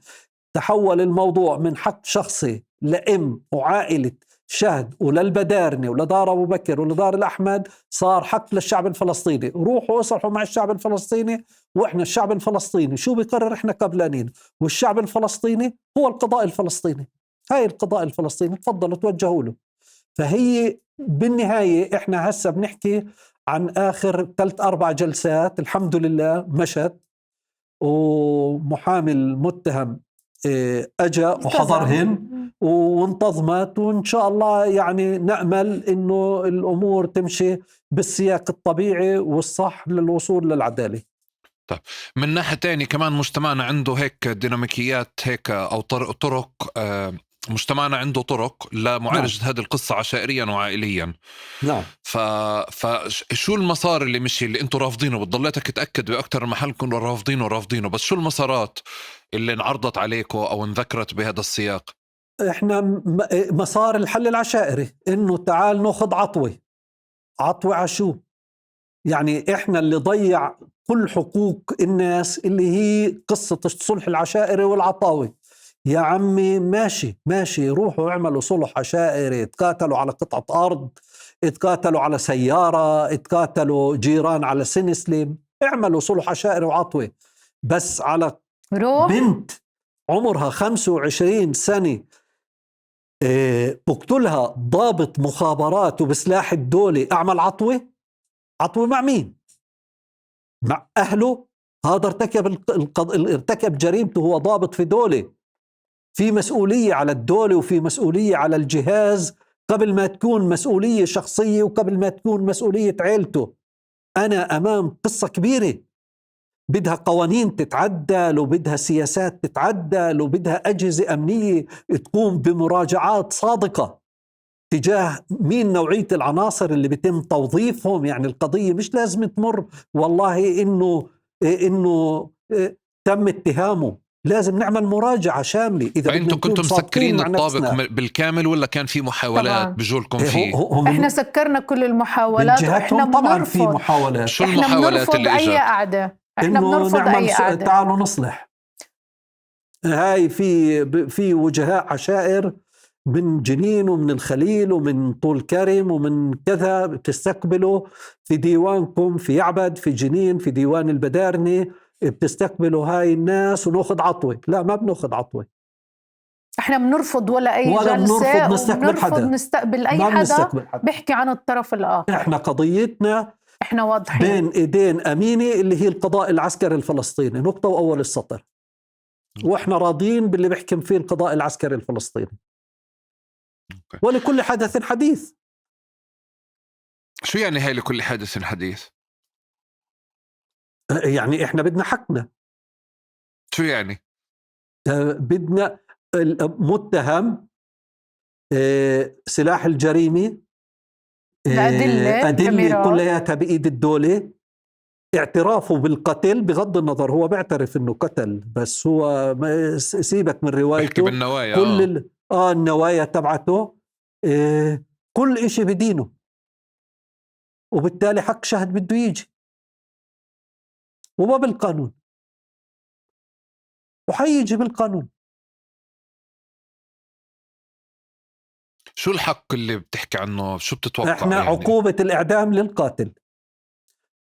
تحول الموضوع من حق شخصي لأم وعائلة شهد وللبدارني ولدار أبو بكر ولدار الأحمد، صار حق للشعب الفلسطيني. روحوا اصلحوا مع الشعب الفلسطيني، وإحنا الشعب الفلسطيني شو بيقرر إحنا قبلانين، والشعب الفلسطيني هو القضاء الفلسطيني. هاي القضاء الفلسطيني تفضلوا توجهوا له. فهي بالنهاية إحنا هسا بنحكي عن آخر 3-4 جلسات الحمد لله مشت، ومحامي المتهم أجا وحضرهن وانتظمت، وإن شاء الله يعني نأمل إنه الأمور تمشي بالسياق الطبيعي والصح للوصول للعدالة. طيب من ناحية تاني كمان مجتمعنا عنده هيك ديناميكيات هيك أو طرق مجتمعنا عنده طرق لمعالجة هذه القصة عشائريا وعائليا. نعم. فشو المسار اللي مشي اللي انتوا رافضينه؟ بتضليتك تأكد بأكتر محل كنوا رافضينه، بس شو المسارات اللي انعرضت عليكم أو انذكرت بهذا السياق؟ احنا مسار الحل العشائري، انه تعال ناخذ عطوة عشو؟ يعني احنا اللي ضيع كل حقوق الناس اللي هي قصة الصلح العشائري والعطاوي. يا عمي ماشي روحوا اعملوا صلح عشائري، اتقاتلوا على قطعة أرض، اتقاتلوا على سيارة، اتقاتلوا جيران على سنسلم، اعملوا صلح عشائري وعطوة. بس على بنت عمرها 25 سنة بقتلها ضابط مخابرات وبسلاح الدولة، أعمل عطوة مع مين؟ مع أهله. هذا ارتكب جريمته، هو ضابط في دولة، في مسؤولية على الدولة وفي مسؤولية على الجهاز قبل ما تكون مسؤولية شخصية وقبل ما تكون مسؤولية عيلته. أنا أمام قصة كبيرة بدها قوانين تتعدل وبدها سياسات تتعدل وبدها أجهزة أمنية تقوم بمراجعات صادقة تجاه مين نوعية العناصر اللي بيتم توظيفهم. يعني القضية مش لازم تمر والله إنه تم اتهامه، لازم نعمل مراجعة شاملة. إذا فأنتوا كنتم مسكرين الطابق بالكامل ولا كان في محاولات بجولكم فيه؟ احنا سكرنا كل المحاولات، واحنا طبعا في محاولات. شو المحاولات اللي اجت؟ اي قعدة، احنا بنرفض اي قعدة. تعالوا نصلح. هاي في وجهاء عشائر من جنين ومن الخليل ومن طول كرم ومن كذا بتستقبلوا في ديوانكم في يعبد في جنين في ديوان البدارنة، بتستقبلوا هاي الناس وناخذ عطوة. لا، ما بناخذ عطوة. احنا بنرفض ولا اي ولا جلسة، بنرفض نستقبل اي حدا بيحكي عن الطرف الآخر. احنا قضيتنا احنا واضحين بين ايدين أمينة اللي هي القضاء العسكري الفلسطيني، نقطة وأول السطر. واحنا راضين باللي بيحكم فيه القضاء العسكري الفلسطيني. ولكل حدث حديث. شو يعني هاي لكل حادث حديث؟ يعني احنا بدنا حقنا. شو يعني؟ بدنا متهم، سلاح الجريمة، أدلة كلياتها بإيد الدولة، اعترافه بالقتل بغض النظر هو بيعترف انه قتل، بس هو سيبك من روايته بالنوايا كل النوايا تبعته، كل اشي بدينه، وبالتالي حق شهد بده يجي وما بالقانون، وحيجي بالقانون. شو الحق اللي بتحكي عنه؟ شو بتتوقع؟ احنا يعني عقوبة الإعدام للقاتل.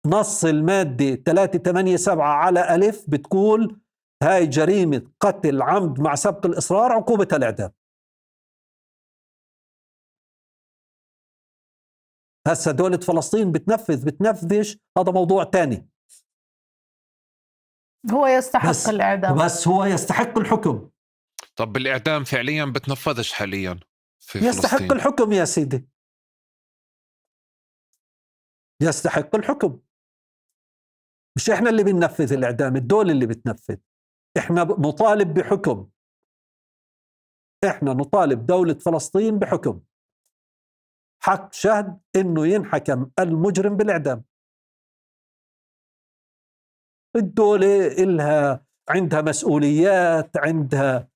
نص المادة 387 على ألف بتقول هاي جريمة قتل عمد مع سبق الإصرار عقوبتها الإعدام. هسه دولة فلسطين بتنفذش، هذا موضوع تاني. هو يستحق الإعدام، بس هو يستحق الحكم. طب الإعدام فعليا بتنفذش حاليا في يستحق فلسطين؟ الحكم يا سيدي، يستحق الحكم. مش احنا اللي بننفذ الإعدام، الدولة اللي بتنفذ. احنا نطالب بحكم، احنا نطالب دولة فلسطين بحكم حق شهد انه ينحكم المجرم بالإعدام. الدولة إلها عندها مسؤوليات، عندها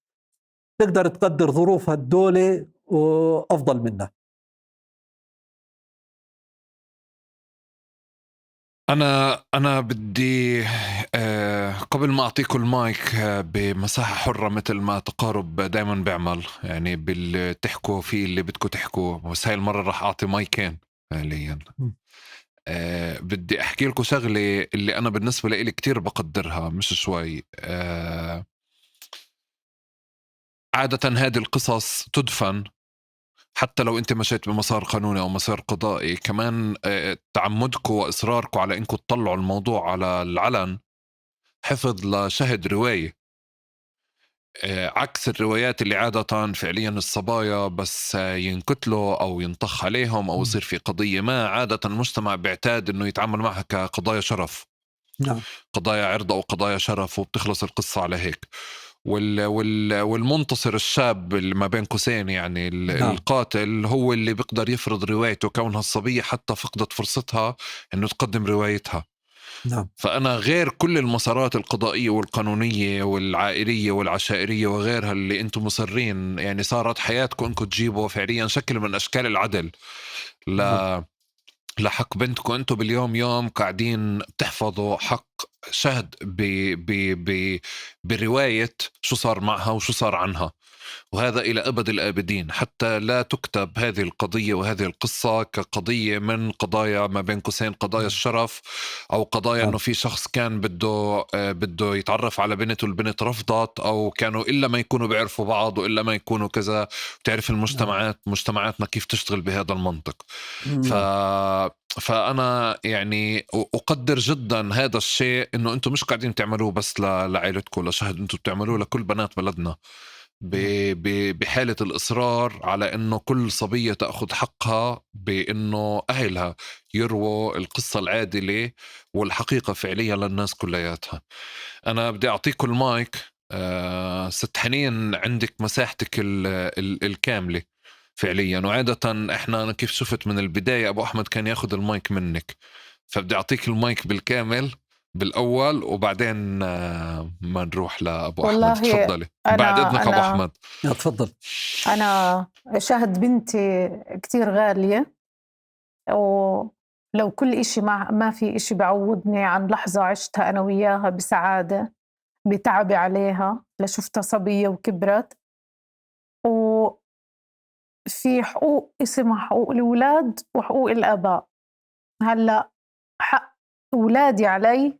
تقدر تقدر ظروفها الدولة وأفضل منها. أنا بدي قبل ما أعطيكم المايك بمساحة حرة مثل ما تقارب دايما بيعمل، يعني بالتحكوا فيه اللي بدكم تحكوا، بس هاي المرة راح أعطي مايكين فعليا. بدي أحكي لكم شغلة اللي أنا بالنسبة لي كتير بقدرها، مش شوي. عادة هذه القصص تدفن حتى لو أنت مشيت بمسار قانوني أو مسار قضائي. كمان تعمدكم وإصراركم على أنكم تطلعوا الموضوع على العلن حفظ لشهد رواية، عكس الروايات اللي عادة فعليا الصبايا بس ينقتلوا أو ينطخ عليهم أو يصير في قضية ما، عادة المجتمع بيعتاد أنه يتعامل معها كقضايا شرف، قضايا عرض أو قضايا شرف، وبتخلص القصة على هيك. والمنتصر الشاب اللي ما بين قوسين يعني القاتل هو اللي بيقدر يفرض روايته، كونها الصبية حتى فقدت فرصتها أنه تقدم روايتها. فأنا غير كل المسارات القضائية والقانونية والعائلية والعشائرية وغيرها اللي أنتم مصرين، يعني صارت حياتكم أنكم تجيبوا فعليا شكل من أشكال العدل لحق بنتكم. أنتم باليوم يوم قاعدين تحفظوا حق شهد برواية شو صار معها وشو صار عنها. وهذا إلى أبد الآبدين، حتى لا تكتب هذه القضية وهذه القصة كقضية من قضايا ما بين قوسين قضايا الشرف، أو قضايا أنه في شخص كان بده يتعرف على بنت والبنت رفضت، أو كانوا إلا ما يكونوا بيعرفوا بعض وإلا ما يكونوا كذا. تعرف مجتمعاتنا كيف تشتغل بهذا المنطق. فأنا يعني أقدر جدا هذا الشيء، إنه أنتم مش قاعدين تعملوه بس لعائلتكم لشهد، أنتم بتعملوه لكل بنات بلدنا بحالة الإصرار على إنه كل صبية تأخذ حقها، بإنه أهلها يرووا القصة العادلة والحقيقة فعليا للناس كلياتها. أنا بدي أعطيكم المايك. ست حنين، عندك مساحتك الكاملة فعليا، وعادة إحنا كيف شفت من البداية أبو أحمد كان ياخد المايك منك، فبدي أعطيك المايك بالكامل بالأول، وبعدين ما نروح لأبو أحمد. تفضلي بعد إذنك أبو أحمد. تفضل. أنا شهد بنتي كتير غالية، ولو كل إشي ما في إشي بعوضني عن لحظة عشتها أنا وياها بسعادة بتعبي عليها لشفتها صبية وكبرت. وفي حقوق اسمها حقوق الأولاد وحقوق الآباء. هلأ حق أولادي علي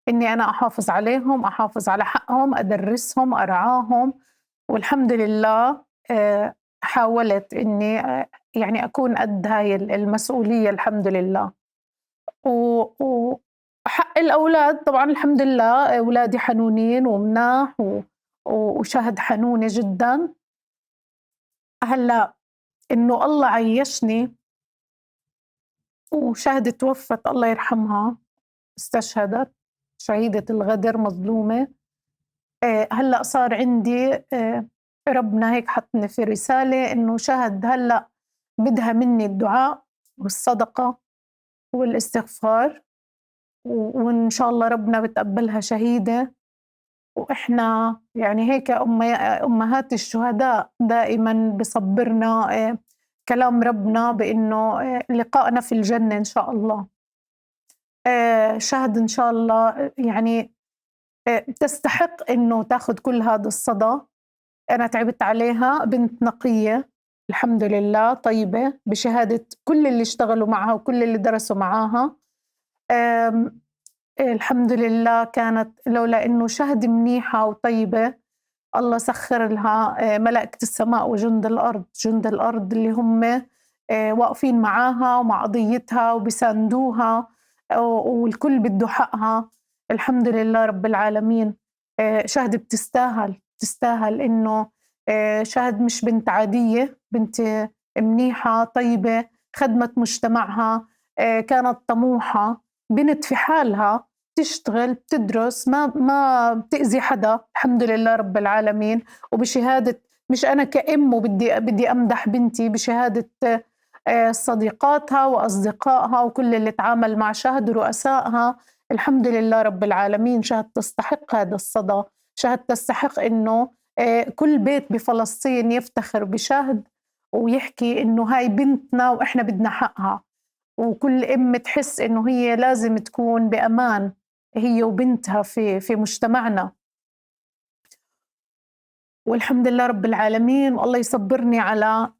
إني أنا أحافظ عليهم، أحافظ على حقهم، أدرسهم، أرعاهم، والحمد لله حاولت إني يعني أكون قد هاي المسؤولية الحمد لله. وحق الأولاد طبعا الحمد لله أولادي حنونين ومناح وشهد حنونة جدا. هلأ إنه الله عيشني وشهد توفت الله يرحمها، استشهدت شهيدة الغدر مظلومة. هلأ صار عندي ربنا هيك حطني في رسالة إنه شهد هلأ بدها مني الدعاء والصدقة والاستغفار، وإن شاء الله ربنا بتقبلها شهيدة. وإحنا يعني هيك أمهات الشهداء دائما بصبرنا كلام ربنا بإنه لقائنا في الجنة إن شاء الله. شهد إن شاء الله يعني تستحق إنه تاخد كل هذا الصدى. أنا تعبت عليها، بنت نقية الحمد لله، طيبة بشهادة كل اللي اشتغلوا معها وكل اللي درسوا معاها. الحمد لله كانت، لولا إنه شهد منيحة وطيبة الله سخر لها ملائكة السماء وجند الأرض، جند الأرض اللي هم واقفين معاها ومع قضيتها وبيساندوها، والكل بده حقها. الحمد لله رب العالمين. شهد بتستاهل إنه شهد مش بنت عادية، بنت منيحة طيبة، خدمت مجتمعها، كانت طموحة، بنت في حالها، تشتغل، بتدرس، ما بتأذي حدا الحمد لله رب العالمين. وبشهادة مش أنا كأم وبدي أمدح بنتي، بشهادة صديقاتها وأصدقائها وكل اللي تعامل مع شهد ورؤسائها، الحمد لله رب العالمين. شهد تستحق هذا الصدى، شهد تستحق إنه كل بيت بفلسطين يفتخر بشهد ويحكي إنه هاي بنتنا وإحنا بدنا حقها، وكل أم تحس إنه هي لازم تكون بأمان هي وبنتها في مجتمعنا. والحمد لله رب العالمين. والله يصبرني على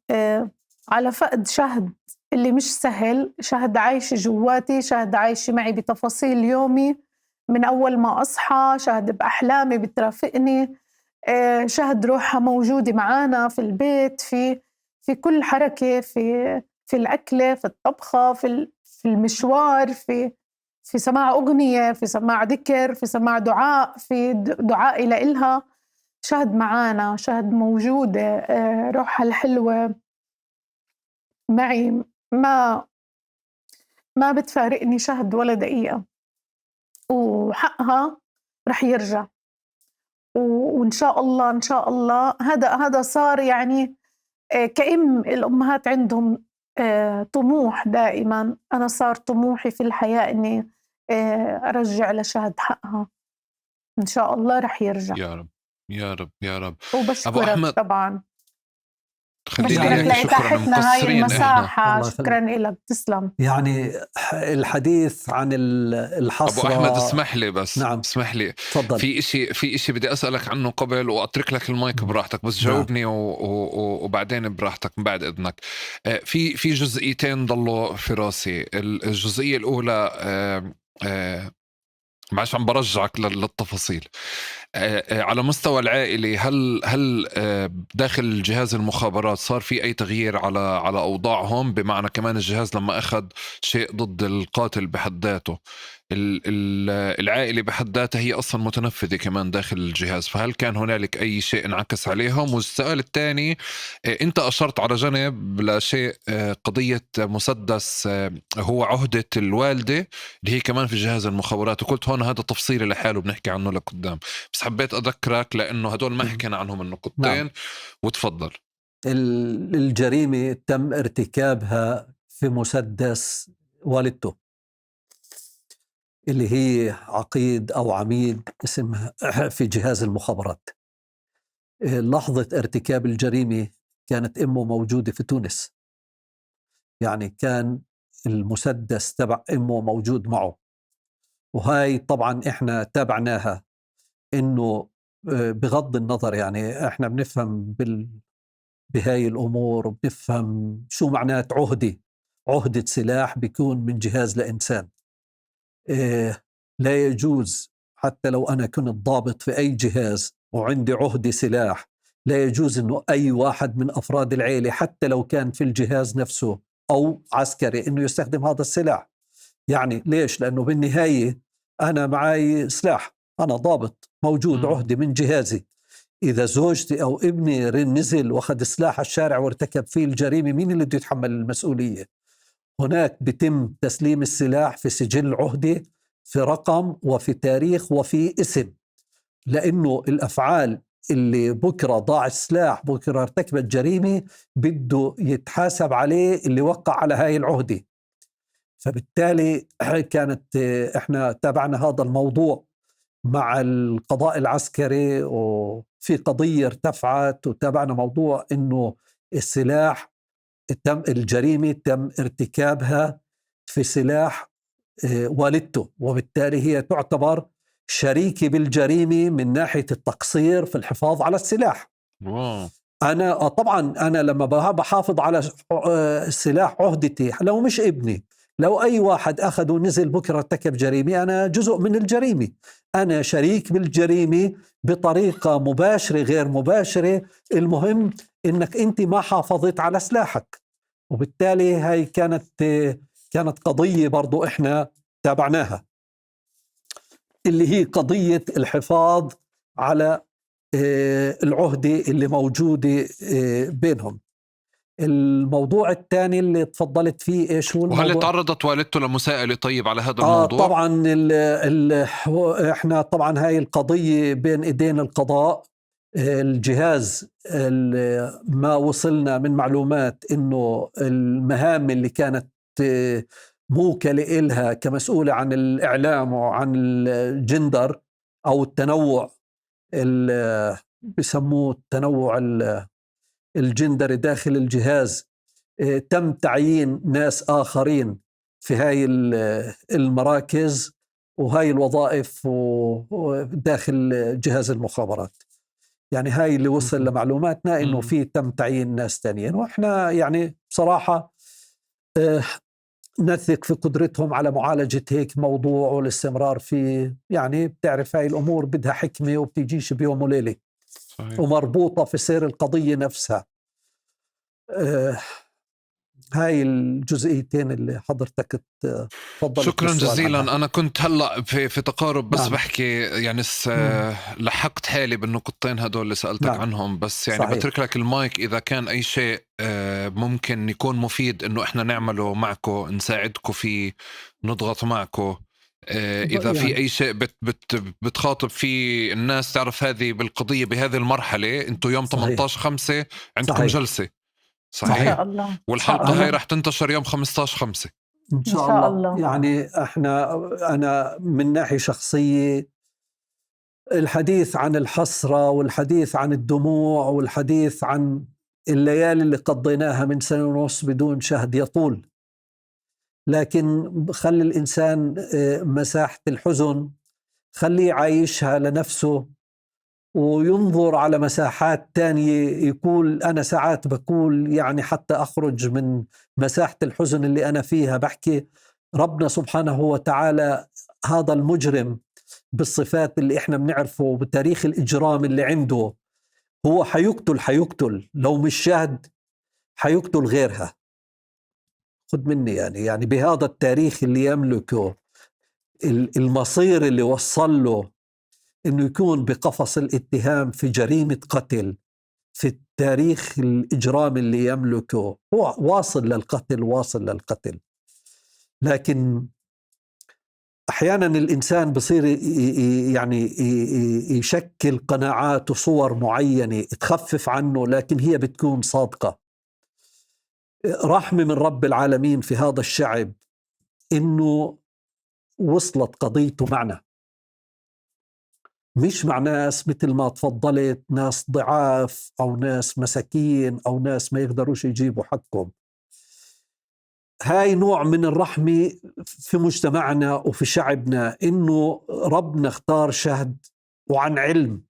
فقد شهد اللي مش سهل. شهد عايشة جواتي، شهد عايشة معي بتفاصيل يومي من أول ما أصحى، شهد بأحلامي بترافقني، شهد روحها موجودة معانا في البيت، في كل حركة، في الأكلة، في الطبخة، في المشوار، في سماع أغنية، في سماع ذكر، في سماع دعاء، في دعاء إلها. شهد معانا، شهد موجودة، روحها الحلوة معي، ما بتفارقني شهد ولا دقيقة، وحقها رح يرجع. وإن شاء الله إن شاء الله هذا صار يعني كأم الأمهات عندهم طموح دائما. أنا صار طموحي في الحياة إني أرجع لشهد حقها، إن شاء الله رح يرجع يا رب يا رب يا رب. وبشكرك طبعا. خليني بشكرك إياك، شكراً، لإتاحتنا هاي مقصرين إحنا. المساحة. الله يخليك. شكرا لك، تسلم. يعني الحديث عن أبو الحسرة. أحمد اسمح لي بس، نعم اسمح لي، تفضل. في إشي بدي أسألك عنه قبل وأترك لك المايك براحتك، بس نعم. جاوبني وبعدين براحتك من بعد إذنك. في جزئيتين ضلوا في راسي. الجزئية الأولى معلش عم برجعك للتفاصيل. على مستوى العائلي، هل داخل جهاز المخابرات صار في أي تغيير على أوضاعهم؟ بمعنى كمان الجهاز لما أخذ شيء ضد القاتل بحد ذاته، العائلة بحد ذاتها هي أصلا متنفذة كمان داخل الجهاز، فهل كان هنالك أي شيء انعكس عليهم؟ والسؤال الثاني، أنت أشرت على جنب لشيء، قضية مسدس هو عهدة الوالدة اللي هي كمان في جهاز المخابرات، وقلت هون هذا تفصيل لحاله بنحكي عنه لقدام، بس حبيت أذكرك لأنه هدول ما حكينا عنهم النقطتين. نعم. وتفضل. الجريمة تم ارتكابها في مسدس والدته اللي هي عقيد أو عميد اسمها في جهاز المخابرات. لحظة ارتكاب الجريمة كانت أمه موجودة في تونس، يعني كان المسدس تبع أمه موجود معه. وهاي طبعا إحنا تابعناها، إنه بغض النظر يعني إحنا بنفهم بهاي الأمور، وبنفهم شو معنات عهدة سلاح بيكون من جهاز لإنسان. لا يجوز، حتى لو أنا كنت ضابط في أي جهاز وعندي عهدة سلاح، لا يجوز إنه أي واحد من أفراد العائلة حتى لو كان في الجهاز نفسه أو عسكري إنه يستخدم هذا السلاح. يعني ليش؟ لأنه بالنهاية أنا معي سلاح، أنا ضابط موجود، عهدة من جهازي. إذا زوجتي أو ابني نزل وأخذ سلاح الشارع وارتكب فيه الجريمة، مين اللي بده يتحمل المسؤولية؟ هناك بيتم تسليم السلاح في سجل عهدة، في رقم وفي تاريخ وفي اسم، لأنه الأفعال اللي بكرة ضاع السلاح، بكرة ارتكبت جريمة، بده يتحاسب عليه اللي وقع على هاي العهدة. فبالتالي كانت احنا تابعنا هذا الموضوع مع القضاء العسكري، وفي قضية ارتفعت وتابعنا موضوع إنه السلاح الجريمة تم ارتكابها في سلاح والدته، وبالتالي هي تعتبر شريكة بالجريمة من ناحية التقصير في الحفاظ على السلاح. واو. أنا طبعا أنا لما بحافظ على السلاح عهدتي، لو مش ابني، لو أي واحد أخذ ونزل بكرة ارتكب جريمة، أنا جزء من الجريمة، أنا شريك بالجريمة بطريقة مباشرة غير مباشرة. المهم إنك أنت ما حافظت على سلاحك. وبالتالي هاي كانت قضية برضو إحنا تابعناها، اللي هي قضية الحفاظ على العهدة اللي موجودة بينهم. الموضوع الثاني اللي تفضلت فيه إيش هو الموضوع؟ وهل تعرضت والدته لمساءلة طيب على هذا الموضوع؟ طبعا احنا طبعا هاي القضية بين ايدين القضاء. الجهاز ما وصلنا من معلومات انه المهام اللي كانت موكلة إلها كمسؤولة عن الإعلام وعن الجندر أو التنوع، بسموه التنوع الجندري داخل الجهاز، تم تعيين ناس آخرين في هاي المراكز وهاي الوظائف داخل جهاز المخابرات. يعني هاي اللي وصل لمعلوماتنا إنه في تم تعيين ناس تانيين، وإحنا يعني بصراحة نثق في قدرتهم على معالجة هيك موضوع والاستمرار فيه. يعني بتعرف هاي الأمور بدها حكمة وبتجيش بيوم وليلة. صحيح. ومربوطة في سير القضية نفسها. هاي الجزئيتين اللي حضرتك تفضلت. شكرا جزيلا عنها. أنا كنت هلأ في تقارب بس. نعم. بحكي يعني لحقت حالي بالنقطتين هدول اللي سألتك. نعم. عنهم، بس يعني صحيح. بترك لك المايك إذا كان أي شيء ممكن يكون مفيد إنه إحنا نعمله معكم، نساعدكم فيه، نضغط معكم. إذا في أي شيء بتخاطب فيه الناس تعرف هذه بالقضية بهذه المرحلة. أنتوا يوم 18/5 عندكم صحيح. جلسة. صحيح. الله. والحلقة هاي رح تنتشر يوم 15/5 إن شاء الله. يعني أنا من ناحية شخصية الحديث عن الحسرة والحديث عن الدموع والحديث عن الليالي اللي قضيناها من 1.5 سنة بدون شهد يطول، لكن خلي الإنسان مساحة الحزن خليه عايشها لنفسه، وينظر على مساحات تانية. يقول أنا ساعات بقول يعني حتى أخرج من مساحة الحزن اللي أنا فيها، بحكي ربنا سبحانه وتعالى هذا المجرم بالصفات اللي إحنا بنعرفه بتاريخ الإجرام اللي عنده، هو حيقتل لو مش شاهد حيقتل غيرها. خد مني يعني بهذا التاريخ اللي يملكه، المصير اللي وصل له إنه يكون بقفص الاتهام في جريمة قتل، في التاريخ الإجرام اللي يملكه، هو واصل للقتل. لكن أحيانا الإنسان بصير يعني يشكل قناعات وصور معينة تخفف عنه، لكن هي بتكون صادقة. رحمة من رب العالمين في هذا الشعب إنه وصلت قضيته معنا، مش مع ناس مثل ما تفضلت، ناس ضعاف أو ناس مساكين أو ناس ما يقدروش يجيبوا حقهم. هاي نوع من الرحمة في مجتمعنا وفي شعبنا، إنه ربنا اختار شهد وعن علم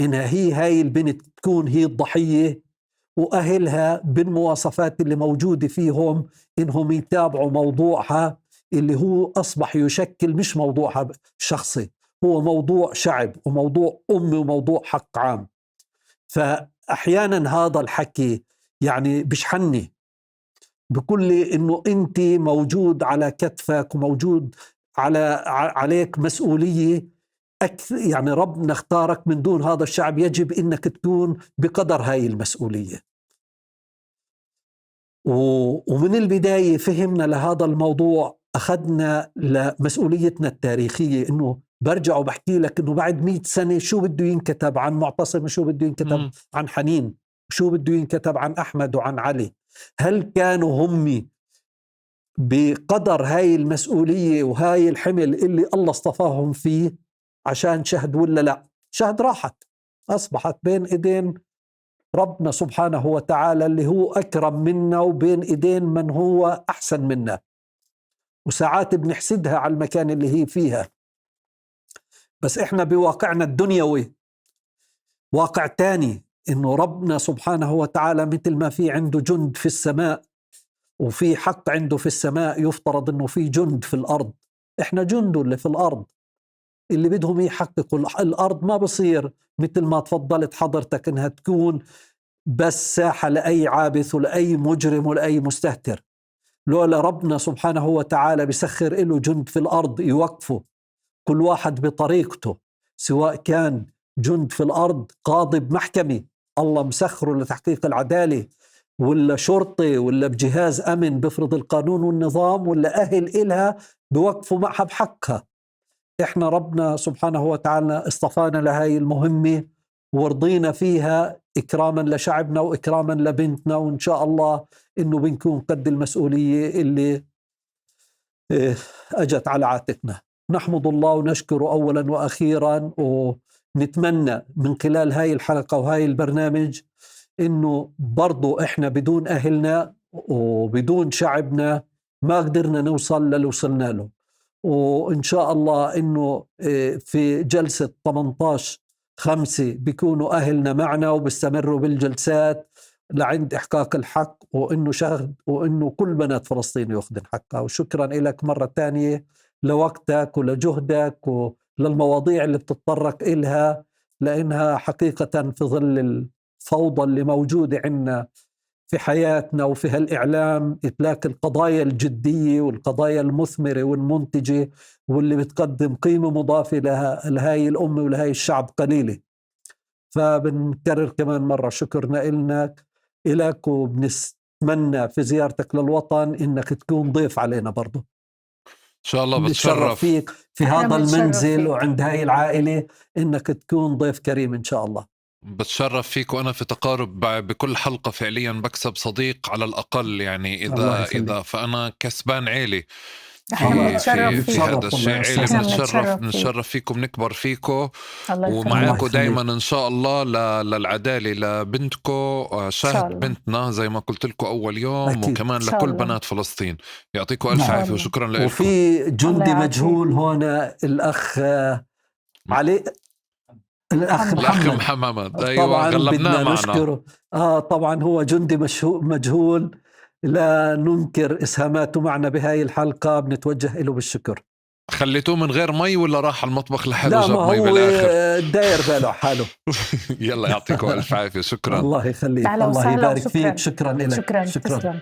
إنها هاي البنت تكون هي الضحية، وأهلها بالمواصفات اللي موجودة فيهم إنهم يتابعوا موضوعها اللي هو أصبح يشكل مش موضوعها شخصي، هو موضوع شعب وموضوع أمي وموضوع حق عام. فأحيانا هذا الحكي يعني بشحني، بقول لي إنه أنت موجود على كتفك وموجود عليك مسؤولية أكثر، يعني ربنا اختارك من دون هذا الشعب، يجب إنك تكون بقدر هاي المسؤولية. ومن البداية فهمنا لهذا الموضوع، أخذنا لمسؤوليتنا التاريخية. إنه برجع وبحكي لك إنه بعد 100 سنة شو بده ينكتب عن معتصم، شو بده ينكتب عن حنين، شو بده ينكتب عن أحمد وعن علي. هل كانوا هم بقدر هاي المسؤولية وهاي الحمل اللي الله اصطفاهم فيه عشان شهد ولا لا؟ شهد راحت، أصبحت بين إيدين ربنا سبحانه وتعالى اللي هو أكرم منا، وبين إيدين من هو أحسن منا. وساعات بنحسدها على المكان اللي هي فيها، بس إحنا بواقعنا الدنيوي واقع تاني، إنه ربنا سبحانه وتعالى مثل ما في عنده جند في السماء وفي حق عنده في السماء، يفترض إنه في جند في الأرض. إحنا جند اللي في الأرض اللي بدهم يحققوا الأرض. ما بصير مثل ما تفضلت حضرتك إنها تكون بس ساحة لأي عابث ولأي مجرم ولأي مستهتر. لولا ربنا سبحانه وتعالى بيسخر له جند في الأرض يوقفوا كل واحد بطريقته، سواء كان جند في الأرض قاضي بمحكمة الله مسخره لتحقيق العدالة، ولا شرطي، ولا بجهاز أمن بفرض القانون والنظام، ولا أهل إلها بوقفوا معها بحقها. إحنا ربنا سبحانه وتعالى اصطفانا لهاي المهمة ورضينا فيها إكراما لشعبنا وإكراما لبنتنا، وإن شاء الله إنه بنكون قد المسؤولية اللي أجت على عاتقنا. نحمد الله ونشكره أولا وأخيرا، ونتمنى من خلال هاي الحلقة وهاي البرنامج إنه برضو إحنا بدون أهلنا وبدون شعبنا ما قدرنا نوصل للي وصلنا له. وإن شاء الله إنه في جلسة 18/5 بيكونوا أهلنا معنا وبيستمروا بالجلسات لعند إحقاق الحق، وإنه شهد وإنه كل بنات فلسطين يأخذن حقها. وشكرا لك مرة تانية لوقتك ولجهدك وللمواضيع اللي بتتطرق إلها، لأنها حقيقة في ظل الفوضى اللي موجودة عندنا في حياتنا وفي هالإعلام، إتلاك القضايا الجدية والقضايا المثمرة والمنتجة واللي بتقدم قيمة مضافة لهاي الأمة ولهاي الشعب قليلة. فبنكرر كمان مرة شكرنا إلك، وبنتمنى في زيارتك للوطن إنك تكون ضيف علينا برضو. إن شاء الله بتشرف فيك في هذا المنزل وعند هاي العائلة، إنك تكون ضيف كريم إن شاء الله. بتشرف فيك، وأنا في تقارب بكل حلقة فعليا بكسب صديق على الأقل، يعني إذا فأنا كسبان عيلي. احنا بنتشرف في فيك. هذا الشيء عيلة، إحنا بنتشرف فيكم، نكبر فيكم الله يخليك. ومعاكم دايما إن شاء الله للعدالة لبنتكم، شهد الله. بنتنا زي ما قلت لكم أول يوم، أكيد. وكمان إن شاء لكل الله. بنات فلسطين. يعطيكم ألف نعم. عافية وشكرا لكم. وفي جندي الله يعافيك. مجهول هون، الأخ علي، الأخ محمد. أيوة طبعا غلبناه بدنا معنا. نشكره. طبعا هو جندي مجهول، لا ننكر إسهاماته معنا بهاي الحلقة، بنتوجه له بالشكر. خليتوه من غير مي ولا راح على المطبخ لحاله لا، ما جاب مي هو بالآخر؟ داير باله حاله. يلا يعطيكم ألف عافية. شكرا. الله يخليك، أهلا الله وسهلا يبارك وشكراً. فيك. شكرا لك. شكرا. تسلم.